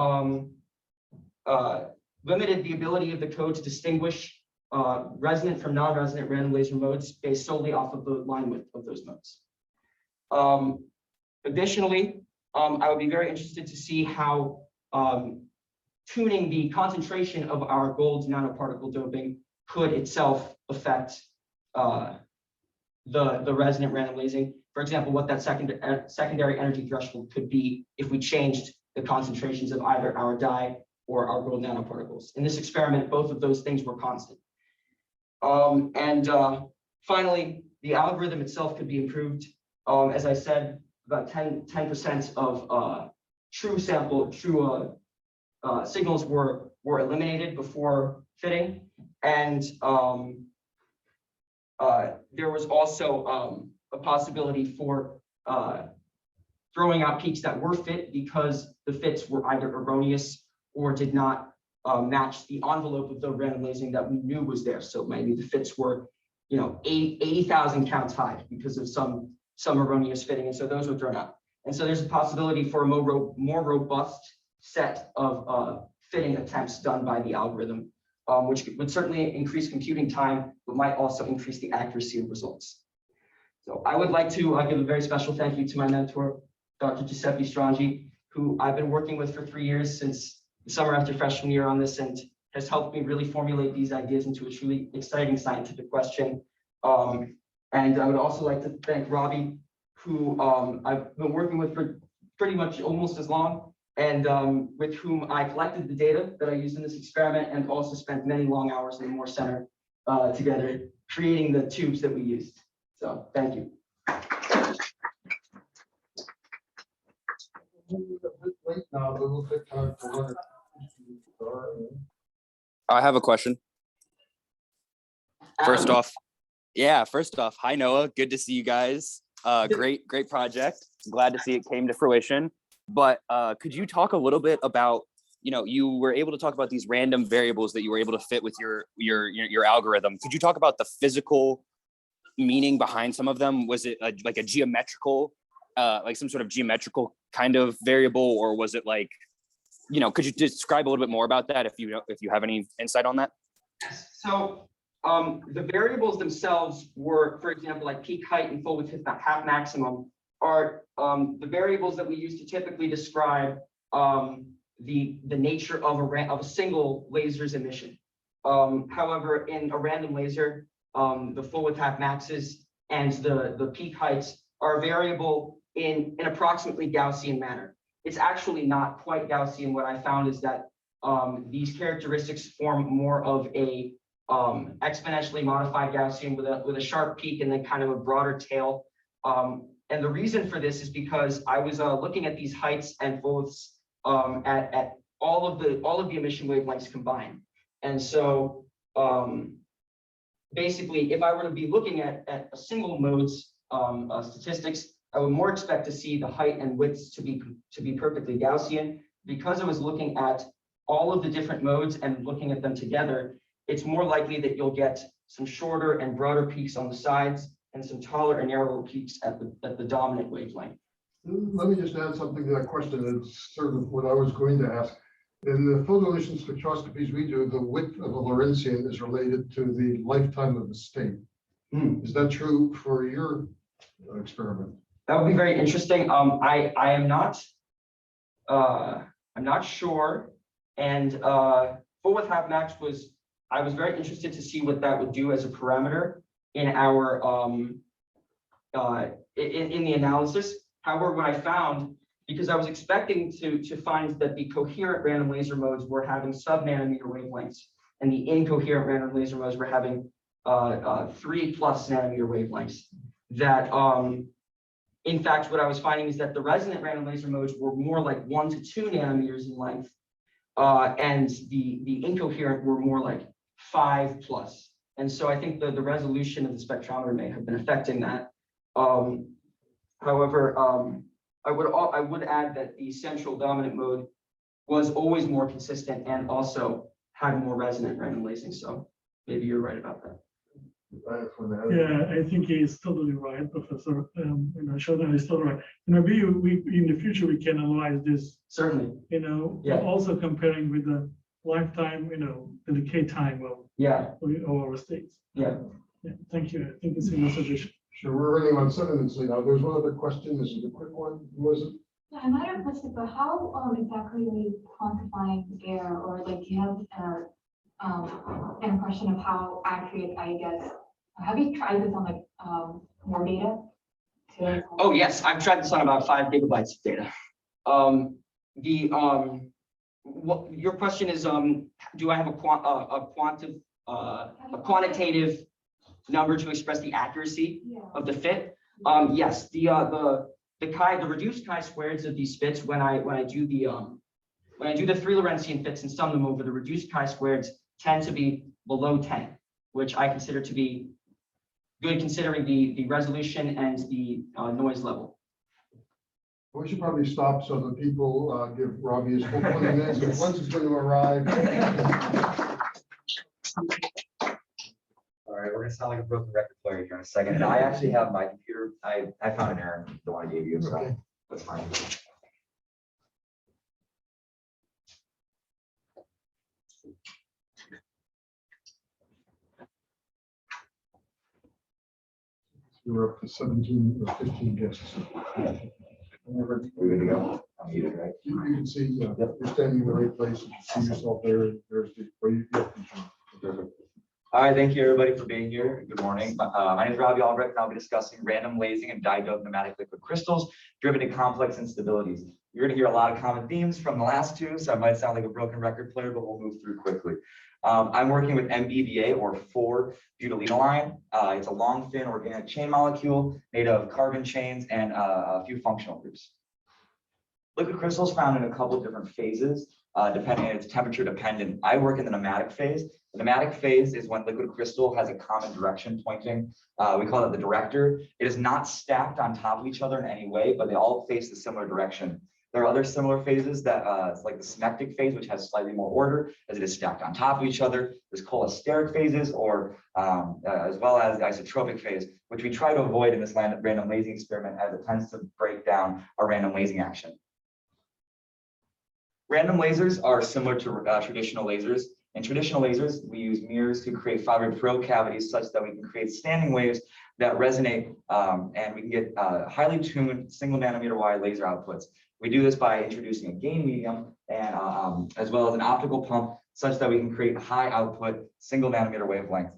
limited the ability of the code to distinguish resonant from non-resonant random laser modes based solely off of the line width of those modes. Additionally, I would be very interested to see how tuning the concentration of our gold nanoparticle doping could itself affect the resonant random lasing. For example, what that secondary energy threshold could be if we changed the concentrations of either our dye or our gold nanoparticles. In this experiment, both of those things were constant. Finally, the algorithm itself could be improved. As I said, about 10% of true signals were eliminated before fitting. And there was also a possibility for throwing out peaks that were fit because the fits were either erroneous or did not match the envelope of the random lasing that we knew was there. So maybe the fits were, 80,000 counts high because of some erroneous fitting, and so those were thrown out. And so there's a possibility for a more robust set of fitting attempts done by the algorithm, which would certainly increase computing time, but might also increase the accuracy of results. So I would like to give a very special thank you to my mentor, Dr. Giuseppe Strangi, who I've been working with for 3 years since the summer after freshman year on this, and has helped me really formulate these ideas into a truly exciting scientific question. And I would also like to thank Robbie, who I've been working with for pretty much almost as long, and with whom I collected the data that I used in this experiment, and also spent many long hours in the Moore Center together creating the tubes that we used. So thank you.
I have a question. First off, hi Noah, good to see you guys. Great project. I'm glad to see it came to fruition. but could you talk a little bit about, you were able to talk about these random variables that you were able to fit with your algorithm. Could you talk about the physical meaning behind some of them? Was it like a geometrical, like some sort of geometrical kind of variable, or was it like, could you describe a little bit more about that if you have any insight on that?
So the variables themselves were, for example, like peak height and full width half maximum are the variables that we use to typically describe the nature of a single laser's emission. However, in a random laser, the full width half maxes and the peak heights are variable in an approximately Gaussian manner. It's actually not quite Gaussian. What I found is that these characteristics form more of a exponentially modified Gaussian with a sharp peak and then kind of a broader tail. And the reason for this is because I was looking at these heights and full widths at all of the emission wavelengths combined. And so basically, if I were to be looking at a single mode's statistics, I would more expect to see the height and widths to be perfectly Gaussian. Because I was looking at all of the different modes and looking at them together, it's more likely that you'll get some shorter and broader peaks on the sides and some taller and narrower peaks at the dominant wavelength.
Let me just add something to that question. It's sort of what I was going to ask. In the photo emission spectroscopies we do, the width of a Lorentzian is related to the lifetime of the state. Is that true for your experiment?
That would be very interesting. I am not. I'm not sure. And full width half max was. I was very interested to see what that would do as a parameter in our in the analysis. However, what I found, because I was expecting to find that the coherent random laser modes were having sub-nanometer wavelengths, and the incoherent random laser modes were having 3+ nanometer wavelengths. That in fact, what I was finding is that the resonant random laser modes were more like 1 to 2 nanometers in length, and the incoherent were more like 5+. And so I think the resolution of the spectrometer may have been affecting that. However, I would add that the central dominant mode was always more consistent and also had more resonant random lasing. So maybe you're right about that.
Yeah, I think he's totally right, Professor. Chottiner is totally right. Maybe we in the future we can analyze this.
Certainly.
Yeah. Also comparing with the lifetime, the decay time of our states.
Yeah.
Yeah. Thank you. I think it's a good suggestion.
Sure, we're running on 7 minutes late now. There's one other question. This is a quick one. Who was it?
Yeah, I might have missed it, but how exactly are you quantifying air, or like, do you have an impression of how accurate, I guess? Have you tried this on like more data?
Oh yes, I've tried this on about 5 gigabytes of data. What your question is? Do I have a quantitative number to express the accuracy of the fit? Yes, the reduced chi-squareds of these fits, when I do the 3 Lorentzian fits and sum them over, the reduced chi-squareds tend to be below 10, which I consider to be good considering the resolution and the noise level.
We should probably stop so that people give Robbie his full 20 minutes, because once it's going to arrive.
All right, we're gonna sound like a broken record player here in a second. And I actually have my computer. I found an error, the one I gave you, so that's fine.
You're up to 17 or 15 guests.
We're good to go. I'm muted, right?
You can see, you're standing in the right place. You can see yourself there. There's the, where you get.
All right, thank you everybody for being here. Good morning. My name is Robbie Albrecht, and I'll be discussing random lasing and dye-doped pneumatic liquid crystals driven to complex instabilities. You're going to hear a lot of common themes from the last two, so I might sound like a broken record player, but we'll move through quickly. I'm working with MBVA, or 4-butylenylene. It's a long, thin organic chain molecule made of carbon chains and a few functional groups. Liquid crystals found in a couple of different phases, depending on its temperature dependent. I work in the pneumatic phase. The pneumatic phase is when liquid crystal has a common direction pointing. We call it the director. It is not stacked on top of each other in any way, but they all face a similar direction. There are other similar phases that it's like the synectic phase, which has slightly more order as it is stacked on top of each other. There's cholesteric phases, or as well as the isotropic phase, which we try to avoid in this random lasing experiment as it tends to break down our random lasing action. Random lasers are similar to traditional lasers. In traditional lasers, we use mirrors to create fiber pro cavities such that we can create standing waves that resonate, and we can get highly tuned single nanometer wide laser outputs. We do this by introducing a gain medium and as well as an optical pump such that we can create high output single nanometer wavelength.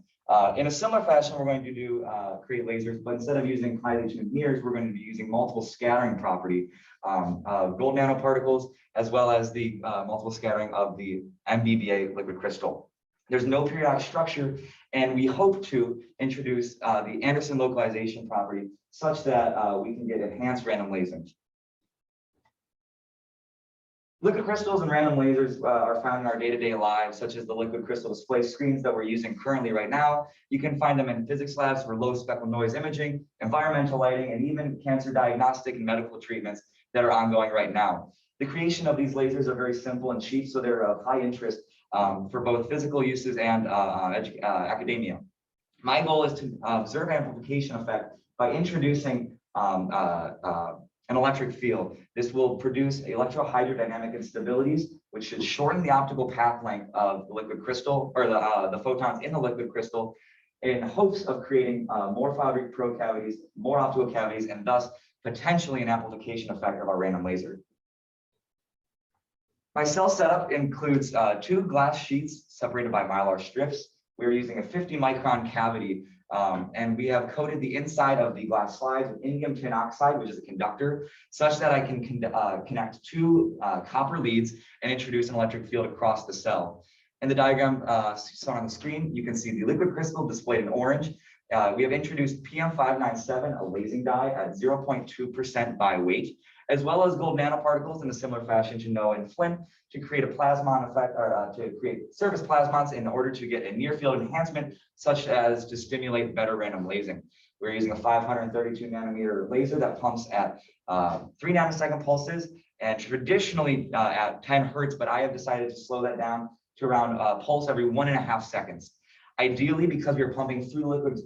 In a similar fashion, we're going to do create lasers, but instead of using highly tuned mirrors, we're going to be using multiple scattering property of gold nanoparticles, as well as the multiple scattering of the MBBA liquid crystal. There's no periodic structure, and we hope to introduce the Anderson localization property such that we can get enhanced random lasing. Liquid crystals and random lasers are found in our day-to-day lives, such as the liquid crystal display screens that we're using currently right now. You can find them in physics labs for low spectral noise imaging, environmental lighting, and even cancer diagnostic and medical treatments that are ongoing right now. The creation of these lasers are very simple and cheap, so they're of high interest for both physical uses and academia. My goal is to observe amplification effect by introducing an electric field. This will produce electrohydrodynamic instabilities, which should shorten the optical path length of the liquid crystal, or the photons in the liquid crystal, in hopes of creating more fiber pro cavities, more optical cavities, and thus potentially an amplification effect of our random laser. My cell setup includes 2 glass sheets separated by mylar strips. We're using a 50 micron cavity, and we have coated the inside of the glass slides with indium tin oxide, which is a conductor, such that I can connect 2 copper leads and introduce an electric field across the cell. In the diagram shown on the screen, you can see the liquid crystal displayed in orange. We have introduced PM597, a lasing dye at 0.2% by weight, as well as gold nanoparticles in a similar fashion to Noah and Flynn to create a plasmon effect, or to create surface plasmons in order to get a near field enhancement, such as to stimulate better random lasing. We're using a 532 nanometer laser that pumps at 3 nanosecond pulses, and traditionally at 10 hertz, but I have decided to slow that down to around pulse every 1.5 seconds. Ideally, because we are pumping through the liquid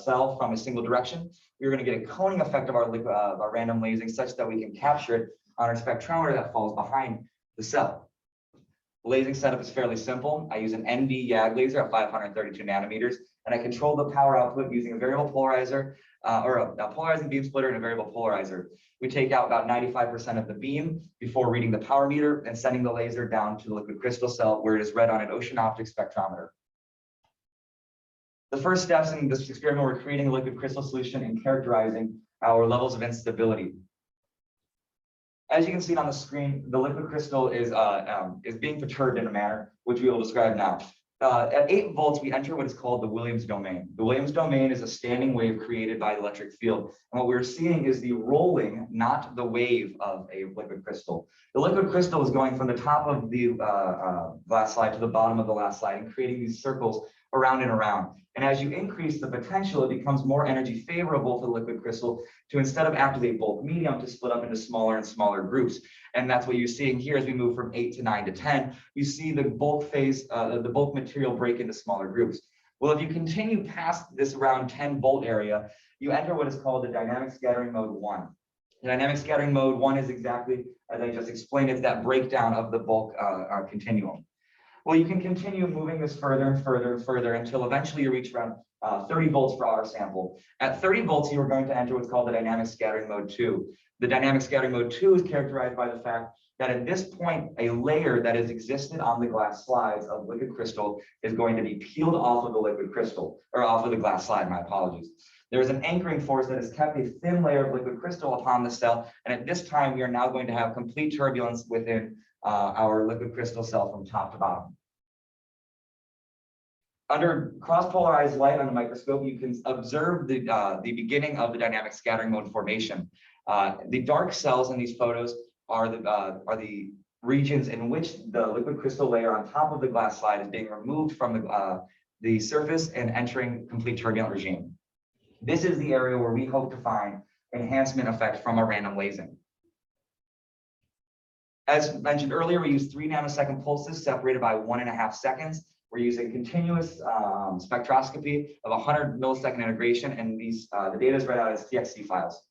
cell from a single direction, we're going to get a coning effect of our random lasing such that we can capture it on our spectrometer that falls behind the cell. The lasing setup is fairly simple. I use an ND YAG laser at 532 nanometers, and I control the power output using a variable polarizer, or a polarizing beam splitter and a variable polarizer. We take out about 95% of the beam before reading the power meter and sending the laser down to the liquid crystal cell, where it is read on an ocean optic spectrometer. The first steps in this experiment were creating a liquid crystal solution and characterizing our levels of instability. As you can see on the screen, the liquid crystal is being perturbed in a manner which we will describe now. At 8 volts, we enter what is called the Williams domain. The Williams domain is a standing wave created by the electric field. And what we're seeing is the rolling, not the wave, of a liquid crystal. The liquid crystal is going from the top of the glass slide to the bottom of the glass slide and creating these circles around and around. And as you increase the potential, it becomes more energy favorable for the liquid crystal to, instead of activate bulk medium, to split up into smaller and smaller groups. And that's what you're seeing here as we move from 8 to 9 to 10. You see the bulk phase, the bulk material break into smaller groups. Well, if you continue past this around 10 volt area, you enter what is called the dynamic scattering mode 1. The dynamic scattering mode 1 is exactly, as I just explained, it's that breakdown of the bulk continuum. Well, you can continue moving this further and further and further until eventually you reach around 30 volts for our sample. At 30 volts, you are going to enter what's called the dynamic scattering mode 2. The dynamic scattering mode 2 is characterized by the fact that at this point, a layer that has existed on the glass slides of liquid crystal is going to be peeled off of the liquid crystal, or off of the glass slide, my apologies. There is an anchoring force that has kept a thin layer of liquid crystal upon the cell, and at this time, we are now going to have complete turbulence within our liquid crystal cell from top to bottom. Under cross-polarized light on the microscope, you can observe the beginning of the dynamic scattering mode formation. The dark cells in these photos are the regions in which the liquid crystal layer on top of the glass slide is being removed from the surface and entering complete turbulent regime. This is the area where we hope to find enhancement effect from our random lasing. As mentioned earlier, we use 3 nanosecond pulses separated by 1.5 seconds. We're using continuous spectroscopy of 100 millisecond integration, and the data is read out as TXT files.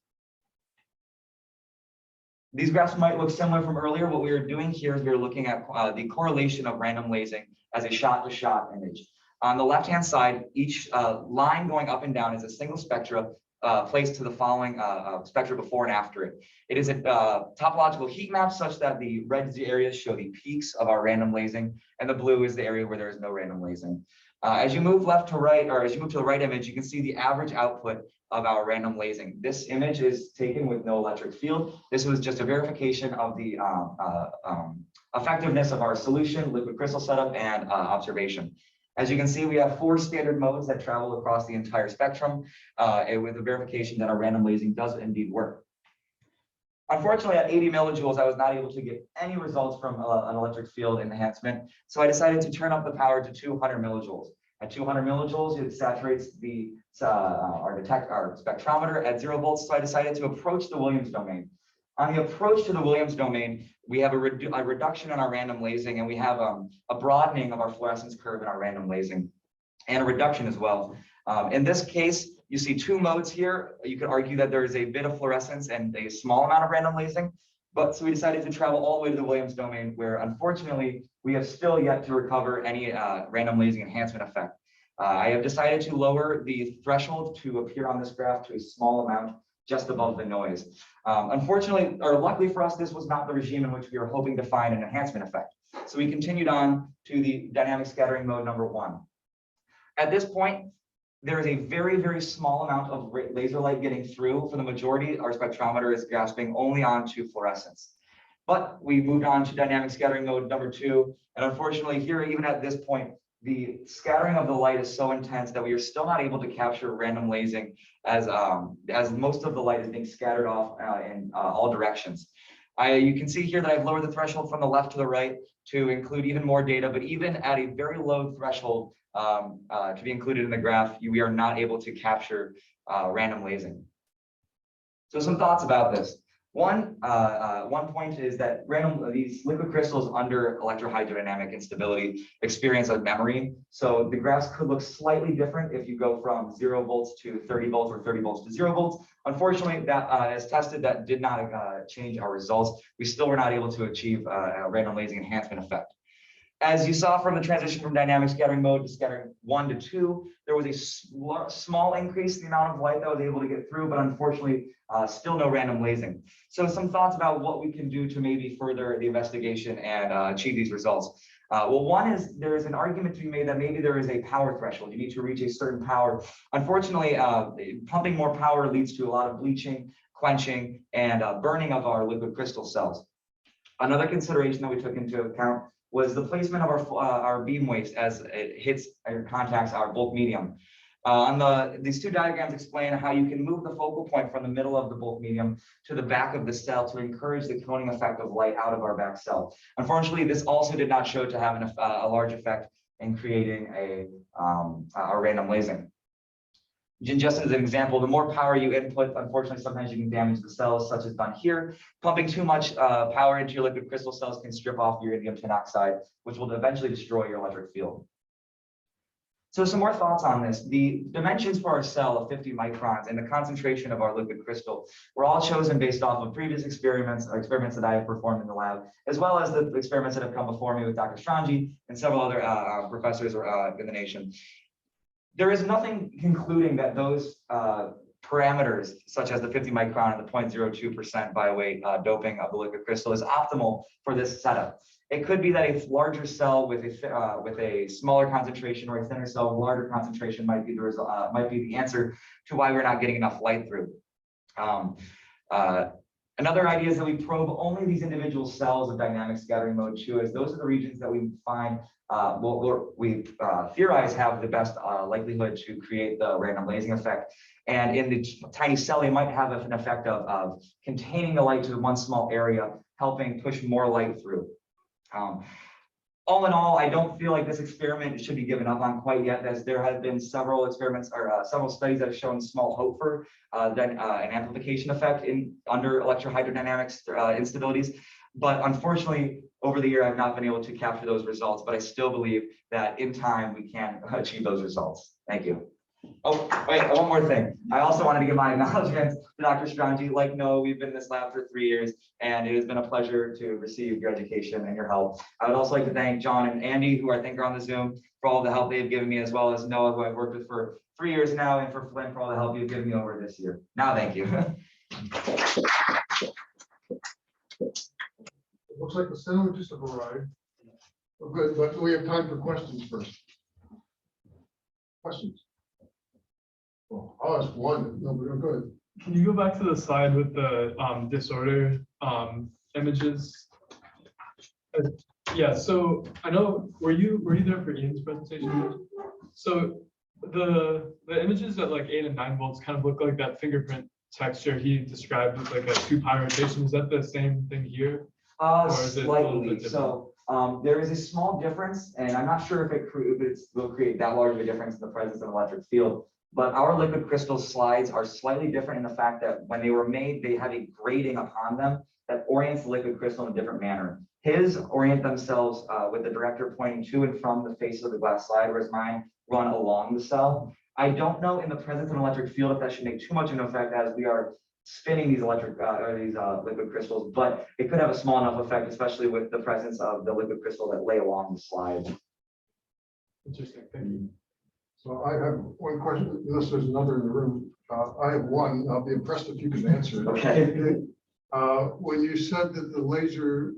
These graphs might look similar from earlier. What we were doing here is we were looking at the correlation of random lasing as a shot-to-shot image. On the left-hand side, each line going up and down is a single spectra placed to the following spectra before and after it. It is a topological heat map such that the red areas show the peaks of our random lasing, and the blue is the area where there is no random lasing. As you move left to right, or as you move to the right image, you can see the average output of our random lasing. This image is taken with no electric field. This was just a verification of the effectiveness of our solution, liquid crystal setup, and observation. As you can see, we have 4 standard modes that travel across the entire spectrum with a verification that our random lasing does indeed work. Unfortunately, at 80 millijoules, I was not able to get any results from an electric field enhancement. So I decided to turn up the power to 200 millijoules. At 200 millijoules, it saturates our spectrometer at 0 volts. So I decided to approach the Williams domain. On the approach to the Williams domain, we have a reduction in our random lasing, and we have a broadening of our fluorescence curve in our random lasing, and a reduction as well. In this case, you see 2 modes here. You could argue that there is a bit of fluorescence and a small amount of random lasing, but so we decided to travel all the way to the Williams domain, where unfortunately we have still yet to recover any random lasing enhancement effect. I have decided to lower the threshold to appear on this graph to a small amount, just above the noise. Unfortunately, or luckily for us, this was not the regime in which we were hoping to find an enhancement effect. So we continued on to the dynamic scattering mode number 1. At this point, there is a very, very small amount of laser light getting through. For the majority, our spectrometer is grasping only onto fluorescence. But we moved on to dynamic scattering mode number 2. And unfortunately here, even at this point, the scattering of the light is so intense that we are still not able to capture random lasing as most of the light is being scattered off in all directions. You can see here that I've lowered the threshold from the left to the right to include even more data, but even at a very low threshold to be included in the graph, we are not able to capture random lasing. So some thoughts about this. One point is that these liquid crystals under electrohydrodynamic instability experience a memory. So the graphs could look slightly different if you go from 0 volts to 30 volts or 30 volts to 0 volts. Unfortunately, that as tested, that did not change our results. We still were not able to achieve a random lasing enhancement effect. As you saw from the transition from dynamic scattering mode to scattering 1 to 2, there was a small increase in the amount of light that was able to get through, but unfortunately, still no random lasing. So some thoughts about what we can do to maybe further the investigation and achieve these results. Well, one is there is an argument to be made that maybe there is a power threshold. You need to reach a certain power. Unfortunately, pumping more power leads to a lot of bleaching, quenching, and burning of our liquid crystal cells. Another consideration that we took into account was the placement of our beam waves as it hits or contacts our bulk medium. These 2 diagrams explain how you can move the focal point from the middle of the bulk medium to the back of the cell to encourage the coning effect of light out of our back cell. Unfortunately, this also did not show to have a large effect in creating a random lasing. Just as an example, the more power you input, unfortunately, sometimes you can damage the cells, such as done here. Pumping too much power into your liquid crystal cells can strip off your indium tin oxide, which will eventually destroy your electric field. So some more thoughts on this. The dimensions for our cell of 50 microns and the concentration of our liquid crystal were all chosen based off of previous experiments that I have performed in the lab, as well as the experiments that have come before me with Dr. Strangi and several other professors in the nation. There is nothing concluding that those parameters, such as the 50 micron and the 0.02% by weight doping of the liquid crystal, is optimal for this setup. It could be that a larger cell with a smaller concentration or a thinner cell with a larger concentration might be the answer to why we're not getting enough light through. Another idea is that we probe only these individual cells of dynamic scattering mode 2, as those are the regions that we find we theorize have the best likelihood to create the random lasing effect. And in the tiny cell, they might have an effect of containing the light to one small area, helping push more light through. All in all, I don't feel like this experiment should be given up on quite yet, as there have been several experiments or several studies that have shown small hope for an amplification effect under electrohydrodynamics instabilities. But unfortunately, over the year, I've not been able to capture those results, but I still believe that in time, we can achieve those results. Thank you. Oh, wait, one more thing. I also wanted to give my acknowledgments to Dr. Strangi. Like Noah, we've been in this lab for 3 years, and it has been a pleasure to receive your education and your help. I would also like to thank John and Andy, who I think are on the Zoom, for all the help they've given me, as well as Noah, who I've worked with for 3 years now, and for Flynn for all the help you've given me over this year. Now, thank you.
Looks like the sandwiches have arrived. Oh, good, but we have time for questions first. Questions? Well, I'll ask one. No, we're good.
Can you go back to the slide with the disorder images? Yeah, so I know, were you there for Ian's presentation? So the images at like 8 and 9 volts kind of look like that fingerprint texture he described with like a 2-pi rotation. Is that the same thing here?
Slightly. So there is a small difference, and I'm not sure if it will create that large of a difference in the presence of an electric field. But our liquid crystal slides are slightly different in the fact that when they were made, they have a grating upon them that orients the liquid crystal in a different manner. His orient themselves with the director pointing to and from the face of the glass slide, whereas mine run along the cell. I don't know in the presence of an electric field if that should make too much of an effect, as we are spinning these liquid crystals, but it could have a small enough effect, especially with the presence of the liquid crystal that lay along the slide.
Interesting, thank you.
So I have one question, unless there's another in the room. I have one. I'll be impressed if you can answer it.
Okay.
When you said that the laser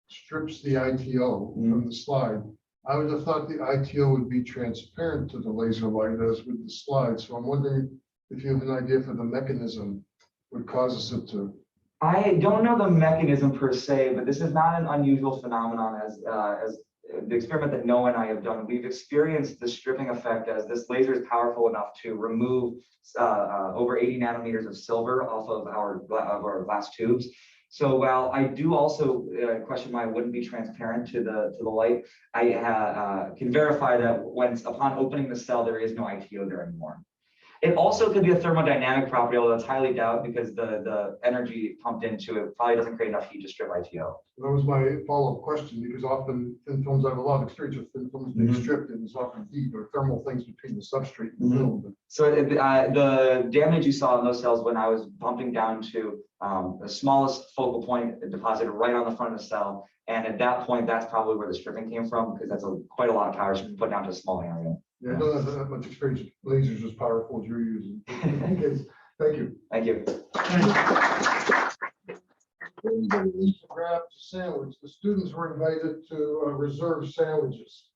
strips the ITO from the slide, I would have thought the ITO would be transparent to the laser light as with the slide. So I'm wondering if you have an idea for the mechanism would cause us it to.
I don't know the mechanism per se, but this is not an unusual phenomenon as the experiment that Noah and I have done. We've experienced the stripping effect as this laser is powerful enough to remove over 80 nanometers of silver off of our glass tubes. So while I do also question why it wouldn't be transparent to the light, I can verify that upon opening the cell, there is no ITO there anymore. It also could be a thermodynamic property, although it's highly doubt because the energy pumped into it probably doesn't create enough heat to strip ITO.
That was my follow-up question, because often thin films, I have a lot of experience with thin films being stripped, and there's often heat or thermal things between the substrate and the film.
So the damage you saw in those cells when I was bumping down to the smallest focal point deposited right on the front of the cell, and at that point, that's probably where the stripping came from, because that's quite a lot of power to put down to a small area.
Yeah, I don't have that much experience with lasers as powerful as you're using. Okay, thank you.
Thank you.
Everybody needs to grab a sandwich. The students were invited to reserve sandwiches.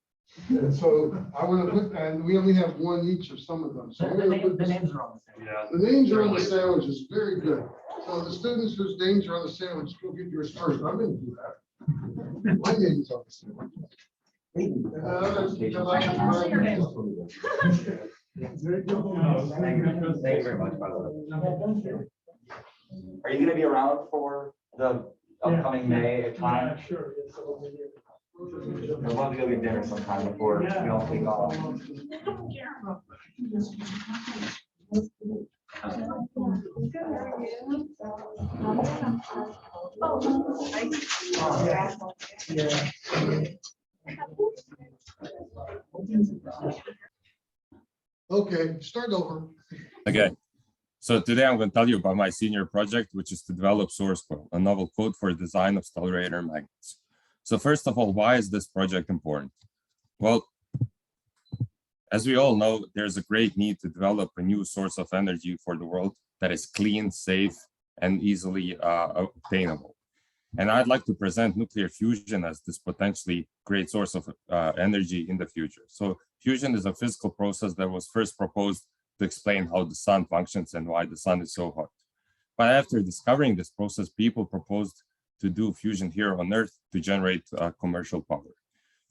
And so I want to put, and we only have one each of some of them. So
The names are on the sandwich.
Yeah.
the names are on the sandwiches. Very good. So the students whose names are on the sandwich, go get yours first. I'm going to do that. My name is on the sandwich.
Thank you very much, by the way. Are you going to be around for the upcoming May time?
Yeah, sure. Yes, I will be here.
I'd love to go get dinner sometime before we all take off.
Okay, start over.
Okay, so today I'm going to tell you about my senior project, which is to develop source code, a novel code for design of stellarator magnets. So first of all, why is this project important? Well, as we all know, there's a great need to develop a new source of energy for the world that is clean, safe, and easily obtainable. And I'd like to present nuclear fusion as this potentially great source of energy in the future. So fusion is a physical process that was first proposed to explain how the sun functions and why the sun is so hot. But after discovering this process, people proposed to do fusion here on Earth to generate commercial power.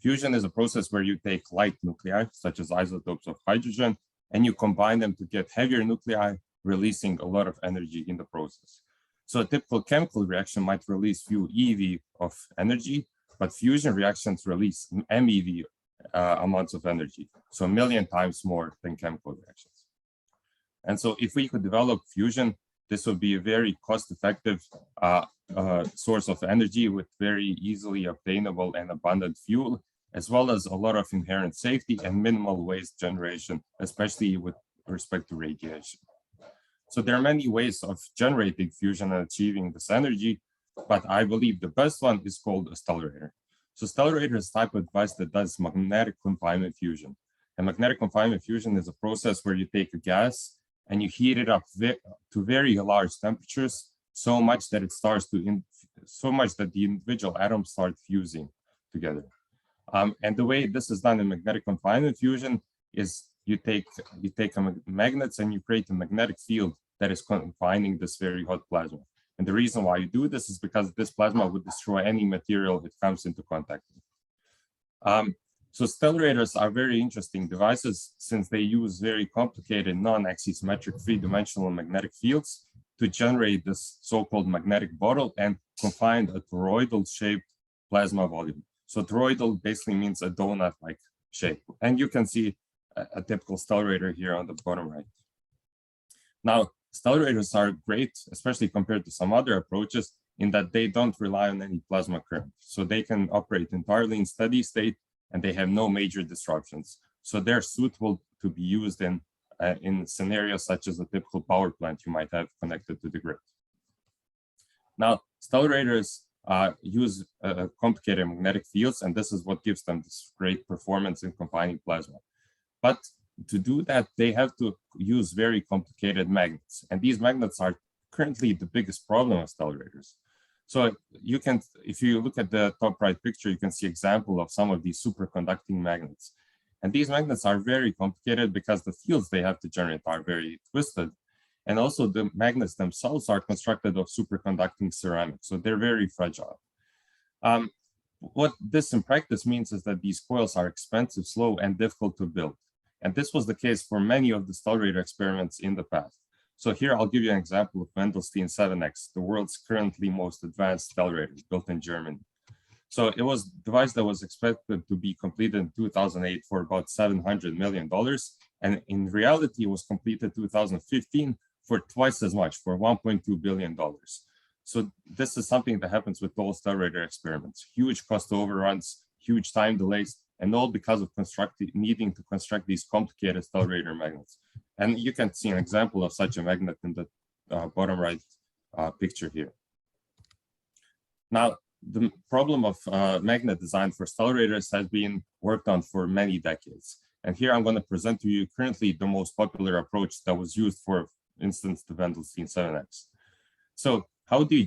Fusion is a process where you take light nuclei, such as isotopes of hydrogen, and you combine them to get heavier nuclei, releasing a lot of energy in the process. So a typical chemical reaction might release few EV of energy, but fusion reactions release MeV amounts of energy, so 1 million times more than chemical reactions. And so if we could develop fusion, this would be a very cost-effective source of energy with very easily obtainable and abundant fuel, as well as a lot of inherent safety and minimal waste generation, especially with respect to radiation. So there are many ways of generating fusion and achieving this energy, but I believe the best one is called a stellarator. So stellarator is a type of device that does magnetic confinement fusion. And magnetic confinement fusion is a process where you take a gas and you heat it up to very large temperatures, so much that it starts to, so much that the individual atoms start fusing together. And the way this is done in magnetic confinement fusion is you take magnets and you create a magnetic field that is confining this very hot plasma. And the reason why you do this is because this plasma would destroy any material it comes into contact with. So stellarators are very interesting devices since they use very complicated non-axisymmetric three-dimensional magnetic fields to generate this so-called magnetic bottle and confine a toroidal-shaped plasma volume. So toroidal basically means a donut-like shape. And you can see a typical stellarator here on the bottom right. Now, stellarators are great, especially compared to some other approaches, in that they don't rely on any plasma current. So they can operate entirely in steady state and they have no major disruptions. So they're suitable to be used in scenarios such as a typical power plant you might have connected to the grid. Now, stellarators use complicated magnetic fields, and this is what gives them this great performance in confining plasma. But to do that, they have to use very complicated magnets. And these magnets are currently the biggest problem of stellarators. So you can, if you look at the top right picture, you can see example of some of these superconducting magnets. And these magnets are very complicated because the fields they have to generate are very twisted. And also the magnets themselves are constructed of superconducting ceramics, so they're very fragile. What this in practice means is that these coils are expensive, slow, and difficult to build. And this was the case for many of the stellarator experiments in the past. So here I'll give you an example of Wendelstein 7X, the world's currently most advanced stellarator built in Germany. So it was a device that was expected to be completed in 2008 for about $700 million. And in reality, it was completed in 2015 for twice as much, for $1.2 billion. So this is something that happens with all stellarator experiments. Huge cost overruns, huge time delays, and all because of needing to construct these complicated stellarator magnets. And you can see an example of such a magnet in the bottom right picture here. Now, the problem of magnet design for stellarators has been worked on for many decades. And here I'm going to present to you currently the most popular approach that was used for instance, the Wendelstein 7X. So how do you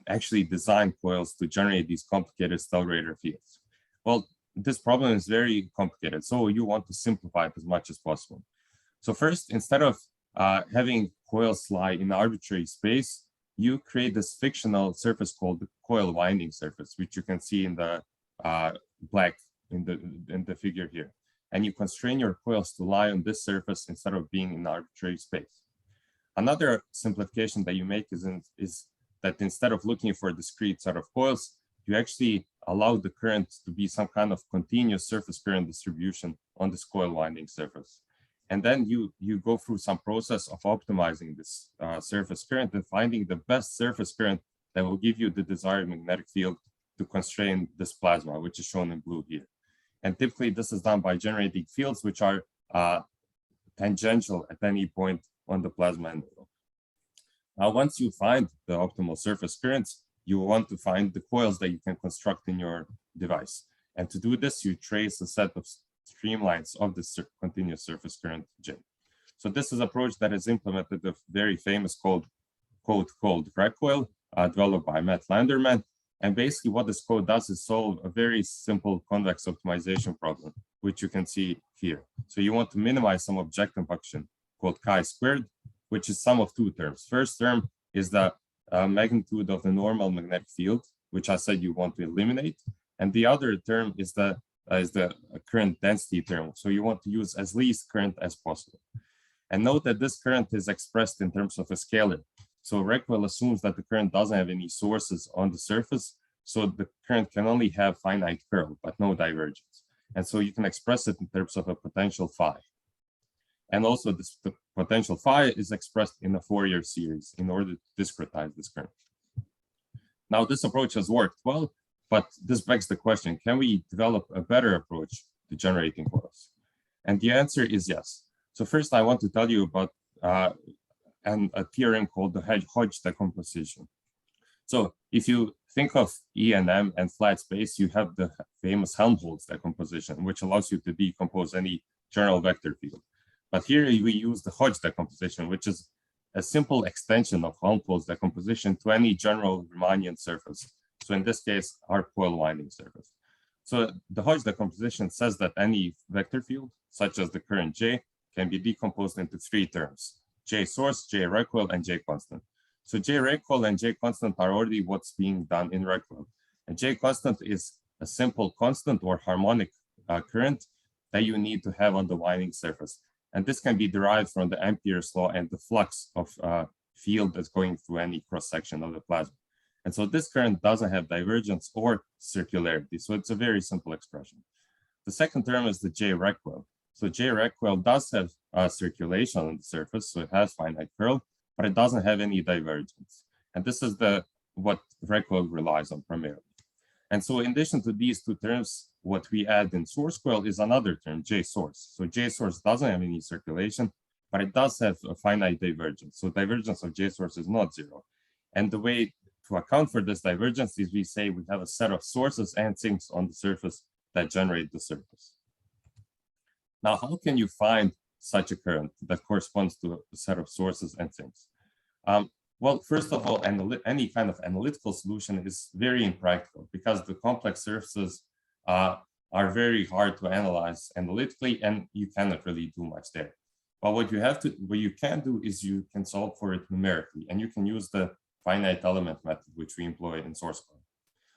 actually design coils to generate these complicated stellarator fields? Well, this problem is very complicated, so you want to simplify it as much as possible. So first, instead of having coils lie in arbitrary space, you create this fictional surface called the coil winding surface, which you can see in the black in the figure here. And you constrain your coils to lie on this surface instead of being in arbitrary space. Another simplification that you make is that instead of looking for a discrete set of coils, you actually allow the current to be some kind of continuous surface current distribution on this coil winding surface. And then you go through some process of optimizing this surface current and finding the best surface current that will give you the desired magnetic field to constrain this plasma, which is shown in blue here. And typically this is done by generating fields which are tangential at any point on the plasma envelope. Now, once you find the optimal surface currents, you want to find the coils that you can construct in your device. And to do this, you trace a set of streamlines of the continuous surface current J. So this is an approach that is implemented the very famous code called RecCoil, developed by Matt Landerman. And basically what this code does is solve a very simple convex optimization problem, which you can see here. So you want to minimize some objective function called chi squared, which is sum of two terms. First term is the magnitude of the normal magnetic field, which I said you want to eliminate. And the other term is the current density term. So you want to use as least current as possible. And note that this current is expressed in terms of a scalar. So RecCoil assumes that the current doesn't have any sources on the surface. So the current can only have finite curl, but no divergence. And so you can express it in terms of a potential phi. And also the potential phi is expressed in a Fourier series in order to discretize this current. Now, this approach has worked well, but this begs the question, can we develop a better approach to generating coils? And the answer is yes. So first, I want to tell you about a theorem called the Hodge decomposition. So if you think of E and M and flat space, you have the famous Helmholtz decomposition, which allows you to decompose any general vector field. But here we use the Hodge decomposition, which is a simple extension of Helmholtz decomposition to any general Riemannian surface. So in this case, our coil winding surface. So the Hodge decomposition says that any vector field, such as the current J, can be decomposed into three terms: J source, J recoil, and J constant. So J recoil and J constant are already what's being done in recoil. And J constant is a simple constant or harmonic current that you need to have on the winding surface. And this can be derived from the Ampere's law and the flux of field that's going through any cross-section of the plasma. And so this current doesn't have divergence or circularity. So it's a very simple expression. The second term is the J recoil. So J recoil does have circulation on the surface, so it has finite curl, but it doesn't have any divergence. And this is what recoil relies on primarily. And so in addition to these two terms, what we add in source coil is another term, J source. So J source doesn't have any circulation, but it does have a finite divergence. So divergence of J source is not zero. And the way to account for this divergence is we say we have a set of sources and sinks on the surface that generate the surface. Now, how can you find such a current that corresponds to a set of sources and sinks? Well, first of all, any kind of analytical solution is very impractical because the complex surfaces are very hard to analyze analytically, and you cannot really do much there. But what you can do is you can solve for it numerically, and you can use the finite element method, which we employ in source code.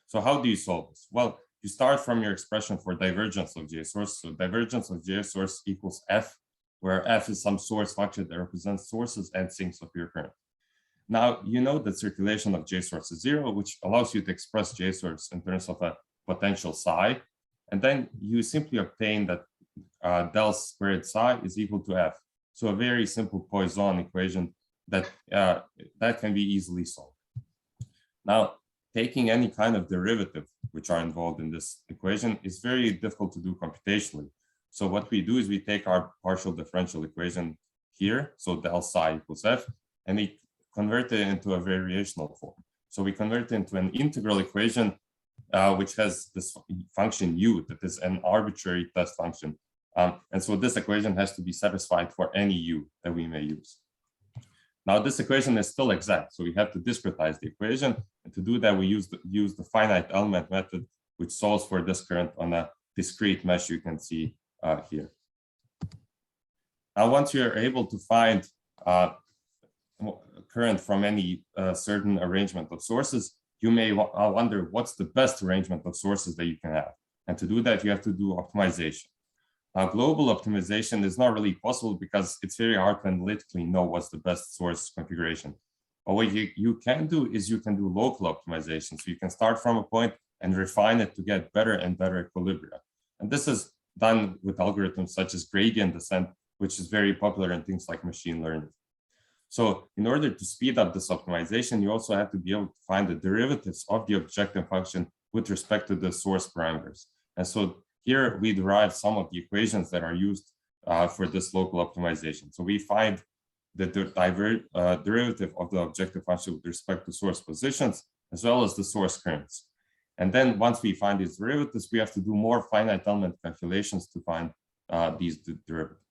So how do you solve this? Well, you start from your expression for divergence of J source. So divergence of J source equals F, where F is some source function that represents sources and sinks of your current. Now, you know that circulation of J source is zero, which allows you to express J source in terms of a potential psi. And then you simply obtain that del squared psi is equal to F. So a very simple Poisson equation that can be easily solved. Now, taking any kind of derivative which are involved in this equation is very difficult to do computationally. So what we do is we take our partial differential equation here, so del psi equals F, and we convert it into a variational form. So we convert it into an integral equation which has this function u, that is an arbitrary test function. And so this equation has to be satisfied for any u that we may use. Now, this equation is still exact, so we have to discretize the equation. And to do that, we use the finite element method, which solves for this current on a discrete mesh you can see here. Now, once you're able to find current from any certain arrangement of sources, you may wonder what's the best arrangement of sources that you can have. And to do that, you have to do optimization. Global optimization is not really possible because it's very hard to analytically know what's the best source configuration. But what you can do is you can do local optimization. So you can start from a point and refine it to get better and better equilibria. And this is done with algorithms such as gradient descent, which is very popular in things like machine learning. So in order to speed up this optimization, you also have to be able to find the derivatives of the objective function with respect to the source parameters. And so here we derive some of the equations that are used for this local optimization. So we find the derivative of the objective function with respect to source positions, as well as the source currents. And then once we find these derivatives, we have to do more finite element calculations to find these derivatives.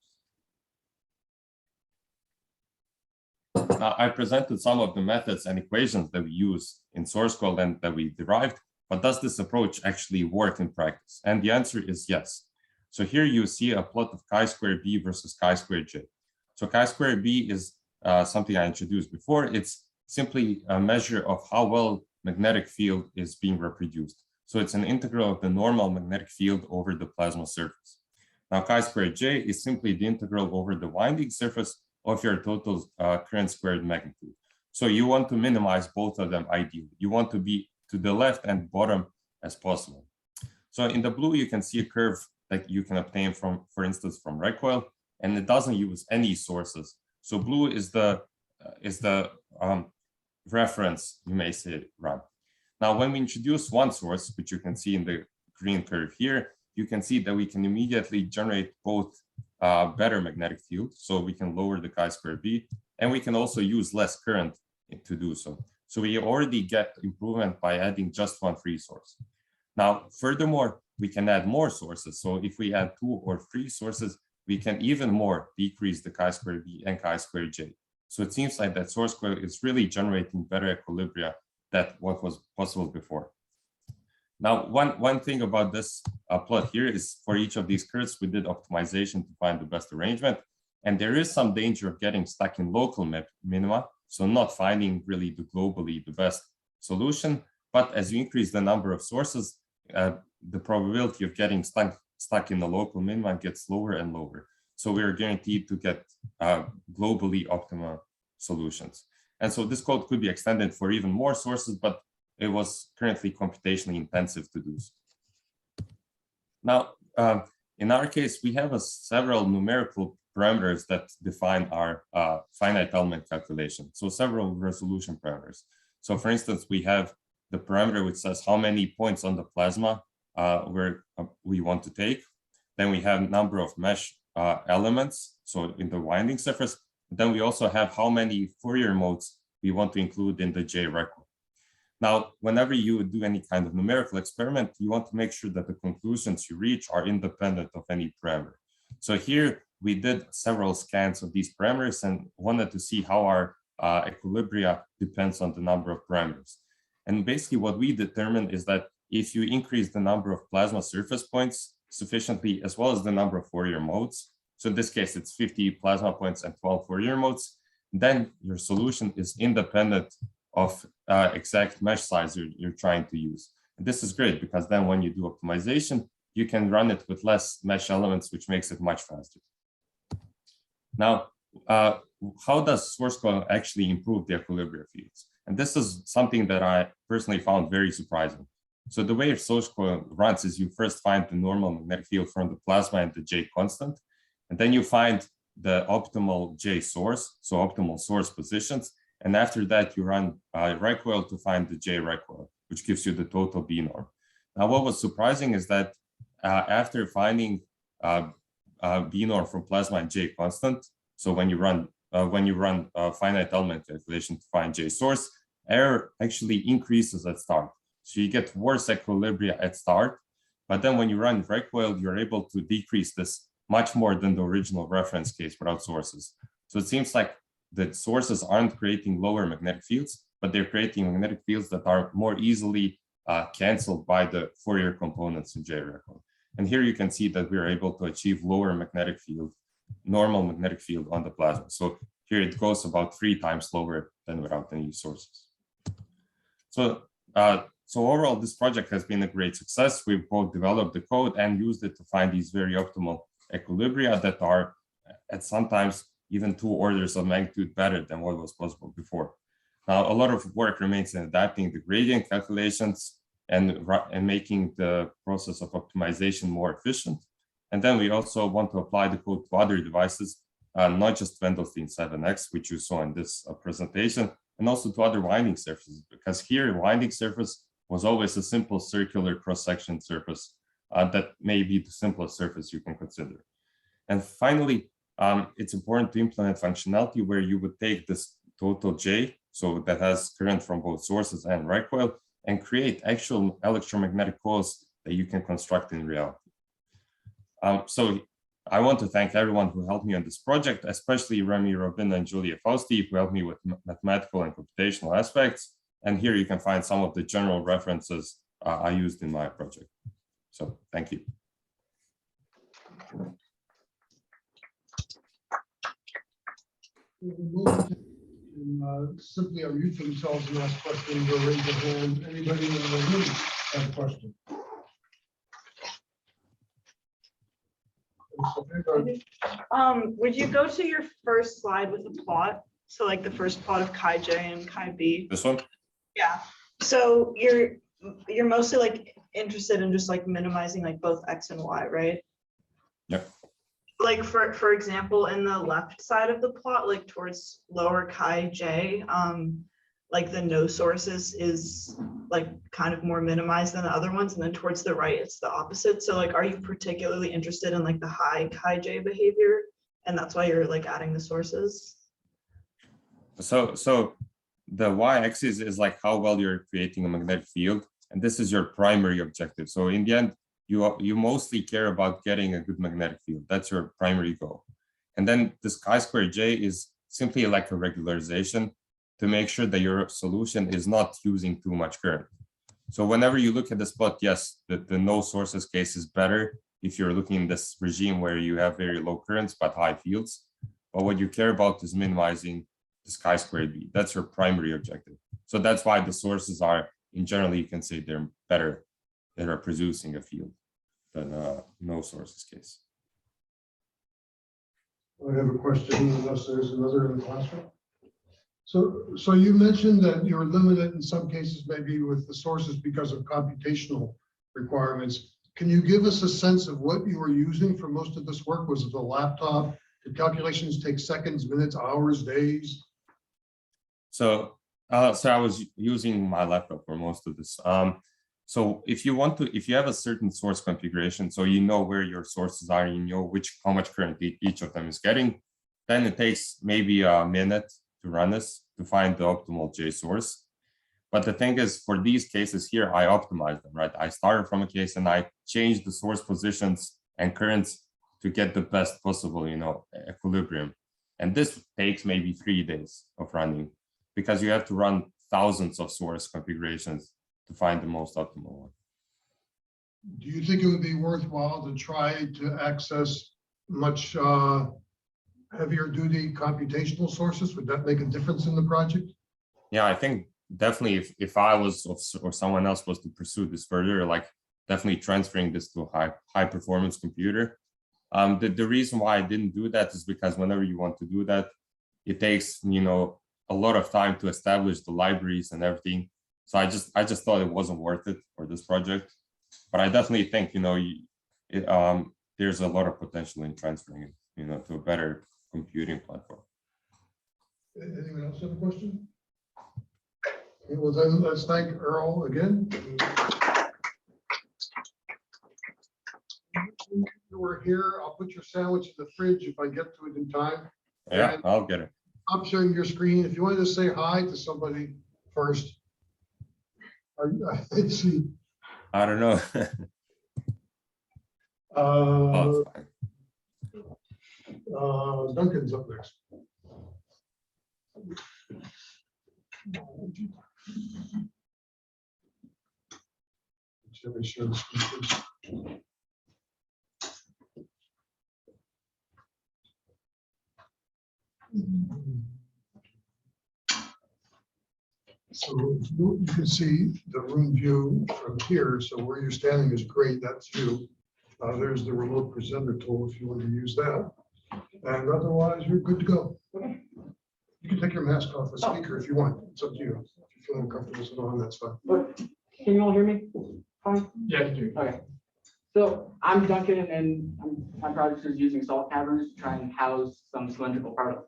Now, I presented some of the methods and equations that we use in source code and that we derived, but does this approach actually work in practice? And the answer is yes. So here you see a plot of chi-square b versus chi-square j. So chi-square b is something I introduced before. It's simply a measure of how well magnetic field is being reproduced. So it's an integral of the normal magnetic field over the plasma surface. Now, chi-square j is simply the integral over the winding surface of your total current squared magnitude. So you want to minimize both of them ideally. You want to be to the left and bottom as possible. So in the blue, you can see a curve that you can obtain from, for instance, from recoil, and it doesn't use any sources. So blue is the reference, you may say, run. Now, when we introduce one source, which you can see in the green curve here, you can see that we can immediately generate both better magnetic field, so we can lower the chi-square-b, and we can also use less current to do so. So we already get improvement by adding just one free source. Now, furthermore, we can add more sources. So if we add 2 or 3 sources, we can even more decrease the chi-square-b and chi-square-j. So it seems like that source coil is really generating better equilibria than what was possible before. Now, one thing about this plot here is for each of these curves, we did optimization to find the best arrangement. And there is some danger of getting stuck in local minima, so not finding really globally the best solution. But as you increase the number of sources, the probability of getting stuck in the local minima gets lower and lower. So we are guaranteed to get globally optimal solutions. And so this code could be extended for even more sources, but it was currently computationally intensive to do so. Now, in our case, we have several numerical parameters that define our finite element calculation. So several resolution parameters. So for instance, we have the parameter which says how many points on the plasma we want to take. Then we have number of mesh elements, so in the winding surface. Then we also have how many Fourier modes we want to include in the J record. Now, whenever you do any kind of numerical experiment, you want to make sure that the conclusions you reach are independent of any parameter. So here we did several scans of these parameters and wanted to see how our equilibria depends on the number of parameters. And basically what we determined is that if you increase the number of plasma surface points sufficiently, as well as the number of Fourier modes, so in this case, it's 50 plasma points and 12 Fourier modes, then your solution is independent of exact mesh size you're trying to use. And this is great because then when you do optimization, you can run it with less mesh elements, which makes it much faster. Now, how does source coil actually improve the equilibria fields? And this is something that I personally found very surprising. So the way source coil runs is you first find the normal magnetic field from the plasma and the J constant, and then you find the optimal J source, so optimal source positions. And after that, you run recoil to find the J recoil, which gives you the total B norm. Now, what was surprising is that after finding B norm from plasma and J constant, so when you run finite element calculation to find J source, error actually increases at start. So you get worse equilibria at start, but then when you run recoil, you're able to decrease this much more than the original reference case without sources. So it seems like the sources aren't creating lower magnetic fields, but they're creating magnetic fields that are more easily canceled by the Fourier components in J recoil. And here you can see that we're able to achieve lower magnetic field, normal magnetic field on the plasma. So here it goes about 3 times lower than without any sources. So overall, this project has been a great success. We've both developed the code and used it to find these very optimal equilibria that are at sometimes even 2 orders of magnitude better than what was possible before. Now, a lot of work remains in adapting the gradient calculations and making the process of optimization more efficient. And then we also want to apply the code to other devices, not just Wendelstein 7X, which you saw in this presentation, and also to other winding surfaces, because here winding surface was always a simple circular cross-section surface that may be the simplest surface you can consider. And finally, it's important to implement functionality where you would take this total J, so that has current from both sources and recoil, and create actual electromagnetic coils that you can construct in reality. So I want to thank everyone who helped me on this project, especially Remy Robin and Julia Fausti, who helped me with mathematical and computational aspects. And here you can find some of the general references I used in my project. So thank you.
Simply unmute themselves and ask questions or raise their hand. Anybody in the room have a question?
Would you go to your first slide with a plot? So like the first plot of chi J and chi B.
This one?
Yeah. So you're mostly like interested in just like minimizing like both X and Y, right?
Yep.
Like for example, in the left side of the plot, like towards lower chi J,
like the no sources is like kind of more minimized than the other ones, and then towards the right, it's the opposite. So like, are you particularly interested in like the high J behavior? And that's why you're like adding the sources?
So the y-axis is like how well you're creating a magnetic field, and this is your primary objective. So in the end, you mostly care about getting a good magnetic field. That's your primary goal. And then this chi-square-j is simply like a regularization to make sure that your solution is not using too much current. So whenever you look at the spot, yes, the no sources case is better if you're looking in this regime where you have very low currents but high fields. But what you care about is minimizing this chi-squared-b. That's your primary objective. So that's why the sources are, in general, you can say they're better, that are producing a field than no sources case.
I have a question unless there's another in the classroom. So you mentioned that you're limited in some cases, maybe with the sources because of computational requirements. Can you give us a sense of what you were using for most of this work? Was it a laptop? Did calculations take seconds, minutes, hours, days?
So I was using my laptop for most of this. So if you have a certain source configuration, so you know where your sources are, you know how much current each of them is getting, then it takes maybe a minute to run this to find the optimal J source. But the thing is, for these cases here, I optimized them, right? I started from a case and I changed the source positions and currents to get the best possible, equilibrium. And this takes maybe 3 days of running because you have to run thousands of source configurations to find the most optimal one.
Do you think it would be worthwhile to try to access much heavier duty computational sources? Would that make a difference in the project?
Yeah, I think definitely if I was or someone else was to pursue this further, like definitely transferring this to a high performance computer. The reason why I didn't do that is because whenever you want to do that, it takes, a lot of time to establish the libraries and everything. So I just thought it wasn't worth it for this project. But I definitely think, there's a lot of potential in transferring it, to a better computing platform.
Anyone else have a question? Okay, well, then let's thank Earl again. You were here. I'll put your sandwich in the fridge if I get to it in time.
Yeah,
And
I'll get it.
I'm sharing your screen. If you wanted to say hi to somebody first. I see.
I don't know.
Oh, Duncan's up next. Shall we share the screen, please? So you can see the room view from here. So where you're standing is great. That's you. There's the remote presenter tool if you want to use that. And otherwise, you're good to go. You can take your mask off the speaker if you want. It's up to you. If you feel uncomfortable sitting on, that's fine.
Can you all hear me? Fine?
Yeah, I can hear you.
Okay. So I'm Duncan, and my project is using salt caverns to try and house some cylindrical particles.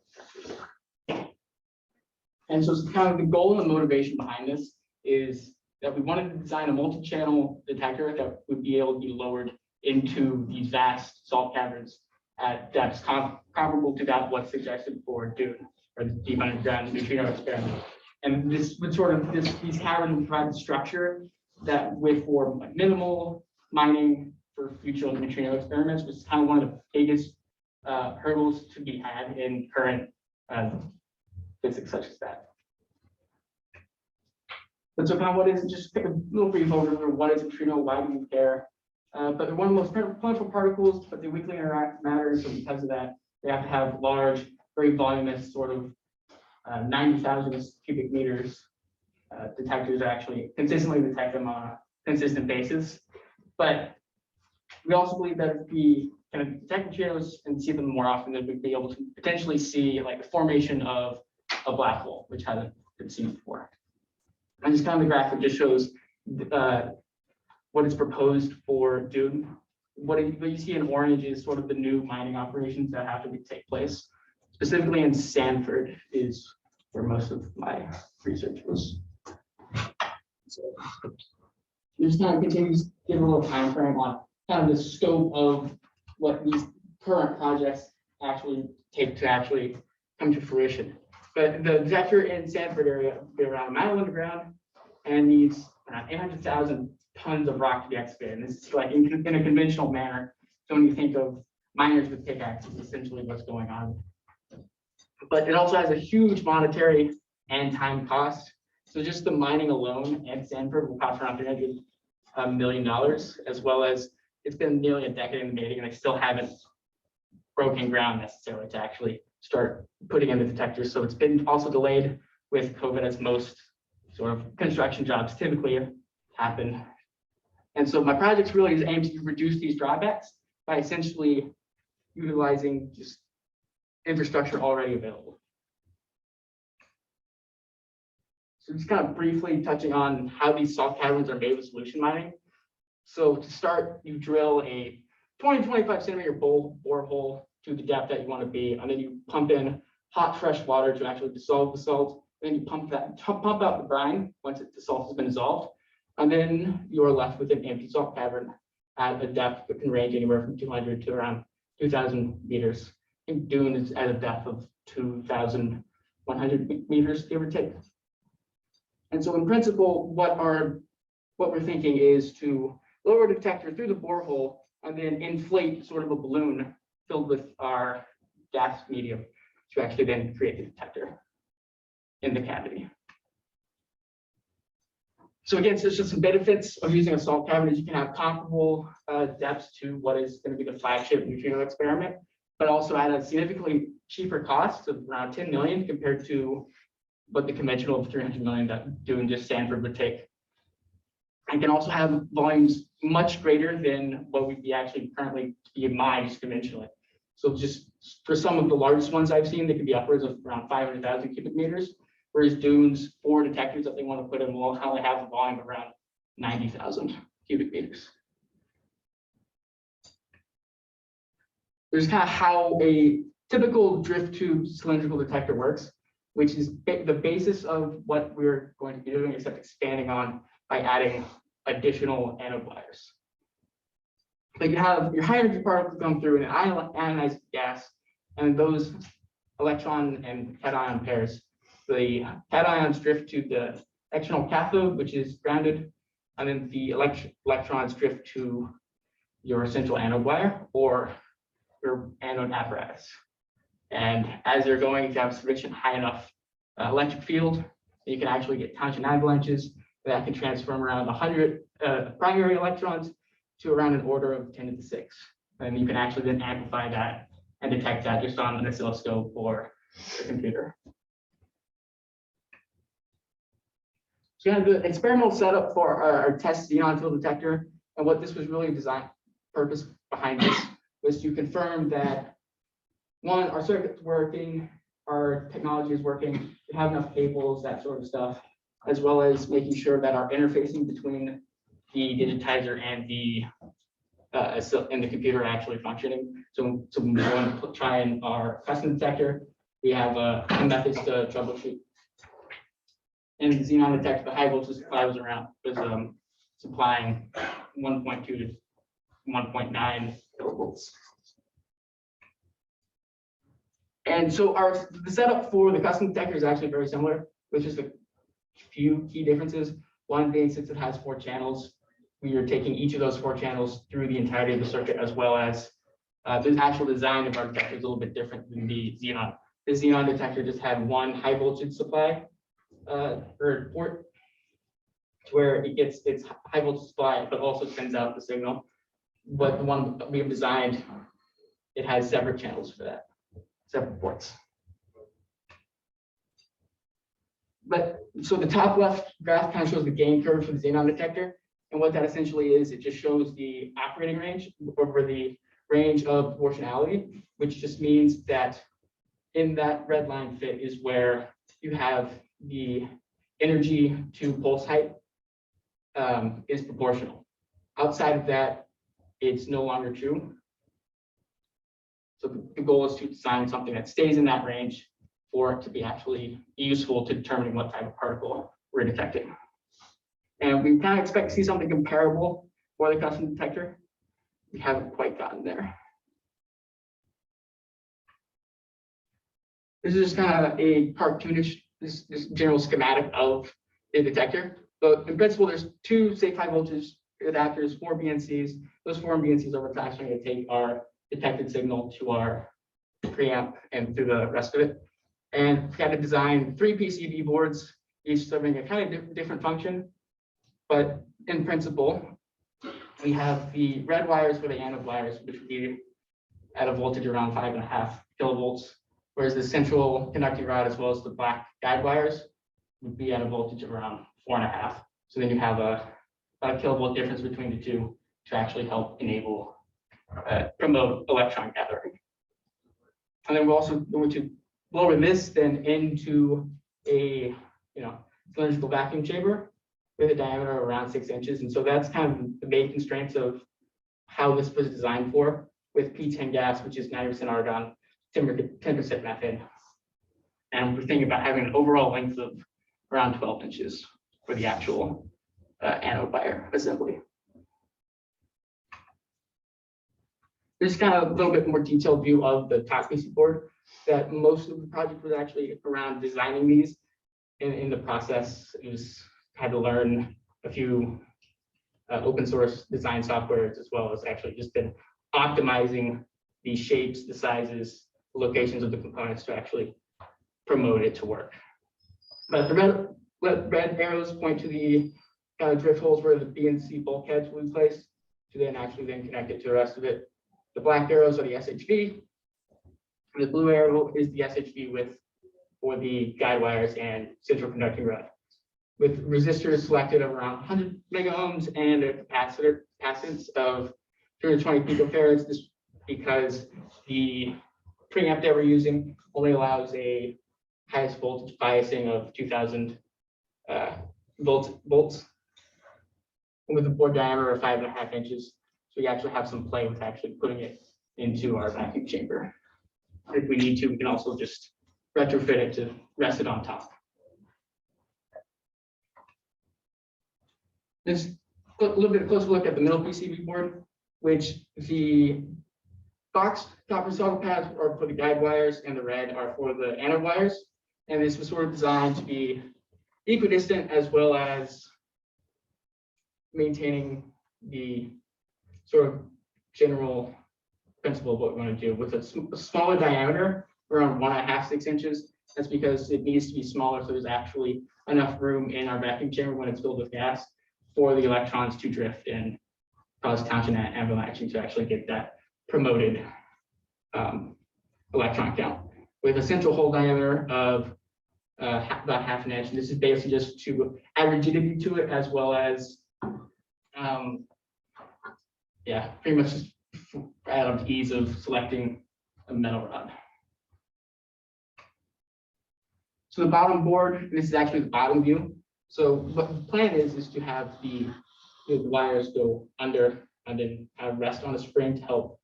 And so it's kind of the goal and the motivation behind this is that we wanted to design a multi-channel detector that would be able to be lowered into these vast salt caverns at depths comparable to that what's suggested for Dune or the deep underground neutrino experiment. And this would these caverns would provide the structure that would for like minimal mining for future neutrino experiments, which is kind of one of the biggest hurdles to be had in current physics such as that. But so kind of what is, just take a little brief overview of what is neutrino, why do we care? But they're one of the most plentiful particles, but they weakly interact with matter. So because of that, they have to have large, very voluminous sort of 90,000 cubic meters detectors actually consistently detect them on a consistent basis. But we also believe that if we kind of detect neutrinos and see them more often, then we'd be able to potentially see like the formation of a black hole, which hasn't been seen before. And just kind of the graphic just shows what is proposed for Dune. What you see in orange is sort of the new mining operations that have to take place. Specifically in Sanford is where most of my research was. So, just kind of continues to give a little time frame on kind of the scope of what these current projects actually take to actually come to fruition. But the detector in Sanford area will be around a mile underground and needs around 800,000 tons of rock to be excavated. And this is like in a conventional manner. So when you think of miners with pickaxes, essentially what's going on. But it also has a huge monetary and time cost. So just the mining alone at Sanford will cost around $300 million, as well as it's been nearly a decade in the making, and they still haven't broken ground necessarily to actually start putting in the detectors. So it's been also delayed with COVID, as most sort of construction jobs typically happen. And so my project's really is aimed to reduce these drawbacks by essentially utilizing just infrastructure already available. So just kind of briefly touching on how these salt caverns are made with solution mining. So to start, you drill a 20-25 centimeter borehole to the depth that you want to be, and then you pump in hot, fresh water to actually dissolve the salt. Then you pump out the brine once the salt has been dissolved, and then you are left with an empty salt cavern at a depth that can range anywhere from 200 to around 2,000 meters. I think Dune is at a depth of 2,100 meters, give or take. And so in principle, what we're thinking is to lower the detector through the borehole and then inflate sort of a balloon filled with our gas medium to actually then create the detector in the cavity. So again, so there's just some benefits of using a salt cavern is you can have comparable depths to what is going to be the flagship neutrino experiment, but also at a significantly cheaper cost of around 10 million compared to what the conventional 300 million that doing just Sanford would take. And can also have volumes much greater than what would be actually currently be mined conventionally. So just for some of the largest ones I've seen, they could be upwards of around 500,000 cubic meters, whereas Dune's 4 detectors that they want to put in will only have a volume of around 90,000 cubic meters. There's kind of how a typical drift tube cylindrical detector works, which is the basis of what we're going to be doing, except expanding on by adding additional anode wires. But you have your high energy particles come through in an ionized gas, and those electron and cation pairs, the cations drift to the external cathode, which is grounded, and then the electrons drift to your central anode wire or your anode apparatus. And as they're going, if you have sufficient high enough electric field, you can actually get tangent avalanches that can transform around 100 primary electrons to around an order of 10 to the 6. And you can actually then amplify that and detect that just on an oscilloscope or a computer. So kind of the experimental setup for our test xenon field detector, and what this was really designed, purpose behind this was to confirm that one, our circuit's working, our technology is working, we have enough cables, that sort of stuff, as well as making sure that our interfacing between the digitizer and the computer are actually functioning. So when we want to try in our custom detector, we have methods to troubleshoot. And the xenon detector, the high voltage supply was supplying 1.2 to 1.9 kilovolts. And so the setup for the custom detector is actually very similar, with just a few key differences. One being, since it has 4 channels, we are taking each of those 4 channels through the entirety of the circuit, as well as the actual design of our detector is a little bit different than the xenon. The xenon detector just had one high voltage supply or port, to where it gets its high voltage supply, but also sends out the signal. But the one we have designed, it has separate channels for that, separate ports. But so the top left graph kind of shows the gain curve for the xenon detector. And what that essentially is, it just shows the operating range over the range of proportionality, which just means that in that red line fit is where you have the energy to pulse height is proportional. Outside of that, it's no longer true. So the goal is to design something that stays in that range for it to be actually useful to determining what type of particle we're detecting. And we kind of expect to see something comparable for the custom detector. We haven't quite gotten there. This is just kind of a cartoonish, this general schematic of the detector. But in principle, there's two, say, 5 voltage adapters, 4 BNCs. Those 4 BNCs are what's actually going to take our detected signal to our preamp and through the rest of it. And we had to design 3 PCB boards, each serving a kind of different function. But in principle, we have the red wires for the anode wires, which would be at a voltage around 5.5 kilovolts, whereas the central conducting rod as well as the black guide wires would be at a voltage of around 4.5. So then you have about a kilovolt difference between the two to actually help enable promote electron gathering. And then we're also going to lower this then into a cylindrical vacuum chamber with a diameter of around 6 inches. And so that's kind of the main constraints of how this was designed for, with P10 gas, which is 90% argon, 10% methane. And we're thinking about having an overall length of around 12 inches for the actual anode wire assembly. There's kind of a little bit more detailed view of the top PC board, that most of the project was actually around designing these. In the process, it was had to learn a few open source design softwares, as well as actually just been optimizing the shapes, the sizes, the locations of the components to actually promote it to work. But the red arrows point to the drift holes where the BNC bulkheads will be placed to then connect it to the rest of it. The black arrows are the SHV. The blue arrow is the SHV for the guide wires and central conducting rod, with resistors selected of around 100 mega ohms and a capacitance of 220 picofarads. This because the preamp that we're using only allows a highest voltage biasing of 2000 volts with a board diameter of 5.5 inches. So we actually have some play with actually putting it into our vacuum chamber. If we need to, we can also just retrofit it to rest it on top. This a little bit closer look at the middle PCB board, which the box copper solder pads are for the guide wires and the red are for the anode wires. And this was sort of designed to be equidistant as well as maintaining the sort of general principle of what we want to do with a smaller diameter, around 1.5 to 6 inches. That's because it needs to be smaller, so there's actually enough room in our vacuum chamber when it's filled with gas for the electrons to drift and cause tangent avalanching to actually get that promoted electron count. With a central hole diameter of about 1/2 inch, this is basically just to add rigidity to it, as well as pretty much just out of ease of selecting a metal rod. So the bottom board, this is actually the bottom view. So what the plan is to have the wires go under and then rest on a spring to help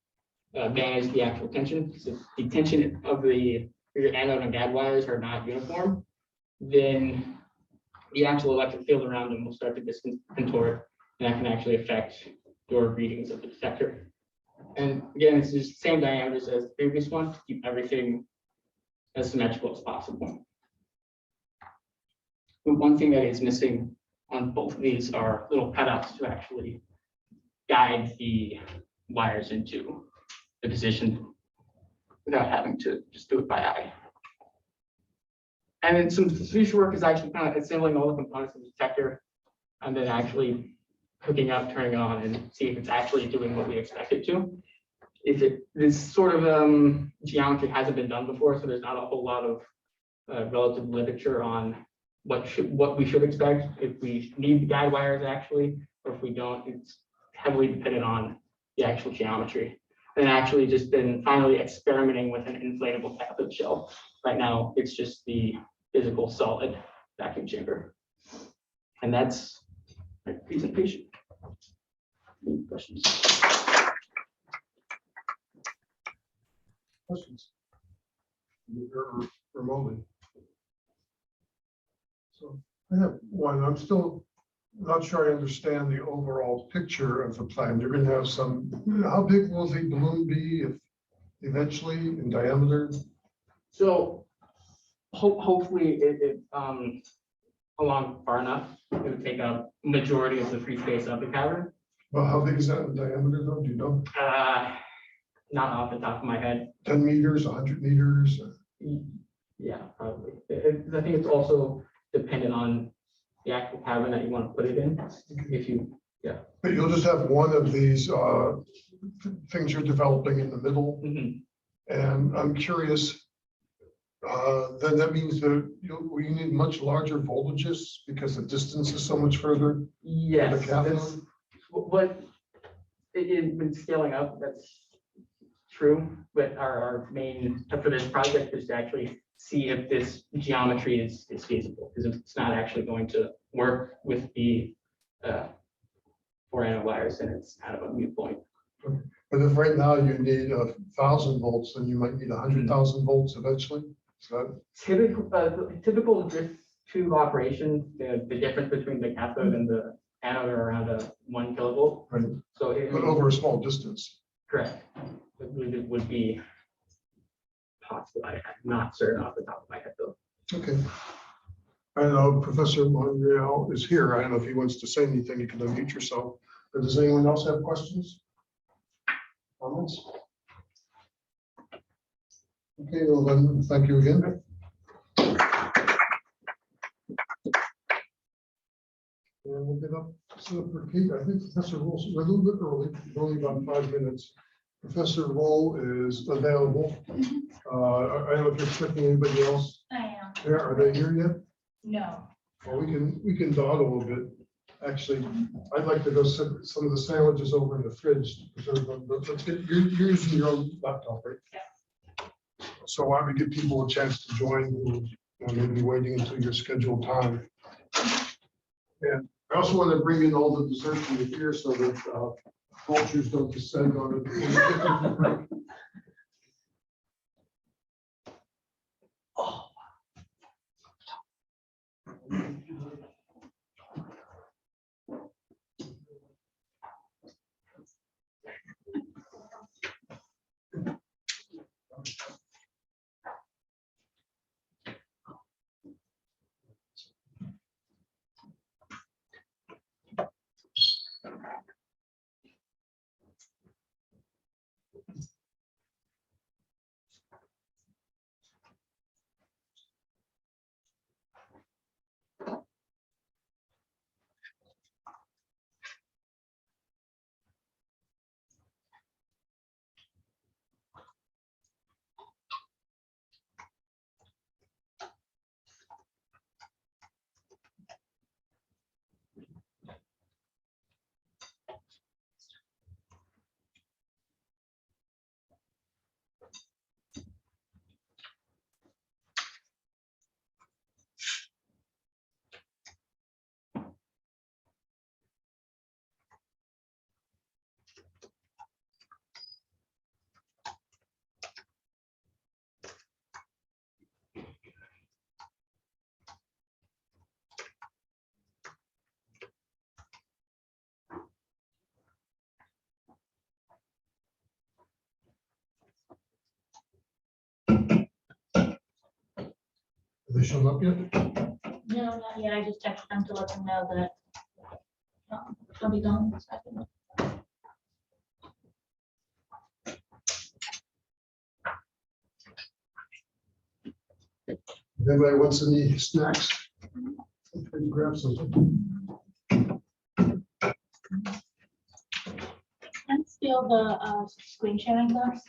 manage the actual tension. So the tension of your anode and guide wires are not uniform, then the actual electric field around them will start to contort, and that can actually affect your readings of the detector. And again, it's just the same diameters as the previous one to keep everything as symmetrical as possible. But one thing that is missing on both of these are little cutouts to actually guide the wires into the position without having to just do it by eye. And then some future work is actually kind of assembling all the components of the detector and then actually hooking up, turning it on, and see if it's actually doing what we expect it to. This sort of geometry hasn't been done before, so there's not a whole lot of relative literature on what we should expect, if we need the guide wires actually, or if we don't. It's heavily dependent on the actual geometry. And actually just been finally experimenting with an inflatable cathode shell. Right now, it's just the physical solid vacuum chamber. And that's my presentation. Any questions?
Questions? remotely. So I have one, I'm still not sure I understand the overall picture of the plan. You're gonna have some, how big will the balloon be if eventually in diameter?
So hopefully it along far enough, it would take up majority of the free space of the cavern.
Well, how big is that in diameter though? Do you know?
Not off the top of my head.
10 meters, 100 meters?
Yeah, probably. I think it's also dependent on the actual cavern that you want to put it in. If you, yeah.
But you'll just have one of these things you're developing in the middle. And I'm curious, then that means that we need much larger voltages because the distance is so much further.
Yes, that's what it been scaling up. That's true. But our main for this project is to actually see if this geometry is feasible, because if it's not actually going to work with the 4 nanowires, then it's kind of a moot point.
But if right now you need 1,000 volts, then you might need 100,000 volts eventually. So
Typical drift tube operation, the difference between the cathode and the anode are around 1 kilovolt.
Right.
So
but over a small distance.
Correct. It would be possible. I'm not certain off the top of my head though.
Okay. I know Professor Monreal is here. I don't know if he wants to say anything. You can unmute yourself. But does anyone else have questions? Comments? Okay, well then, thank you again. And we'll get up for Kate. I think Professor Roll, we're a little bit early, only about 5 minutes. Professor Roll is available. I don't know if you're expecting anybody else.
I am.
There, are they here yet?
No.
Well, we can dawdle a bit. Actually, I'd like to go set some of the sandwiches over in the fridge to preserve them, but let's get, you're using your own laptop, right? Yeah. So why don't we give people a chance to join who maybe waiting until your scheduled time. And I also want to bring in all the dessert from here so that vultures don't descend on it. Have they shown up yet?
No, not yet. I just texted them to let them know that they'll be gone in a second.
If anybody wants any snacks? Grab something.
Can I steal the screen sharing box?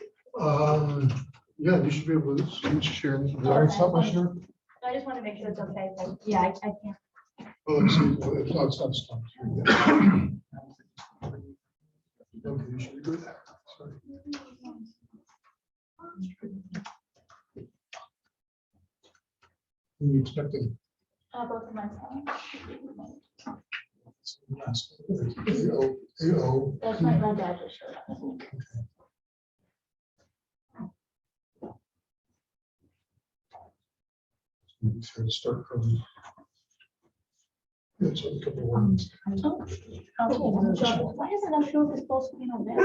Yeah, you should be able to screen share. Did I already stop my share?
I just want to make sure it's okay. Yeah, I can't.
Oh, let's see. It's not stopped. Okay, you should be good. Sorry. What are you expecting?
Both of my phones.
AO.
That's my dad just showed up.
It's going to start from. It's a couple of words.
Why doesn't that show if it's supposed to be on there?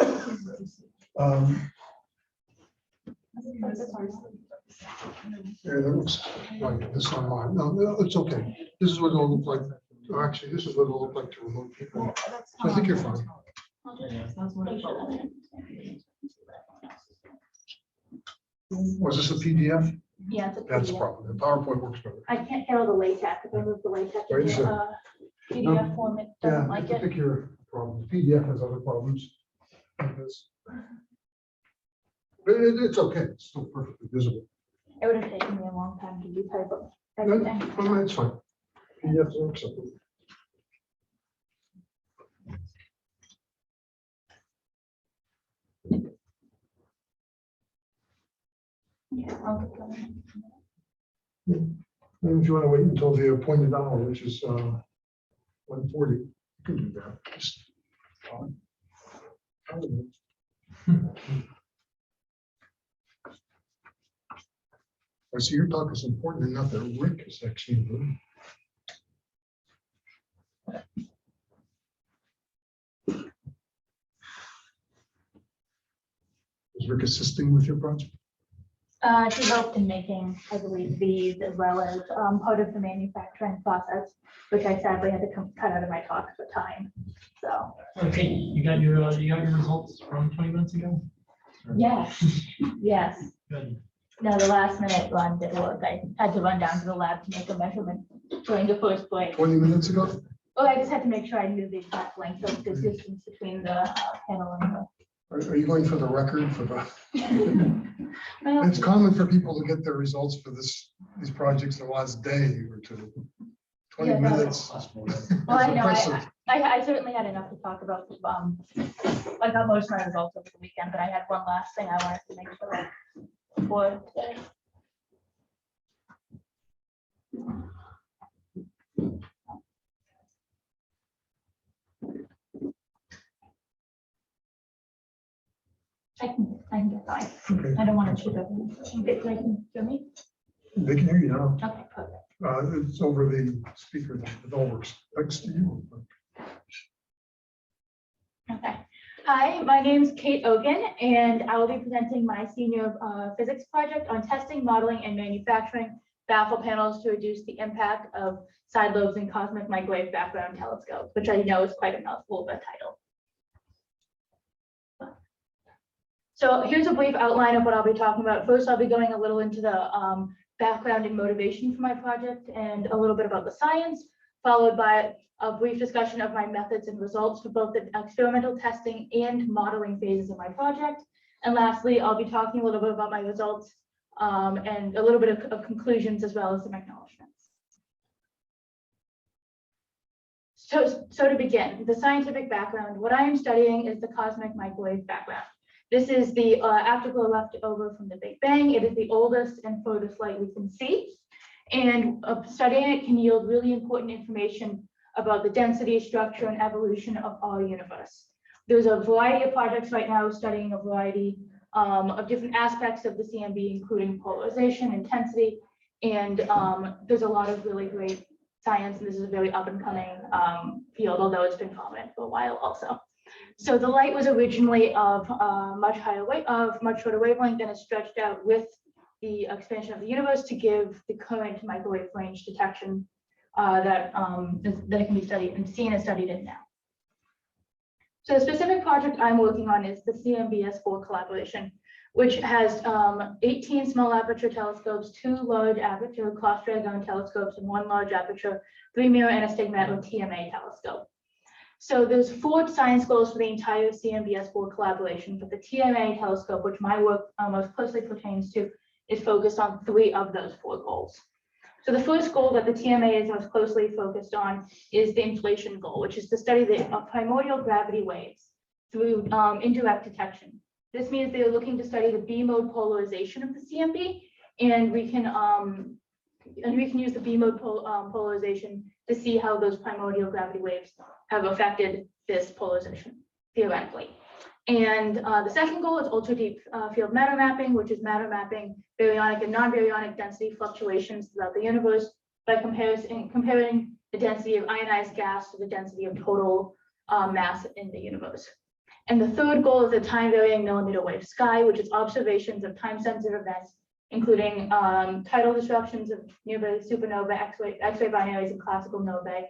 Yeah, that looks like this on mine. No, it's okay. This is what it'll look like. Oh, actually, this is what it'll look like to remote people. So I think you're fine. Was this a PDF?
Yeah, it's a
That's
PDF.
probably, the PowerPoint works better.
I can't handle the LaTeX. If I move the LaTex
Right,
into
so-
PDF form, it
Yeah,
doesn't
I
like it.
think your problem. PDF has other problems. Like this. But it's okay. It's still perfectly visible.
It would have taken me a long time to do type of
No,
everything.
no, that's fine. PDF works.
Yeah, I'll get going.
And if you want to wait until the appointed hour, which is 1:40, you can do that. Just, I don't know. I see your talk is important enough that Rick is actually in the room. Is Rick assisting with your project?
She helped in making, I believe, these as well as part of the manufacturing process, which I sadly had to cut out of my talk for time. So,
Okay, you got your results from 20 minutes ago?
yes, yes.
Good.
No, the last minute run didn't work. I had to run down to the lab to make a measurement during the first break.
20 minutes ago?
Well, I just had to make sure I knew the exact length of the distance between the panel and the.
Are you going for the record for the?
Well,
It's common for people to get their results for these projects in the last day or two. 20
Yeah, no.
minutes.
Well, I know,
Impressive.
I certainly had enough to talk about. I got most of my results over the weekend, but I had one last thing I wanted to make sure of for today. I can get by.
Okay.
I don't want to cheat everyone. Okay, so I can hear me?
They can hear you now.
Okay, perfect.
It's over the speaker. It all works. Thanks to you.
Okay. Hi, my name is Kate Ogan, and I will be presenting my senior physics project on testing, modeling, and manufacturing baffle panels to reduce the impact of side lobes in cosmic microwave background telescopes, which I know is quite a mouthful of a title. So here's a brief outline of what I'll be talking about. First, I'll be going a little into the background and motivation for my project and a little bit about the science, followed by a brief discussion of my methods and results for both the experimental testing and modeling phases of my project. And lastly, I'll be talking a little bit about my results and a little bit of conclusions as well as some acknowledgements. So to begin, the scientific background, what I am studying is the cosmic microwave background. This is the afterglow left over from the Big Bang. It is the oldest and furthest light we can see. And studying it can yield really important information about the density, structure, and evolution of our universe. There's a variety of projects right now studying a variety of different aspects of the CMB, including polarization, intensity, and there's a lot of really great science, and this is a very up-and-coming field, although it's been prominent for a while also. So the light was originally of much shorter wavelength, and it stretched out with the expansion of the universe to give the current microwave range detection that can be studied and seen and studied in now. So the specific project I'm working on is the CMBS4 collaboration, which has 18 small aperture telescopes, 2 large aperture cross-dragon telescopes, and 1 large aperture 3-mirror anastigmat or TMA telescope. So there's 4 science goals for the entire CMBS4 collaboration, but the TMA telescope, which my work most closely pertains to, is focused on 3 of those 4 goals. So the first goal that the TMA is most closely focused on is the inflation goal, which is to study the primordial gravity waves through indirect detection. This means they're looking to study the B-mode polarization of the CMB, and we can use the B-mode polarization to see how those primordial gravity waves have affected this polarization theoretically. And the second goal is ultra deep field matter mapping, which is matter mapping baryonic and non-baryonic density fluctuations throughout the universe by comparing the density of ionized gas to the density of total mass in the universe. And the third goal is the time varying millimeter wave sky, which is observations of time sensitive events, including tidal disruptions of nearby supernova, X-ray binaries, and classical novae.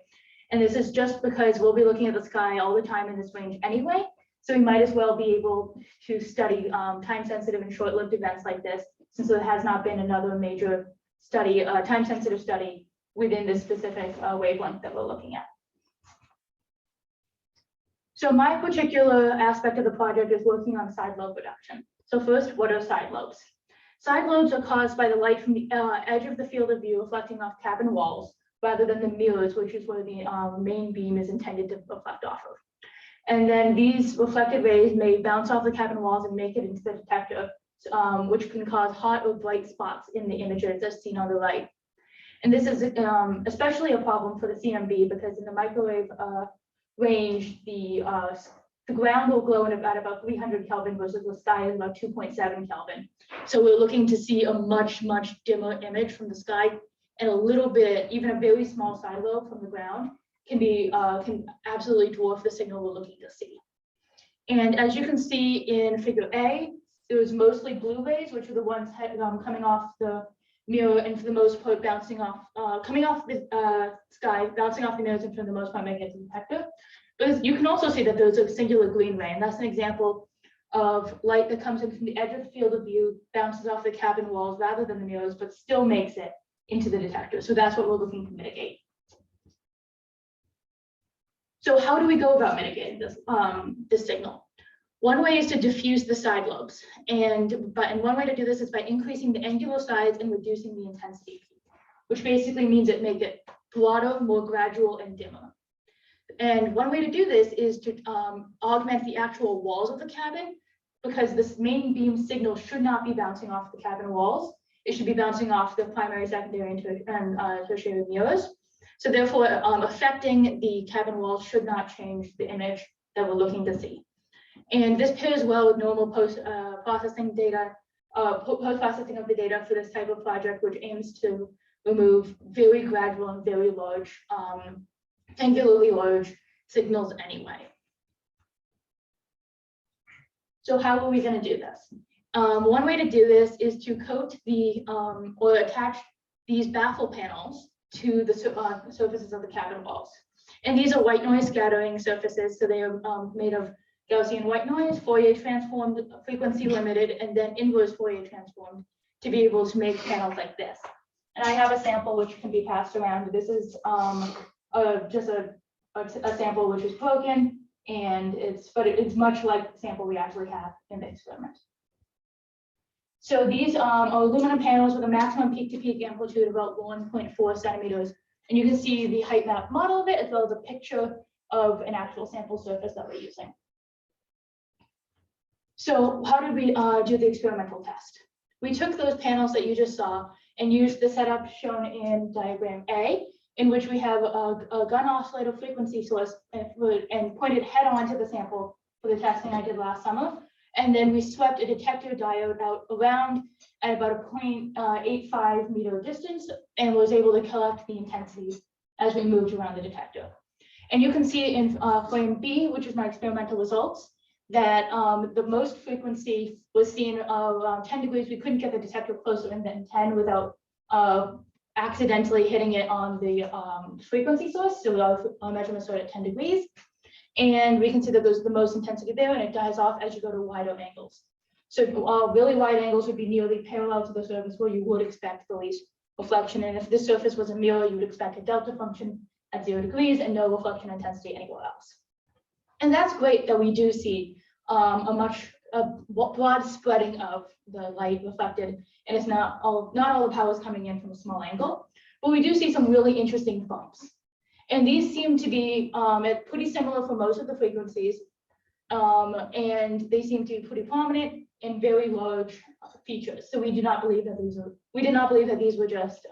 And this is just because we'll be looking at the sky all the time in this range anyway. So we might as well be able to study time-sensitive and short-lived events like this, since there has not been another major study, time-sensitive study within this specific wavelength that we're looking at. So my particular aspect of the project is working on side lobe reduction. So first, what are side lobes? Side lobes are caused by the light from the edge of the field of view reflecting off cabin walls, rather than the mirrors, which is where the main beam is intended to reflect off of. And then these reflected rays may bounce off the cabin walls and make it into the detector, which can cause hot or bright spots in the images as seen on the right. And this is especially a problem for the CMB because in the microwave range, the ground will glow at about 300 Kelvin versus the sky is about 2.7 Kelvin. So we're looking to see a much dimmer image from the sky, and a little bit, even a very small side lobe from the ground can absolutely dwarf the signal we're looking to see. And as you can see in figure A, it was mostly blue rays, which are the ones coming off the mirror and for the most part bouncing off, coming off the sky, bouncing off the mirrors and for the most part making it to the detector. But you can also see that there's a singular green ray, and that's an example of light that comes in from the edge of the field of view, bounces off the cabin walls rather than the mirrors, but still makes it into the detector. So that's what we're looking to mitigate. So how do we go about mitigating this signal? One way is to diffuse the side lobes, and one way to do this is by increasing the angular size and reducing the intensity, which basically means it make it broader, more gradual, and dimmer. And one way to do this is to augment the actual walls of the cabin, because this main beam signal should not be bouncing off the cabin walls. It should be bouncing off the primary, secondary, and tertiary mirrors. So therefore, affecting the cabin walls should not change the image that we're looking to see. And this pairs well with normal post-processing of the data for this type of project, which aims to remove very gradual and very large, angularly large signals anyway. So how are we going to do this? One way to do this is to coat or attach these baffle panels to the surfaces of the cabin walls. And these are white noise scattering surfaces, so they are made of Gaussian white noise, Fourier transformed, frequency limited, and then inverse Fourier transformed to be able to make panels like this. And I have a sample which can be passed around. This is just a sample which is broken, and it's much like the sample we actually have in the experiment. So these are aluminum panels with a maximum peak-to-peak amplitude of about 1.4 centimeters. And you can see the height map model of it, as well as a picture of an actual sample surface that we're using. So how did we do the experimental test? We took those panels that you just saw and used the setup shown in diagram A, in which we have a gun oscillator frequency source and pointed head on to the sample for the testing I did last summer. And then we swept a detector diode out around at about a 0.85 meter distance and was able to collect the intensities as we moved around the detector. And you can see in frame B, which is my experimental results, that the most frequency was seen around 10 degrees. We couldn't get the detector closer than 10 without accidentally hitting it on the frequency source. So our measurements are at 10 degrees. And we can see that there's the most intensity there, and it dies off as you go to wider angles. So really wide angles would be nearly parallel to the surface where you would expect the least reflection. And if this surface was a mirror, you would expect a delta function at 0 degrees and no reflection intensity anywhere else. And that's great that we do see a broad spreading of the light reflected, and it's not all the power is coming in from a small angle, but we do see some really interesting bumps. And these seem to be pretty similar for most of the frequencies, and they seem to be pretty prominent in very large features. So we do not believe that these were just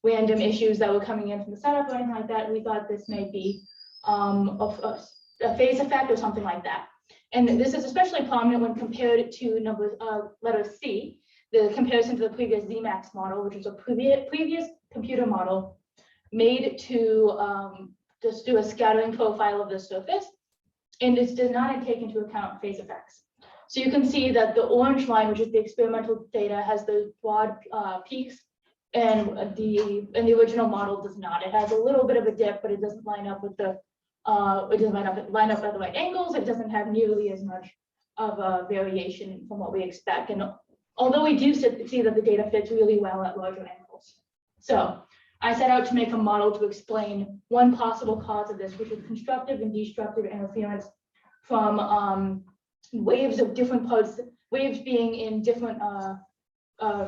random issues that were coming in from the setup or anything like that. We thought this may be a phase effect or something like that. And this is especially prominent when compared to letter C, the comparison to the previous ZMAX model, which was a previous computer model made to just do a scattering profile of the surface. And this does not take into account phase effects. So you can see that the orange line, which is the experimental data, has those broad peaks, and the original model does not. It has a little bit of a dip, but it doesn't line up with the it doesn't line up at the right angles. It doesn't have nearly as much of a variation from what we expect. And although we do see that the data fits really well at larger angles. So I set out to make a model to explain one possible cause of this, which is constructive and destructive interference from waves of different parts, waves being in different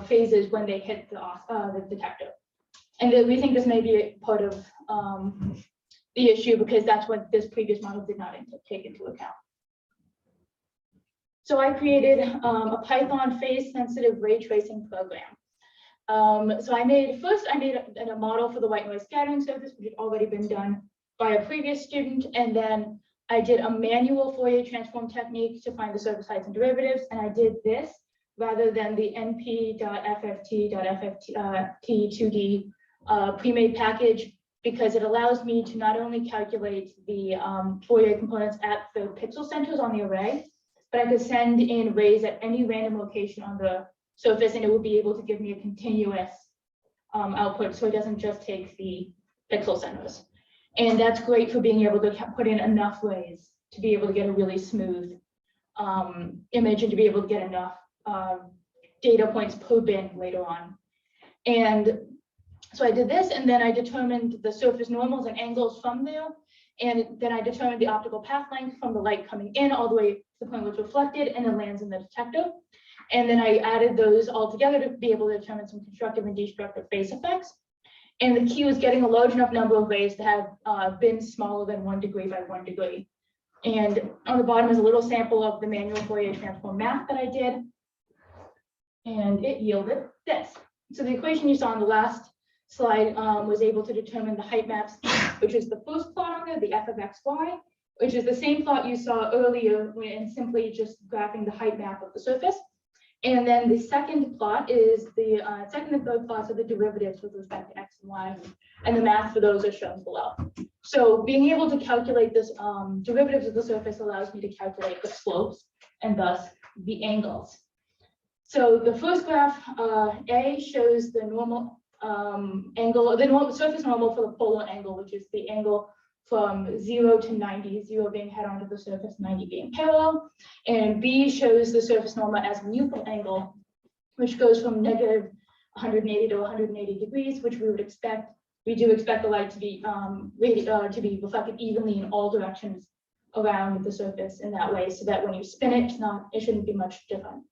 phases when they hit the detector. And we think this may be a part of the issue because that's what this previous model did not take into account. So I created a Python phase-sensitive ray tracing program. So I made a model for the white noise scattering surface, which had already been done by a previous student, and then I did a manual Fourier transform technique to find the surface heights and derivatives, and I did this rather than the np.fft.ft2d pre-made package, because it allows me to not only calculate the Fourier components at the pixel centers on the array, but I could send in rays at any random location on the surface, and it would be able to give me a continuous output, so it doesn't just take the pixel centers. And that's great for being able to put in enough rays to be able to get a really smooth image and to be able to get enough data points per bin later on. And so I did this, and then I determined the surface normals and angles from there. And then I determined the optical path length from the light coming in all the way to the point where it's reflected and then lands in the detector. And then I added those all together to be able to determine some constructive and destructive phase effects. And the key was getting a large enough number of rays to have bins smaller than 1 degree by 1 degree. And on the bottom is a little sample of the manual Fourier transform math that I did. And it yielded this. So the equation you saw on the last slide was able to determine the height maps, which is the first plot on there, the f of xy, which is the same plot you saw earlier when simply just graphing the height map of the surface. And then the second plot is the second and third plots of the derivatives with respect to x and y, and the math for those are shown below. So being able to calculate this derivatives of the surface allows me to calculate the slopes and thus the angles. So the first graph, A, shows the normal angle, the surface normal for the polar angle, which is the angle from 0 to 90, 0 being head on to the surface, 90 being parallel. And B shows the surface normal as a neutral angle, which goes from negative 180 to 180 degrees, which we would expect. We do expect the light to be reflected evenly in all directions around the surface in that way, so that when you spin it, it shouldn't be much different.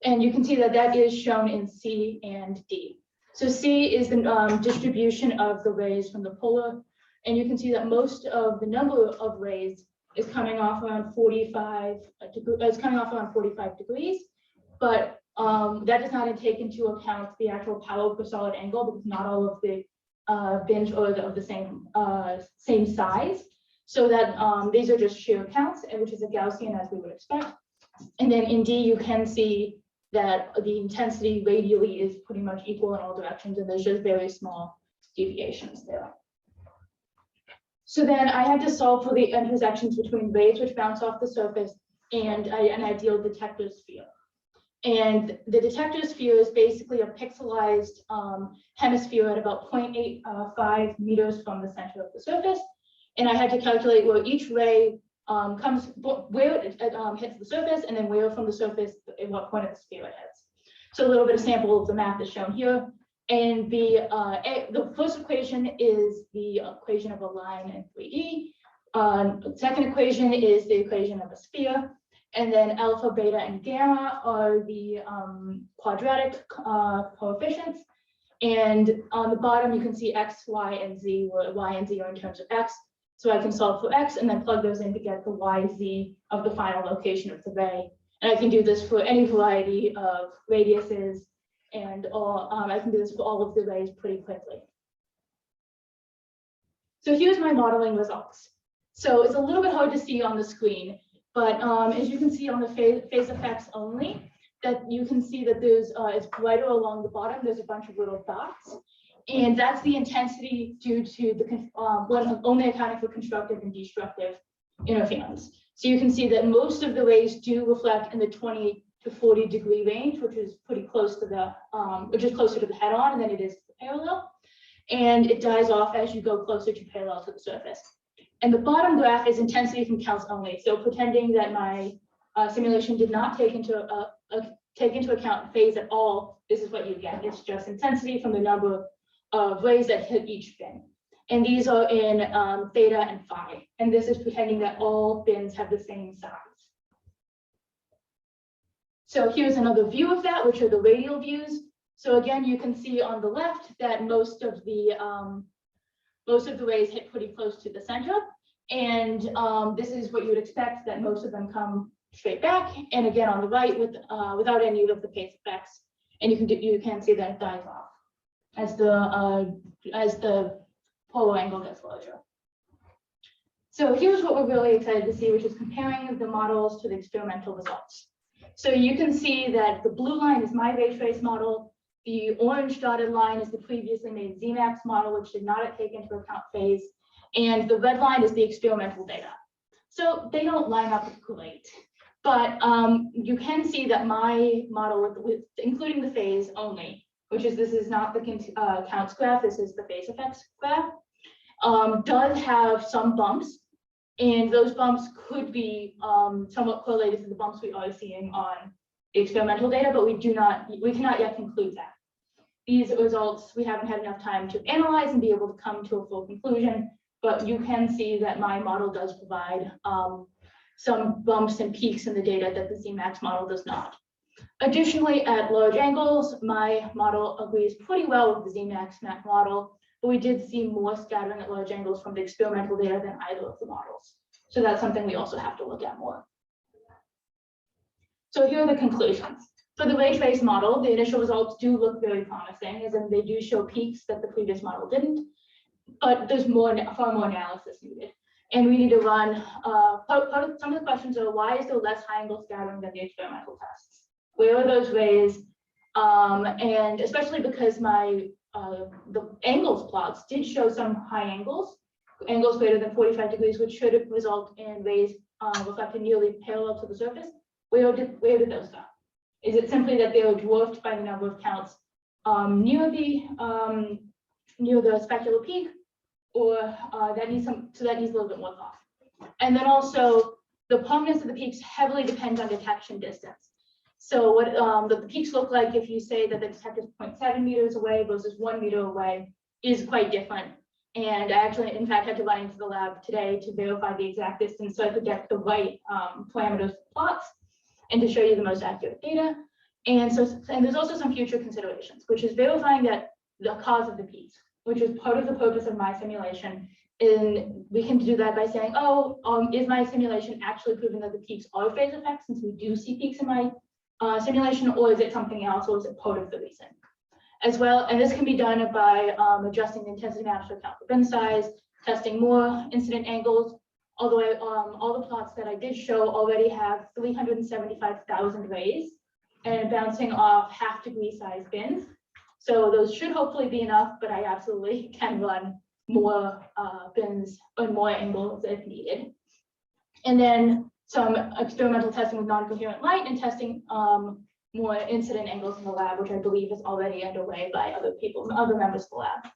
And you can see that that is shown in C and D. So C is the distribution of the rays from the polar. And you can see that most of the number of rays is coming off around 45 degrees, but that does not take into account the actual power per solid angle, because not all of the bins are of the same size. So that these are just shear counts, which is a Gaussian as we would expect. And then in D, you can see that the intensity radially is pretty much equal in all directions, and there's just very small deviations there. So then I had to solve for the intersections between rays which bounce off the surface and an ideal detector sphere. And the detector sphere is basically a pixelized hemisphere at about 0.85 meters from the center of the surface. And I had to calculate where each ray where it hits the surface, and then where from the surface, at what point of the sphere it hits. So a little bit of sample of the math is shown here. And the first equation is the equation of a line in 3D. The second equation is the equation of a sphere. And then alpha, beta, and gamma are the quadratic coefficients. And on the bottom, you can see x, y, and z, where y and z are in terms of x. So I can solve for x and then plug those in to get the y, z of the final location of the ray. And I can do this for any variety of radiuses, and I can do this for all of the rays pretty quickly. So here's my modeling results. So it's a little bit hard to see on the screen, But as you can see on the phase effects only, that you can see that there's, it's brighter along the bottom. There's a bunch of little dots. And that's the intensity due to the, only accounting for constructive and destructive interference. So you can see that most of the rays do reflect in the 20 to 40 degree range, which is pretty close to the, which is closer to the head on than it is parallel. And it dies off as you go closer to parallel to the surface. And the bottom graph is intensity from counts only. So pretending that my simulation did not take into account phase at all, this is what you get. It's just intensity from the number of rays that hit each bin. And these are in theta and phi. And this is pretending that all bins have the same size. So here's another view of that, which are the radial views. So again, you can see on the left that most of the rays hit pretty close to the center. And this is what you would expect, that most of them come straight back. And again, on the right, without any of the phase effects. And you can see that it dies off as the polar angle gets larger. So here's what we're really excited to see, which is comparing the models to the experimental results. So you can see that the blue line is my ray trace model. The orange dotted line is the previously made ZMAX model, which did not take into account phase. And the red line is the experimental data. So they don't line up great. But you can see that my model, with including the phase only, which is, this is not the counts graph, this is the phase effects graph, does have some bumps. And those bumps could be somewhat correlated to the bumps we are seeing on the experimental data, but we cannot yet conclude that. These results, we haven't had enough time to analyze and be able to come to a full conclusion, but you can see that my model does provide some bumps and peaks in the data that the ZMAX model does not. Additionally, at large angles, my model agrees pretty well with the ZMAX model, but we did see more scattering at large angles from the experimental data than either of the models. So that's something we also have to look at more. So here are the conclusions. For the ray trace model, the initial results do look very promising, as in they do show peaks that the previous model didn't, but there's far more analysis needed. And we need to run, some of the questions are, why is there less high angle scattering than the experimental tests? Where are those rays? And especially because the angles plots did show some high angles greater than 45 degrees, which should result in rays reflected nearly parallel to the surface. Where did those go? Is it simply that they were dwarfed by the number of counts near the specular peak, or that needs a little bit more thought? And then also, the prominence of the peaks heavily depends on detection distance. So what the peaks look like if you say that the detector is 0.7 meters away versus 1 meter away is quite different. And I actually, in fact, had to run into the lab today to verify the exact distance so I could get the right parameters plots and to show you the most accurate data. And there's also some future considerations, which is verifying that the cause of the peaks, which is part of the purpose of my simulation. And we can do that by saying, is my simulation actually proving that the peaks are phase effects, since we do see peaks in my simulation, or is it something else, or is it part of the reason? As well, and this can be done by adjusting the intensity maps to account for bin size, testing more incident angles, although all the plots that I did show already have 375,000 rays and bouncing off half-degree size bins. So those should hopefully be enough, but I absolutely can run more bins or more angles if needed. And then some experimental testing with non-coherent light and testing more incident angles in the lab, which I believe is already underway by other members of the lab.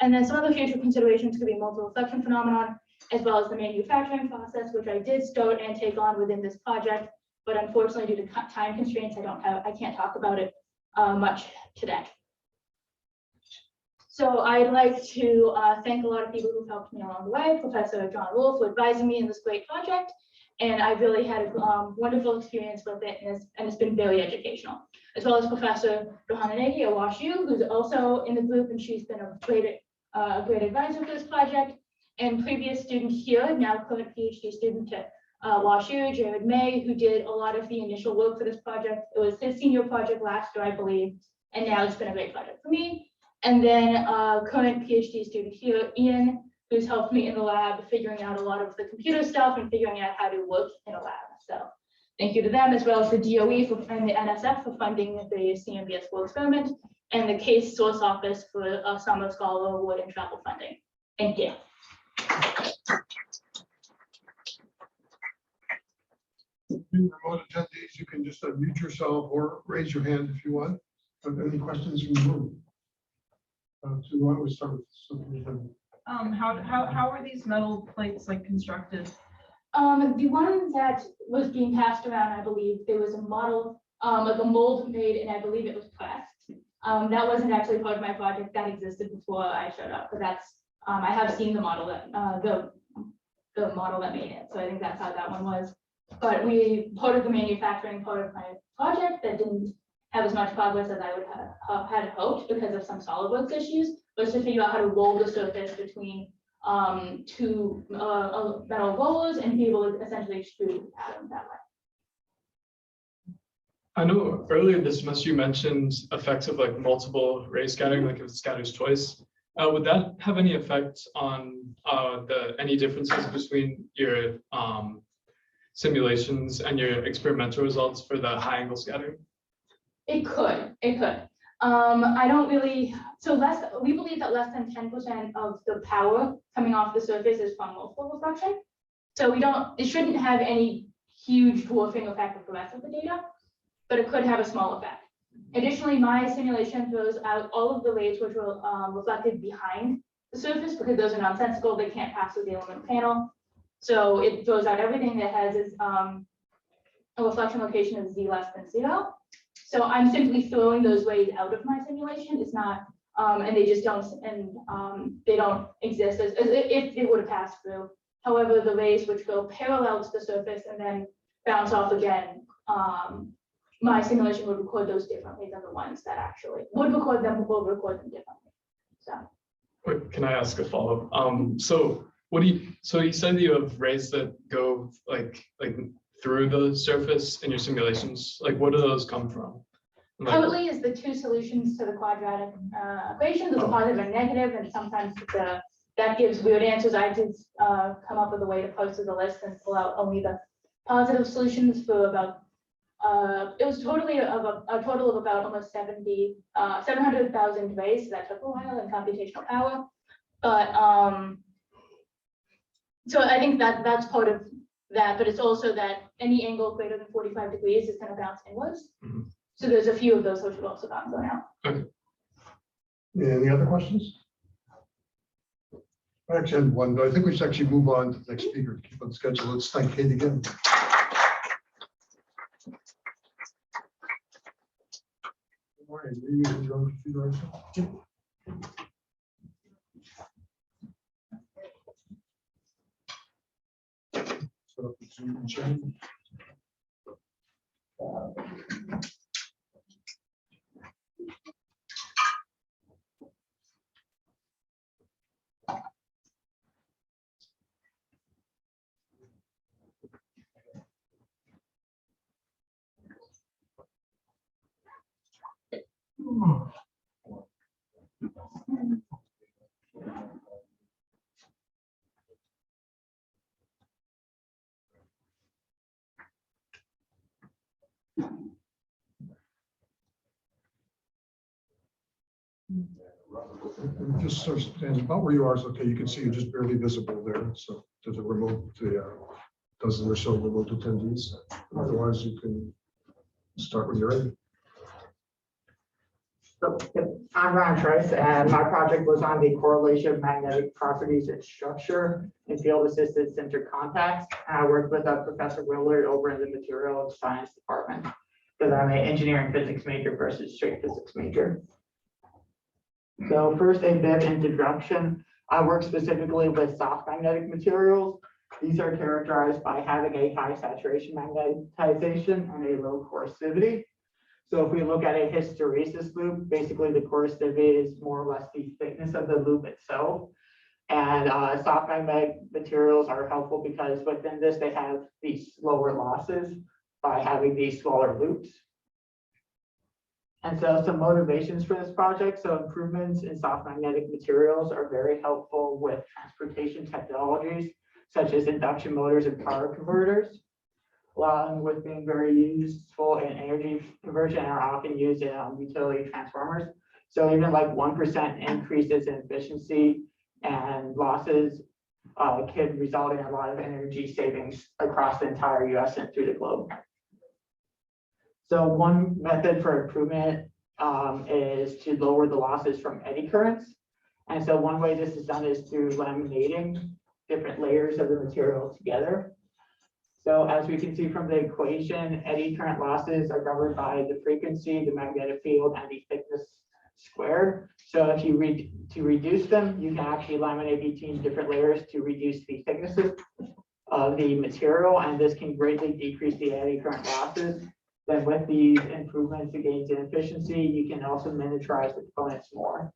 And then some other future considerations could be multi-reflection phenomenon, as well as the manufacturing process, which I did start and take on within this project, but unfortunately due to time constraints, I can't talk about it much today. So I'd like to thank a lot of people who've helped me along the way, Professor John Wolf for advising me in this great project. And I really had a wonderful experience with it, and it's been very educational, as well as Professor Johanna Nagy at WashU, who's also in the group, and she's been a great advisor for this project. And previous student here, now current PhD student at WashU, Jared May, who did a lot of the initial work for this project. It was his senior project last year, I believe, and now it's been a great project for me. And then current PhD student here, Ian, who's helped me in the lab, figuring out a lot of the computer stuff and figuring out how to work in a lab. So thank you to them, as well as the DOE and the NSF for funding the CMBS school experiment, and the Case Source Office for a Summer Scholar Award and travel funding. Thank you.
Remote attendees, you can just unmute yourself or raise your hand if you want. Any questions from the room? So why don't we start with something?
How are these metal plates like constructed?
The one that was being passed around, I believe there was a model, like a mold made, and I believe it was pressed. That wasn't actually part of my project. That existed before I showed up, but that's, I have seen the model that, the model that made it. So I think that's how that one was. But part of the manufacturing part of my project that didn't have as much progress as I would have had hoped because of some SolidWorks issues, was to figure out how to roll the surface between two metal rollers and be able to essentially extrude the pattern that way.
I know earlier this semester you mentioned effects of like multiple ray scattering, like if it scatters twice. Would that have any effect on any differences between your simulations and your experimental results for the high angle scattering?
It could. I don't really, we believe that less than 10% of the power coming off the surface is from multiple reflection. So it shouldn't have any huge dwarfing effect of the rest of the data, but it could have a small effect. Additionally, my simulation throws out all of the rays which were reflected behind the surface because those are nonsensical. They can't pass through the element panel. So it throws out everything that has a reflection location of z less than 0. So I'm simply throwing those rays out of my simulation. It's not, and they just don't, and they don't exist as if it would have passed through. However, the rays which go parallel to the surface and then bounce off again, my simulation would record those differently than the ones that actually would record them differently. So.
Wait, can I ask a follow-up? So you said that you have rays that go like through the surface in your simulations. Like, what do those come from? Like,
currently is the two solutions to the quadratic equation. There's a positive and negative, and sometimes that gives weird answers. I did come up with a way to post to the list and pull out only the positive solutions for about it was totally a total of about almost 700,000 rays. So that took a while in computational power, but so I think that's part of that, but it's also that any angle greater than 45 degrees is going to bounce inwards. Mm-hmm. So there's a few of those which would also bounce going out.
Okay.
Any other questions? I actually had one, but I think we should actually move on to the next speaker to keep on schedule. Let's thank Kate again. Good morning. Are you using your own computer right now? Set up the Zoom and chain. Just sort of stand about where you are is okay. You can see you're just barely visible there. So to the remote, doesn't show remote attendees. Otherwise, you can start when you're ready.
So, I'm Ron Trice, and my project was on the correlation of magnetic properties and structure in field-assisted sintered contacts. And I worked with Professor Rayleigh over in the material science department because I'm an engineering physics major versus straight physics major. So first, a bit of introduction. I work specifically with soft magnetic materials. These are characterized by having a high saturation magnetization and a low coercivity. So if we look at a hysteresis loop, basically the coercivity is more or less the thickness of the loop itself. And soft magnetic materials are helpful because within this, they have these lower losses by having these smaller loops. And so some motivations for this project. So improvements in soft magnetic materials are very helpful with transportation technologies, such as induction motors and power converters, along with being very useful in energy conversion and are often used in utility transformers. So even like 1% increases in efficiency and losses could result in a lot of energy savings across the entire US and through the globe. So one method for improvement is to lower the losses from eddy currents. And so one way this is done is through laminating different layers of the material together. So as we can see from the equation, eddy current losses are governed by the frequency, the magnetic field, and the thickness squared. So if you reduce them, you can actually laminate between different layers to reduce the thicknesses of the material, and this can greatly decrease the eddy current losses. Then with these improvements and gains in efficiency, you can also miniaturize the components more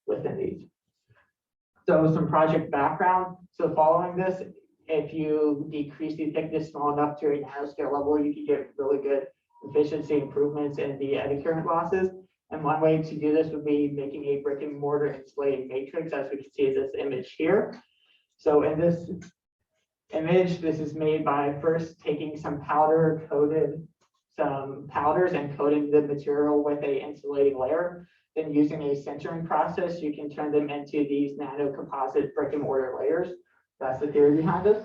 within these. So some project background. So following this, if you decrease the thickness small enough to a nanoscale level, you can get really good efficiency improvements in the eddy current losses. And one way to do this would be making a brick and mortar insulating matrix, as we can see in this image here. So in this image, this is made by first taking some powders and coating the material with a insulating layer. Then using a sintering process, you can turn them into these nano composite brick and mortar layers. That's the theory behind this.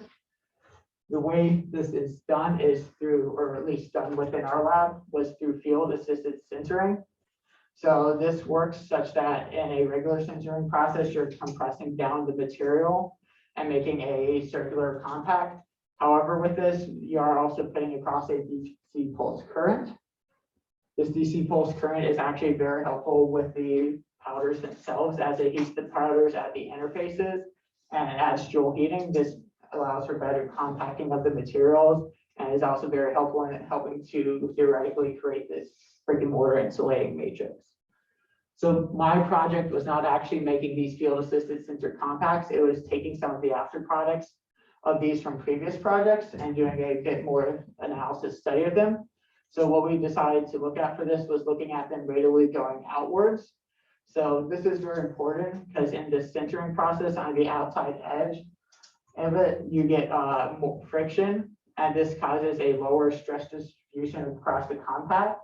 The way this is done is through, or at least done within our lab, was through field assisted sintering. So this works such that in a regular sintering process, you're compressing down the material and making a circular compact. However, with this, you are also putting across a DC pulse current. This DC pulse current is actually very helpful with the powders themselves, as it heats the powders at the interfaces and adds Joule heating. This allows for better compacting of the materials and is also very helpful in helping to theoretically create this brick and mortar insulating matrix. So my project was not actually making these field assisted sinter compacts. It was taking some of the after products of these from previous projects and doing a bit more analysis study of them. So what we decided to look at for this was looking at them radially going outwards. So this is very important because in the sintering process on the outside edge of it, you get more friction, and this causes a lower stress distribution across the compact.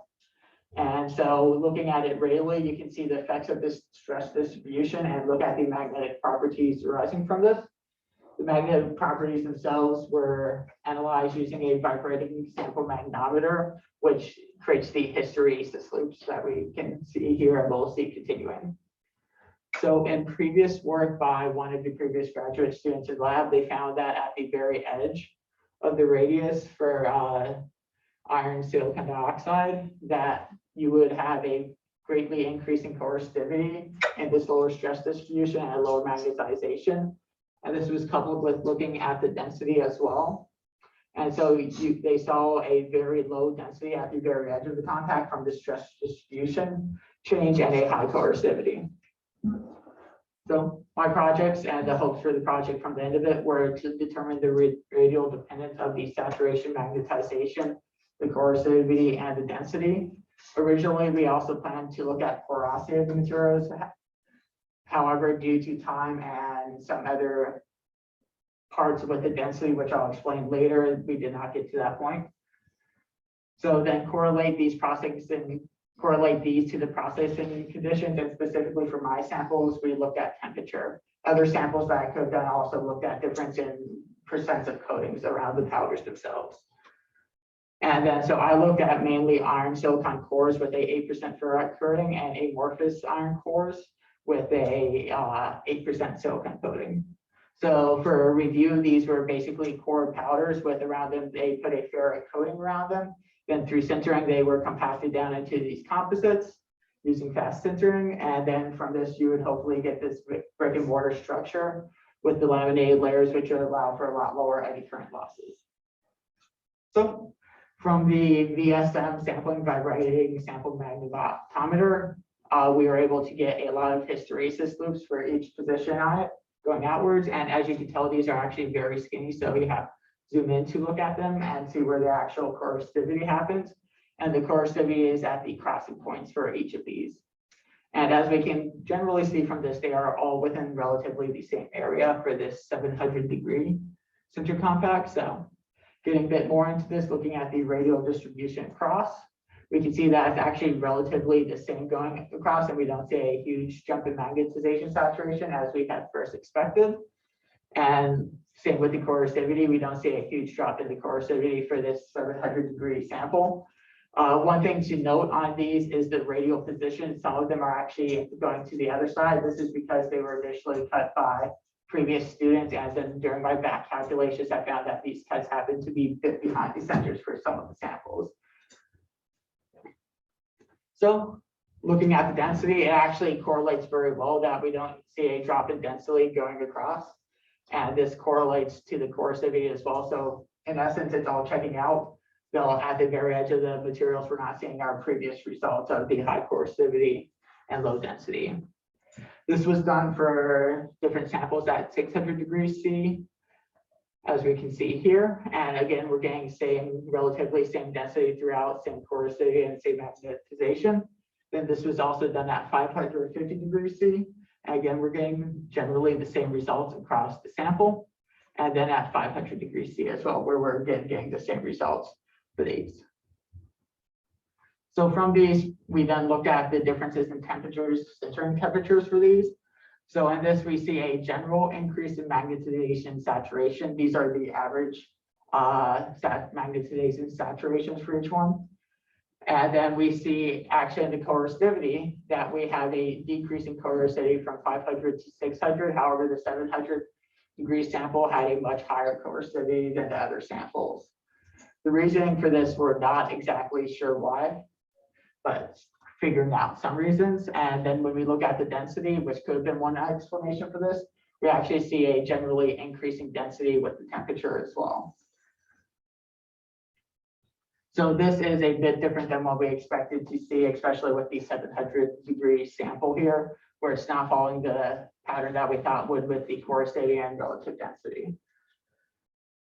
And so looking at it radially, you can see the effects of this stress distribution and look at the magnetic properties arising from this. The magnetic properties themselves were analyzed using a vibrating sample magnometer, which creates the hysteresis loops that we can see here and we'll see continuing. So in previous work by one of the previous graduate students in lab, they found that at the very edge of the radius for iron silicon dioxide, that you would have a greatly increasing coercivity and this lower stress distribution and lower magnetization. And this was coupled with looking at the density as well. And so they saw a very low density at the very edge of the contact from the stress distribution change and a high coercivity. So my projects and the hopes for the project from the end of it were to determine the radial dependence of the saturation magnetization, the coercivity, and the density. Originally, we also planned to look at porosity of the materials. However, due to time and some other parts with the density, which I'll explain later, we did not get to that point. So then correlate these to the processing conditions, and specifically for my samples, we looked at temperature. Other samples that I could have done also looked at difference in percents of coatings around the powders themselves. And then, so I looked at mainly iron silicon cores with a 8% ferrite coating and amorphous iron cores with a 8% silicon coating. So for review, these were basically core powders with around them, they put a ferrite coating around them. Then through sintering, they were compacted down into these composites using fast sintering. And then from this, you would hopefully get this brick and mortar structure with the laminated layers, which would allow for a lot lower eddy current losses. So from the VSM sampling vibrating sample magnetometer, we were able to get a lot of hysteresis loops for each position on it going outwards. And as you can tell, these are actually very skinny. So we have zoom in to look at them and see where the actual coercivity happens. and the coercivity is at the crossing points for each of these. And as we can generally see from this, they are all within relatively the same area for this 700-degree center compact. So getting a bit more into this, looking at the radial distribution across, we can see that it's actually relatively the same going across, and we don't see a huge jump in magnetization saturation as we had first expected. And same with the coercivity, we don't see a huge drop in the coercivity for this 700-degree sample. One thing to note on these is the radial position. Some of them are actually going to the other side. This is because they were initially cut by previous students, and then during my back calculations, I found that these cuts happen to be a bit behind the centers for some of the samples. So looking at the density, it actually correlates very well that we don't see a drop in density going across. And this correlates to the coercivity as well. So in essence, it's all checking out. Though at the very edge of the materials, we're not seeing our previous results of the high coercivity and low density. This was done for different samples at 600 degrees C, as we can see here. And again, we're getting relatively same density throughout, same coercivity and same magnetization. Then this was also done at 550 degrees C. And again, we're getting generally the same results across the sample. And then at 500 degrees C as well, where we're getting the same results for these. So from these, we then looked at the differences in temperatures, centering temperatures for these. So in this, we see a general increase in magnetization saturation. These are the average magnetization saturations for each one. And then we see actually in the coercivity that we have a decrease in coercivity from 500 to 600. However, the 700 degree sample had a much higher coercivity than the other samples. The reasoning for this, we're not exactly sure why, but figuring out some reasons. And then when we look at the density, which could have been one explanation for this, we actually see a generally increasing density with the temperature as well. So this is a bit different than what we expected to see, especially with the 700 degree sample here, where it's not following the pattern that we thought would with the coercivity and relative density.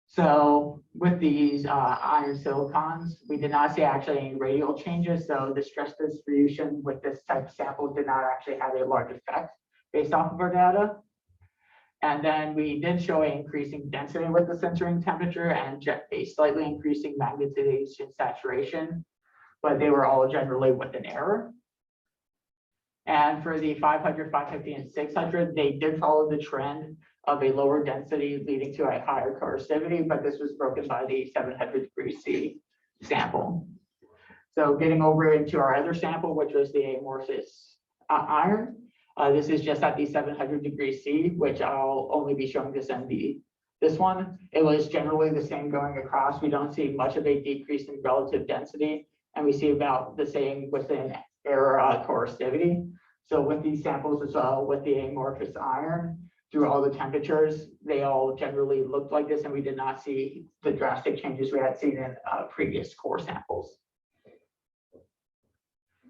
So with these iron silicons, we did not see actually any radial changes. So the stress distribution with this type of sample did not actually have a large effect based off of our data. And then we did show an increasing density with the centering temperature and a slightly increasing magnetization saturation, but they were all generally within error. And for the 500, 550, and 600, they did follow the trend of a lower density leading to a higher coercivity, but this was broken by the 700 degrees C sample. So getting over into our other sample, which was the amorphous iron, this is just at the 700 degrees C, which I'll only be showing this in this one. It was generally the same going across. We don't see much of a decrease in relative density, and we see about the same within error coercivity. So with these samples as well, with the amorphous iron, through all the temperatures, they all generally looked like this, and we did not see the drastic changes we had seen in previous core samples.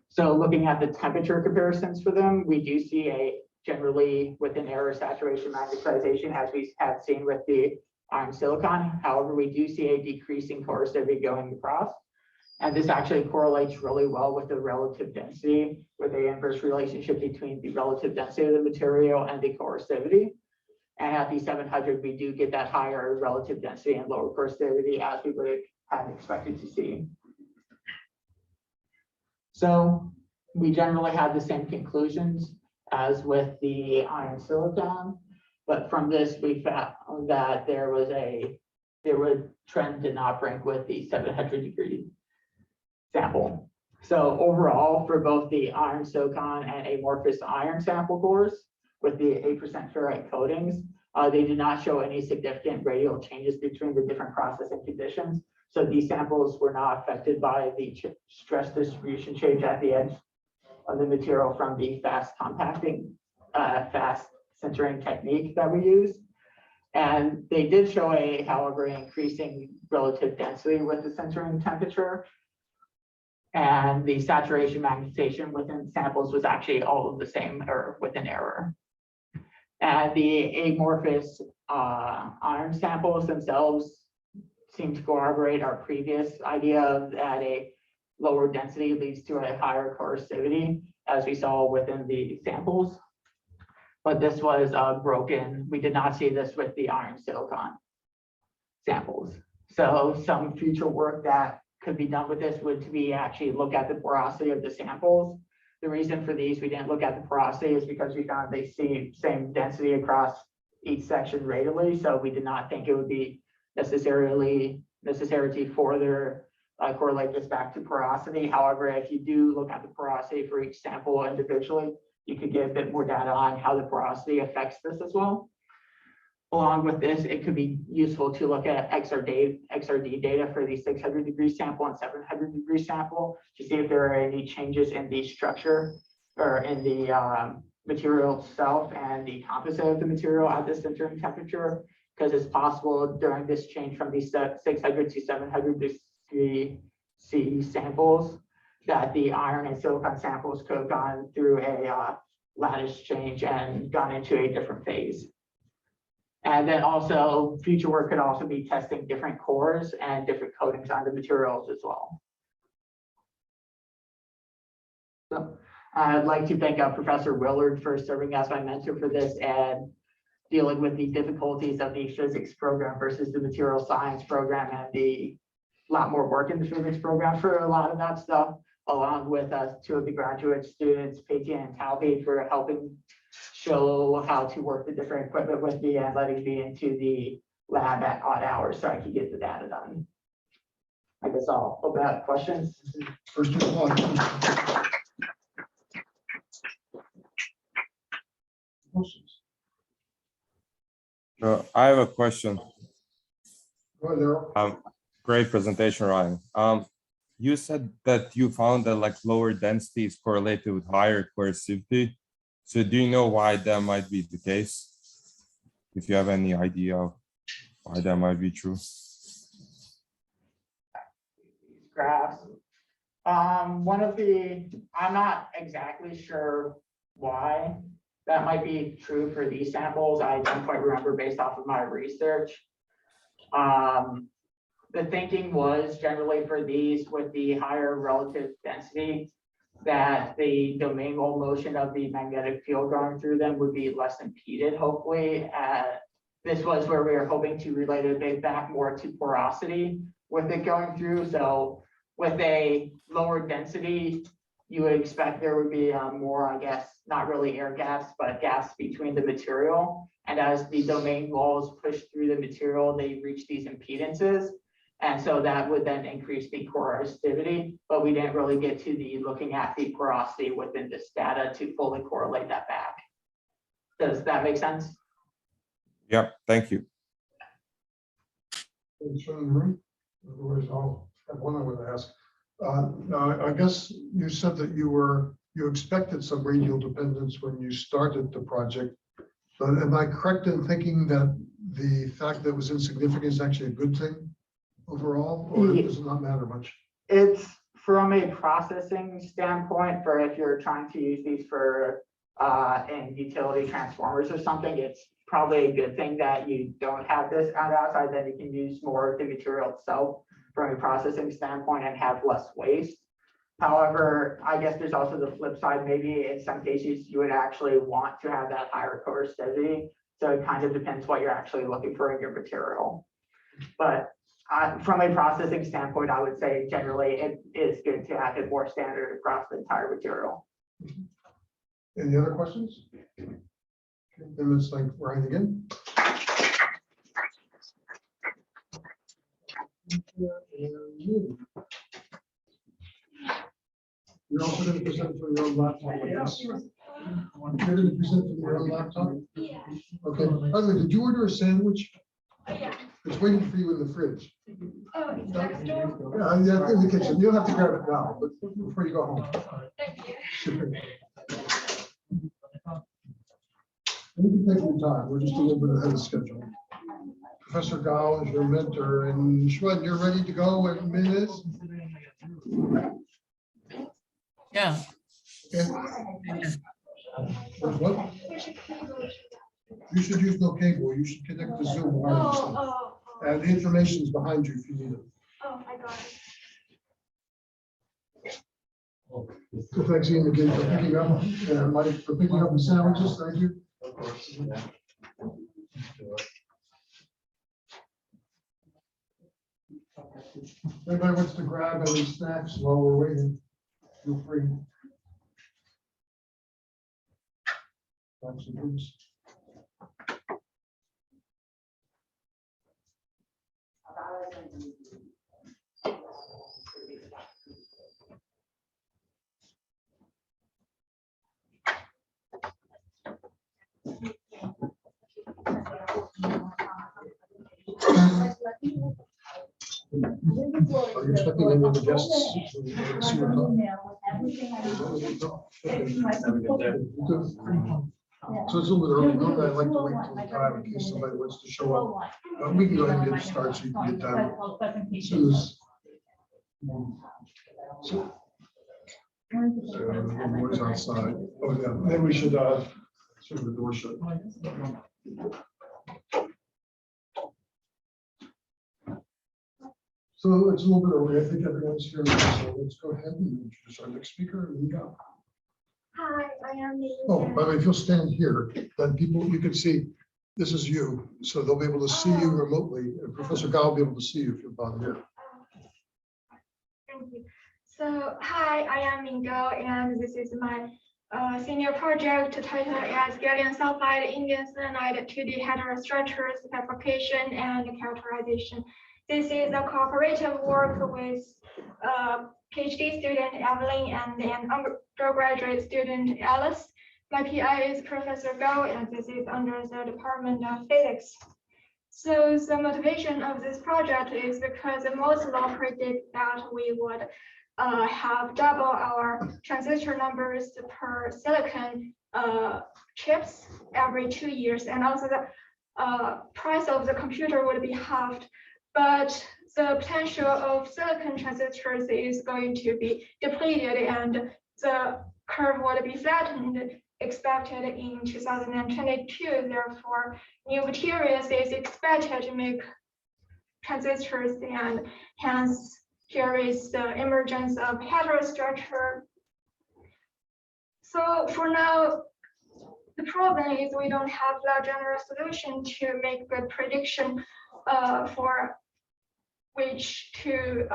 So looking at the temperature comparisons for them, we do see a generally within error saturation magnetization as we have seen with the iron silicon. However, we do see a decreasing coercivity going across. And this actually correlates really well with the relative density, with the inverse relationship between the relative density of the material and the coercivity. And at the 700, we do get that higher relative density and lower coercivity as we would have expected to see. So we generally had the same conclusions as with the iron silicon, but from this we found that there was trend did not break with the 700 degree sample. So overall, for both the iron silicon and amorphous iron sample cores with the 8% ferrite coatings, they did not show any significant radial changes between the different processing conditions. So these samples were not affected by the stress distribution change at the edge of the material from the fast compacting, fast centering technique that we use. And they did show however, increasing relative density with the centering temperature. And the saturation magnetization within samples was actually all of the same or within error. And the amorphous iron samples themselves seem to corroborate our previous idea that a lower density leads to a higher coercivity, as we saw within the samples. But this was broken. We did not see this with the iron silicon samples. So some future work that could be done with this would be actually look at the porosity of the samples. The reason for these, we didn't look at the porosity is because we found they see same density across each section radially. So we did not think it would be necessary to further correlate this back to porosity. However, if you do look at the porosity for each sample individually, you could get a bit more data on how the porosity affects this as well. Along with this, it could be useful to look at XRD data for the 600-degree sample and 700-degree sample to see if there are any changes in the structure or in the material itself and the composite of the material at this interim temperature, because it's possible during this change from these 600 to 700 degree C samples that the iron and silicon samples could have gone through a lattice change and gone into a different phase. And then also future work could also be testing different cores and different coatings on the materials as well. So I'd like to thank Professor Willard for serving as my mentor for this and dealing with the difficulties of the physics program versus the material science program and the lot more work in the physics program for a lot of that stuff, along with two of the graduate students, Peyton and Talby, for helping show how to work the different equipment with me and letting me into the lab at odd hours so I could get the data done. I guess I'll open up questions.
First of all, questions.
I have a question.
Go ahead, Errol.
Great presentation, Ryan. You said that you found that like lower density is correlated with higher coercivity. So do you know why that might be the case? If you have any idea of why that might be true?
Graphs. I'm not exactly sure why that might be true for these samples. I don't quite remember based off of my research. The thinking was generally for these with the higher relative density that the domain wall motion of the magnetic field going through them would be less impeded, hopefully. This was where we were hoping to relate it back more to porosity with it going through. So with a lower density, you would expect there would be more, I guess, not really air gaps, but gaps between the material. And as the domain walls push through the material, they reach these impedances. And so that would then increase the coercivity, but we didn't really get to the looking at the porosity within this data to fully correlate that back. Does that make sense?
Yep, thank you.
Otherwise, I'll have one I want to ask. I guess you said that you expected some radial dependence when you started the project. But am I correct in thinking that the fact that it was insignificant is actually a good thing overall, or does it not matter much?
It's from a processing standpoint, for if you're trying to use these for in utility transformers or something, it's probably a good thing that you don't have this out outside, that you can use more of the material itself from a processing standpoint and have less waste. However, I guess there's also the flip side. Maybe in some cases you would actually want to have that higher coercivity. So it kind of depends what you're actually looking for in your material. But from a processing standpoint, I would say generally it is good to have it more standard across the entire material.
Any other questions? Okay, then it's like Ryan again. You're also going to present from your own laptop like this. You're going to present from your own laptop? Okay. By the way, did you order a sandwich?
Yeah.
It's waiting for you in the fridge.
Oh, it's next door.
Yeah, in the kitchen. You don't have to grab it now, but before you go home.
Thank you.
Sure. We can take your time. We're just a little bit ahead of schedule. Professor Gao is your mentor, and Shwed, you're ready to go in minutes?
Yeah.
Okay. What? You should use no cable. You should connect to Zoom wirelessly. And the information is behind you if you need it.
Oh, I got it.
So thanks Ian again for picking up, and Mike for picking up the sandwiches. Thank you.
Of course.
Anybody wants to grab any snacks while we're waiting, feel free. Thanks, please. Are you expecting any of the guests? So it's a little bit early. Normally I like to wait till the time in case somebody wants to show up. We can go ahead and get started so you can get done. As soon as. So. The boys outside. Oh, yeah. Maybe we should, sort of the door shut. So it's a little bit early. I think everyone's here. So let's go ahead and introduce our next speaker. Here we go.
Hi, I am the.
Oh, by the way, if you'll stand here, then people, you can see, this is you. So they'll be able to see you remotely. And Professor Gao will be able to see you if you're about here.
Thank you. So, hi, I am Mingo, and this is my senior project titled as gallium sulfide indium cyanide 2D heterostructures fabrication and characterization. This is a cooperative work with PhD student Evelyn and an undergraduate student Alice. My PI is Professor Gao, and this is under the Department of Physics. So the motivation of this project is because Moore's law predicts that we would have double our transistor numbers per silicon chips every 2 years, and also the price of the computer would be halved. But the potential of silicon transistors is going to be depleted, and the curve would be flattened, expected in 2022. Therefore, new materials is expected to make transistors, and hence here is the emergence of heterostructure. So for now, the problem is we don't have a general solution to make good prediction for which two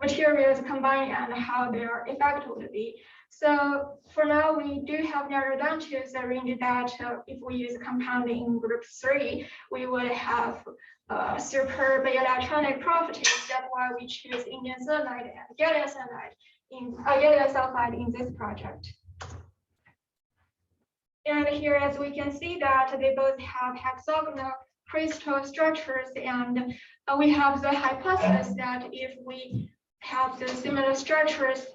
materials combine and how their effect would be. So for now, we do have narrowed down to the range that if we use compounding in group 3, we would have superb electronic properties. That's why we choose indium cyanide and gallium cyanide in gallium sulfide in this project. And here, as we can see, that they both have hexagonal crystal structures, and we have the hypothesis that if we have the similar structures,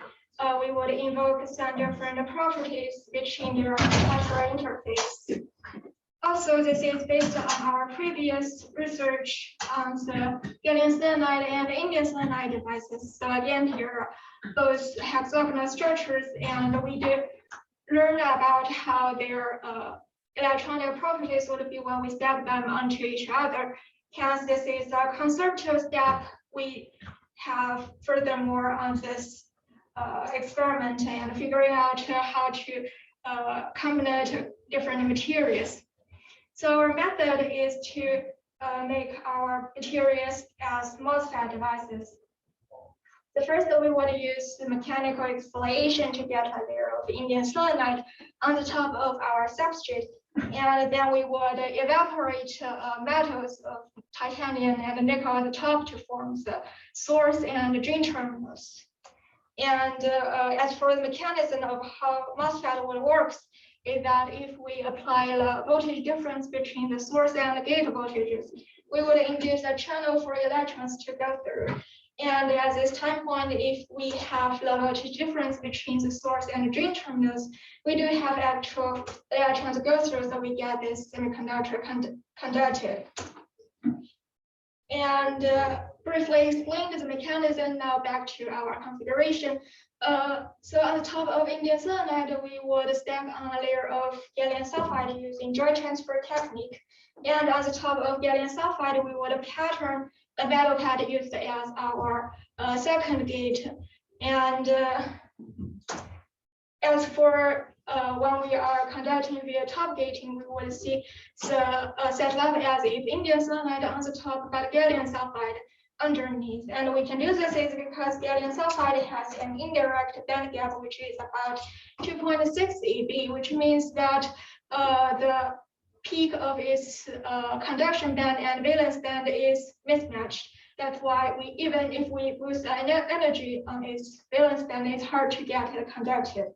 we would invoke some different properties between their structural interface. Also, this is based on our previous research on the gallium cyanide and indium cyanide devices. So again, here are both hexagonal structures, and we did learn about how their electronic properties would be when we stack them onto each other. Hence, this is a conservative step we have furthermore on this experiment and figuring out how to combine different materials. So our method is to make our materials as MOSFET devices. The first, we want to use the mechanical exfoliation to get a layer of indium cyanide on the top of our substrate. And then we would evaporate metals of titanium and nickel at the top to form the source and drain terminals. And as for the mechanism of how MOSFET would work, is that if we apply the voltage difference between the source and the gate voltages, we would induce a channel for electrons to go through. And at this time point, if we have the voltage difference between the source and the drain terminals, we do have actual electrons go through, so we get this semiconductor conductive. And briefly explained the mechanism, now back to our configuration. So on the top of indium cyanide, we would stack on a layer of gallium sulfide using joy transfer technique. And on the top of gallium sulfide, we would pattern a metal pad used as our second gate. And as for when we are conducting via top gating, we would see the set level as if indium cyanide on the top, but gallium sulfide underneath. And we can do this is because gallium sulfide has an indirect band gap, which is about 2.6 eV, which means that the peak of its conduction band and valence band is mismatched. That's why even if we boost the energy on its valence band, it's hard to get it conducted.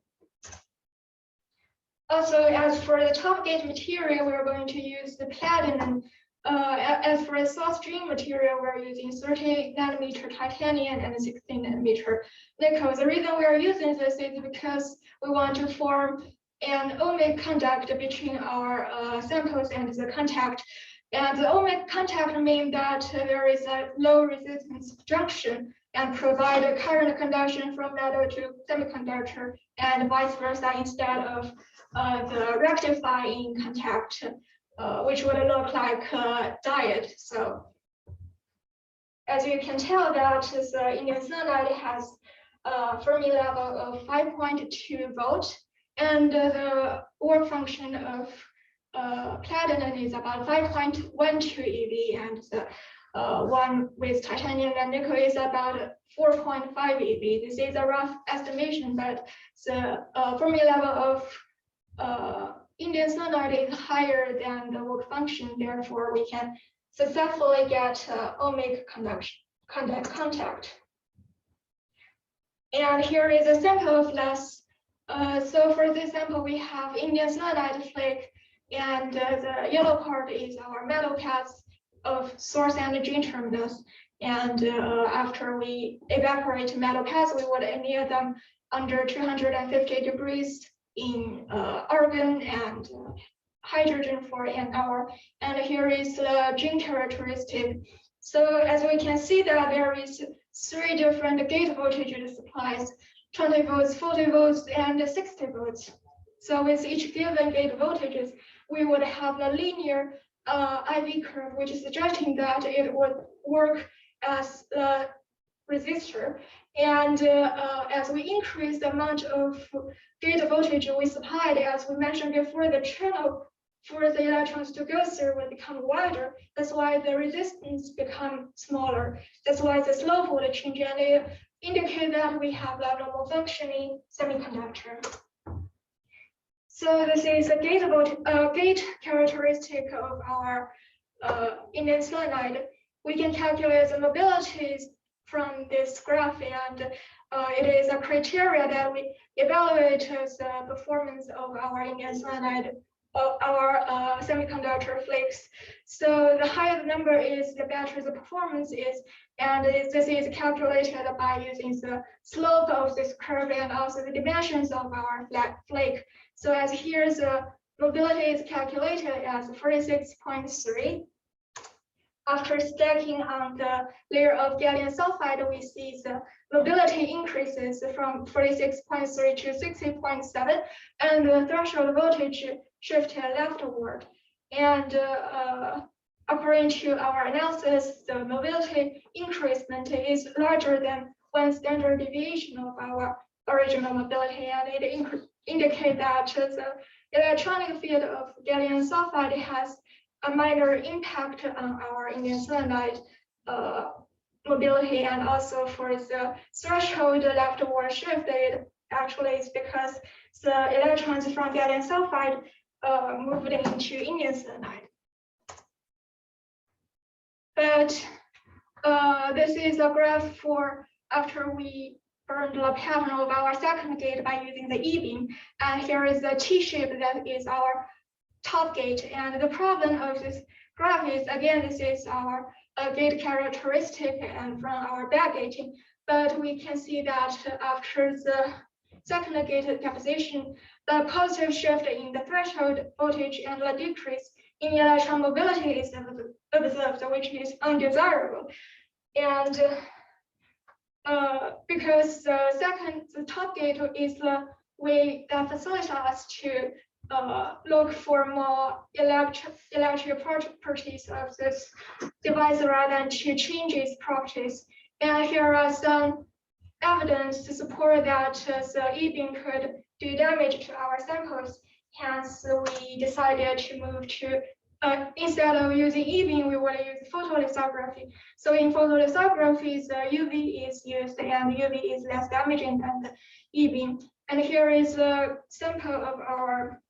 Also, as for the top gate material, we're going to use the platinum. As for the source stream material, we're using 30 nanometer titanium and 16 nanometer nickel. The reason we are using this is because we want to form an ohmic conduct between our samples and the contact. And the ohmic contact means that there is a low resistance junction and provide a current conduction from metal to semiconductor and vice versa instead of the rectifying contact, which would look like a diode. So as you can tell that the indium cyanide has a Fermi level of 5.2 volt, and the work function of platinum is about 5.12 eV, and the one with titanium and nickel is about 4.5 eV. This is a rough estimation, but the Fermi level of indium cyanide is higher than the work function. Therefore, we can successfully get ohmic contact. And here is a sample of this. So for this sample, we have indium cyanide flake, and the yellow part is our metal paths of source and drain terminals. And after we evaporate metal paths, we would emit them under 250 degrees in argon and hydrogen for an hour. And here is the drain characteristic. So as we can see that there is 3 different gate voltage supplies, 20 volts, 40 volts, and 60 volts. So with each given gate voltages, we would have a linear IV curve, which is suggesting that it would work as a resistor. And as we increase the amount of gate voltage we supplied, as we mentioned before, the channel for the electrons to go through will become wider. That's why the resistance become smaller. That's why the slope would change, and it indicates that we have a normal functioning semiconductor. So this is a gate characteristic of our indium cyanide. We can calculate the mobilities from this graph, and it is a criteria that we evaluate the performance of our indium cyanide, our semiconductor flakes. So the higher the number is, the better the performance is, and this is calculated by using the slope of this curve and also the dimensions of our flake. So as here, the mobility is calculated as 46.3. After stacking on the layer of gallium sulfide, we see the mobility increases from 46.3 to 60.7, and the threshold voltage shifted leftward. And according to our analysis, the mobility increasement is larger than 1 standard deviation of our original mobility, and it indicates that the electronic field of gallium sulfide has a minor impact on our indium cyanide mobility. And also for the threshold leftward shift, it actually is because the electrons from gallium sulfide moved into indium cyanide. But this is a graph for after we burned the pattern of our second gate by using the E-beam. And here is the T-shape that is our top gate. And the problem of this graph is, again, this is our gate characteristic and from our back gating. But we can see that after the second gate deposition, the positive shift in the threshold voltage and the decrease in electron mobility is observed, which is undesirable. And because the top gate is the way that facilitates us to look for more electric properties of this device rather than to change its properties. And here are some evidence to support that the E-beam could do damage to our samples. Hence, we decided to move to, instead of using E-beam, we want to use photolithography. So in photolithography, the UV is used, and UV is less damaging than the E-beam. And here is a sample of our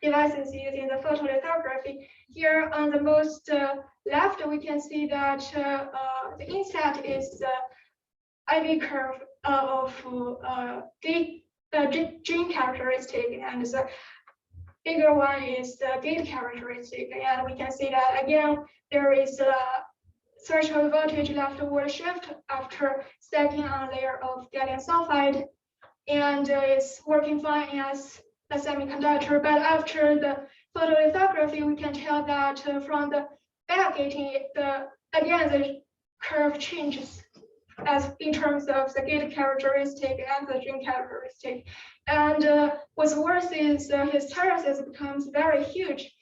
devices using the photolithography. Here on the most left, we can see that the inset is the IV curve of gene characteristic, and the bigger one is the gate characteristic. And we can see that again, there is a threshold voltage leftward shift after stacking on a layer of gallium sulfide, and it's working fine as a semiconductor. But after the photolithography, we can tell that from the backgating, again, the curve changes as in terms of the gate characteristic and the gene characteristic. And what's worse is hysteresis becomes very huge.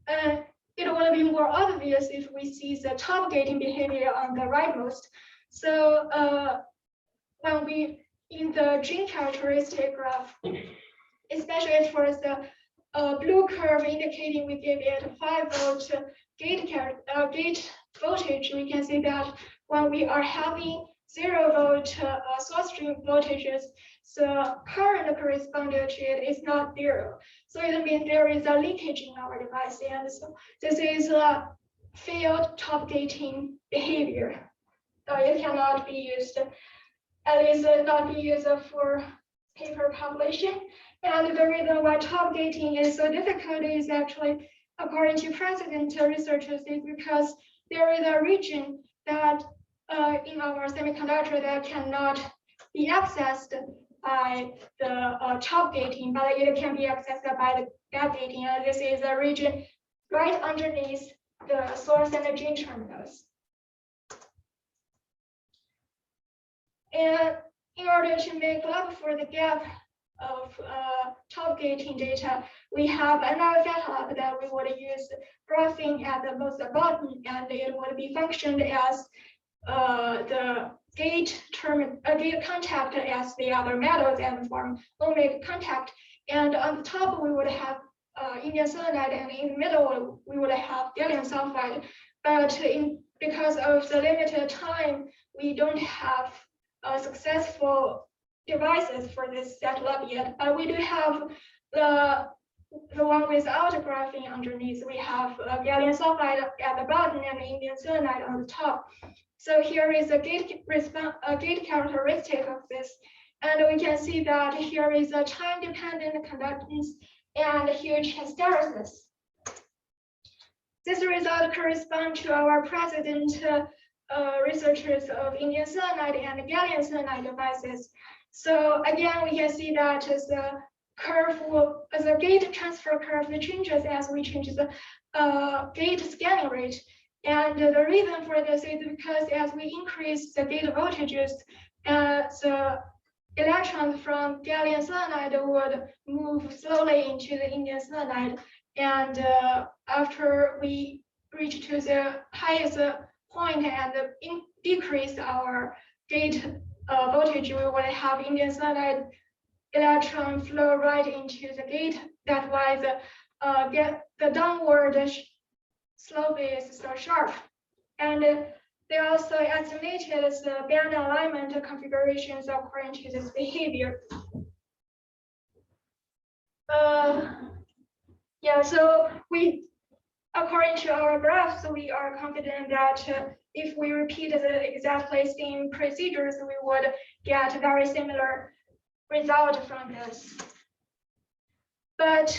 It will be more obvious if we see the top gating behavior on the rightmost. So when we, in the gene characteristic graph, especially for the blue curve indicating we give it a 5-volt gate voltage, we can see that when we are having 0-volt source stream voltages, the current corresponding to it is not 0. So it means there is a leakage in our device, and so this is a failed top gating behavior. It cannot be used, at least not be used for paper publishing. And the reason why top gating is so difficult is actually, according to precedent researchers, is because there is a region that in our semiconductor that cannot be accessed by the top gating, but it can be accessed by the gap gating. And this is a region right underneath the source and the gene terminals. And in order to make up for the gap of top gating data, we have another setup that we would use graphing at the most bottom, and it would be functioned as the gate contact as the other metals and form ohmic contact. And on the top, we would have indium cyanide, and in the middle, we would have gallium sulfide. But because of the limited time, we don't have successful devices for this setup yet. But we do have the one without graphing underneath. We have gallium sulfide at the bottom and indium cyanide on the top. So here is a gate characteristic of this. And we can see that here is a time-dependent conductance and huge hysteresis. This result corresponds to our precedent researchers of indium cyanide and gallium cyanide devices. So again, we can see that the curve, the gate transfer curve changes as we change the gate scanning rate. And the reason for this is because as we increase the gate voltages, the electrons from gallium cyanide would move slowly into the indium cyanide. And after we reach to the highest point and decrease our gate voltage, we would have indium cyanide electron flow right into the gate. That's why the downward slope is so sharp. And they also estimated the band alignment configurations according to this behavior. Yeah, so according to our graphs, we are confident that if we repeat the exactly same procedures, we would get a very similar result from this. But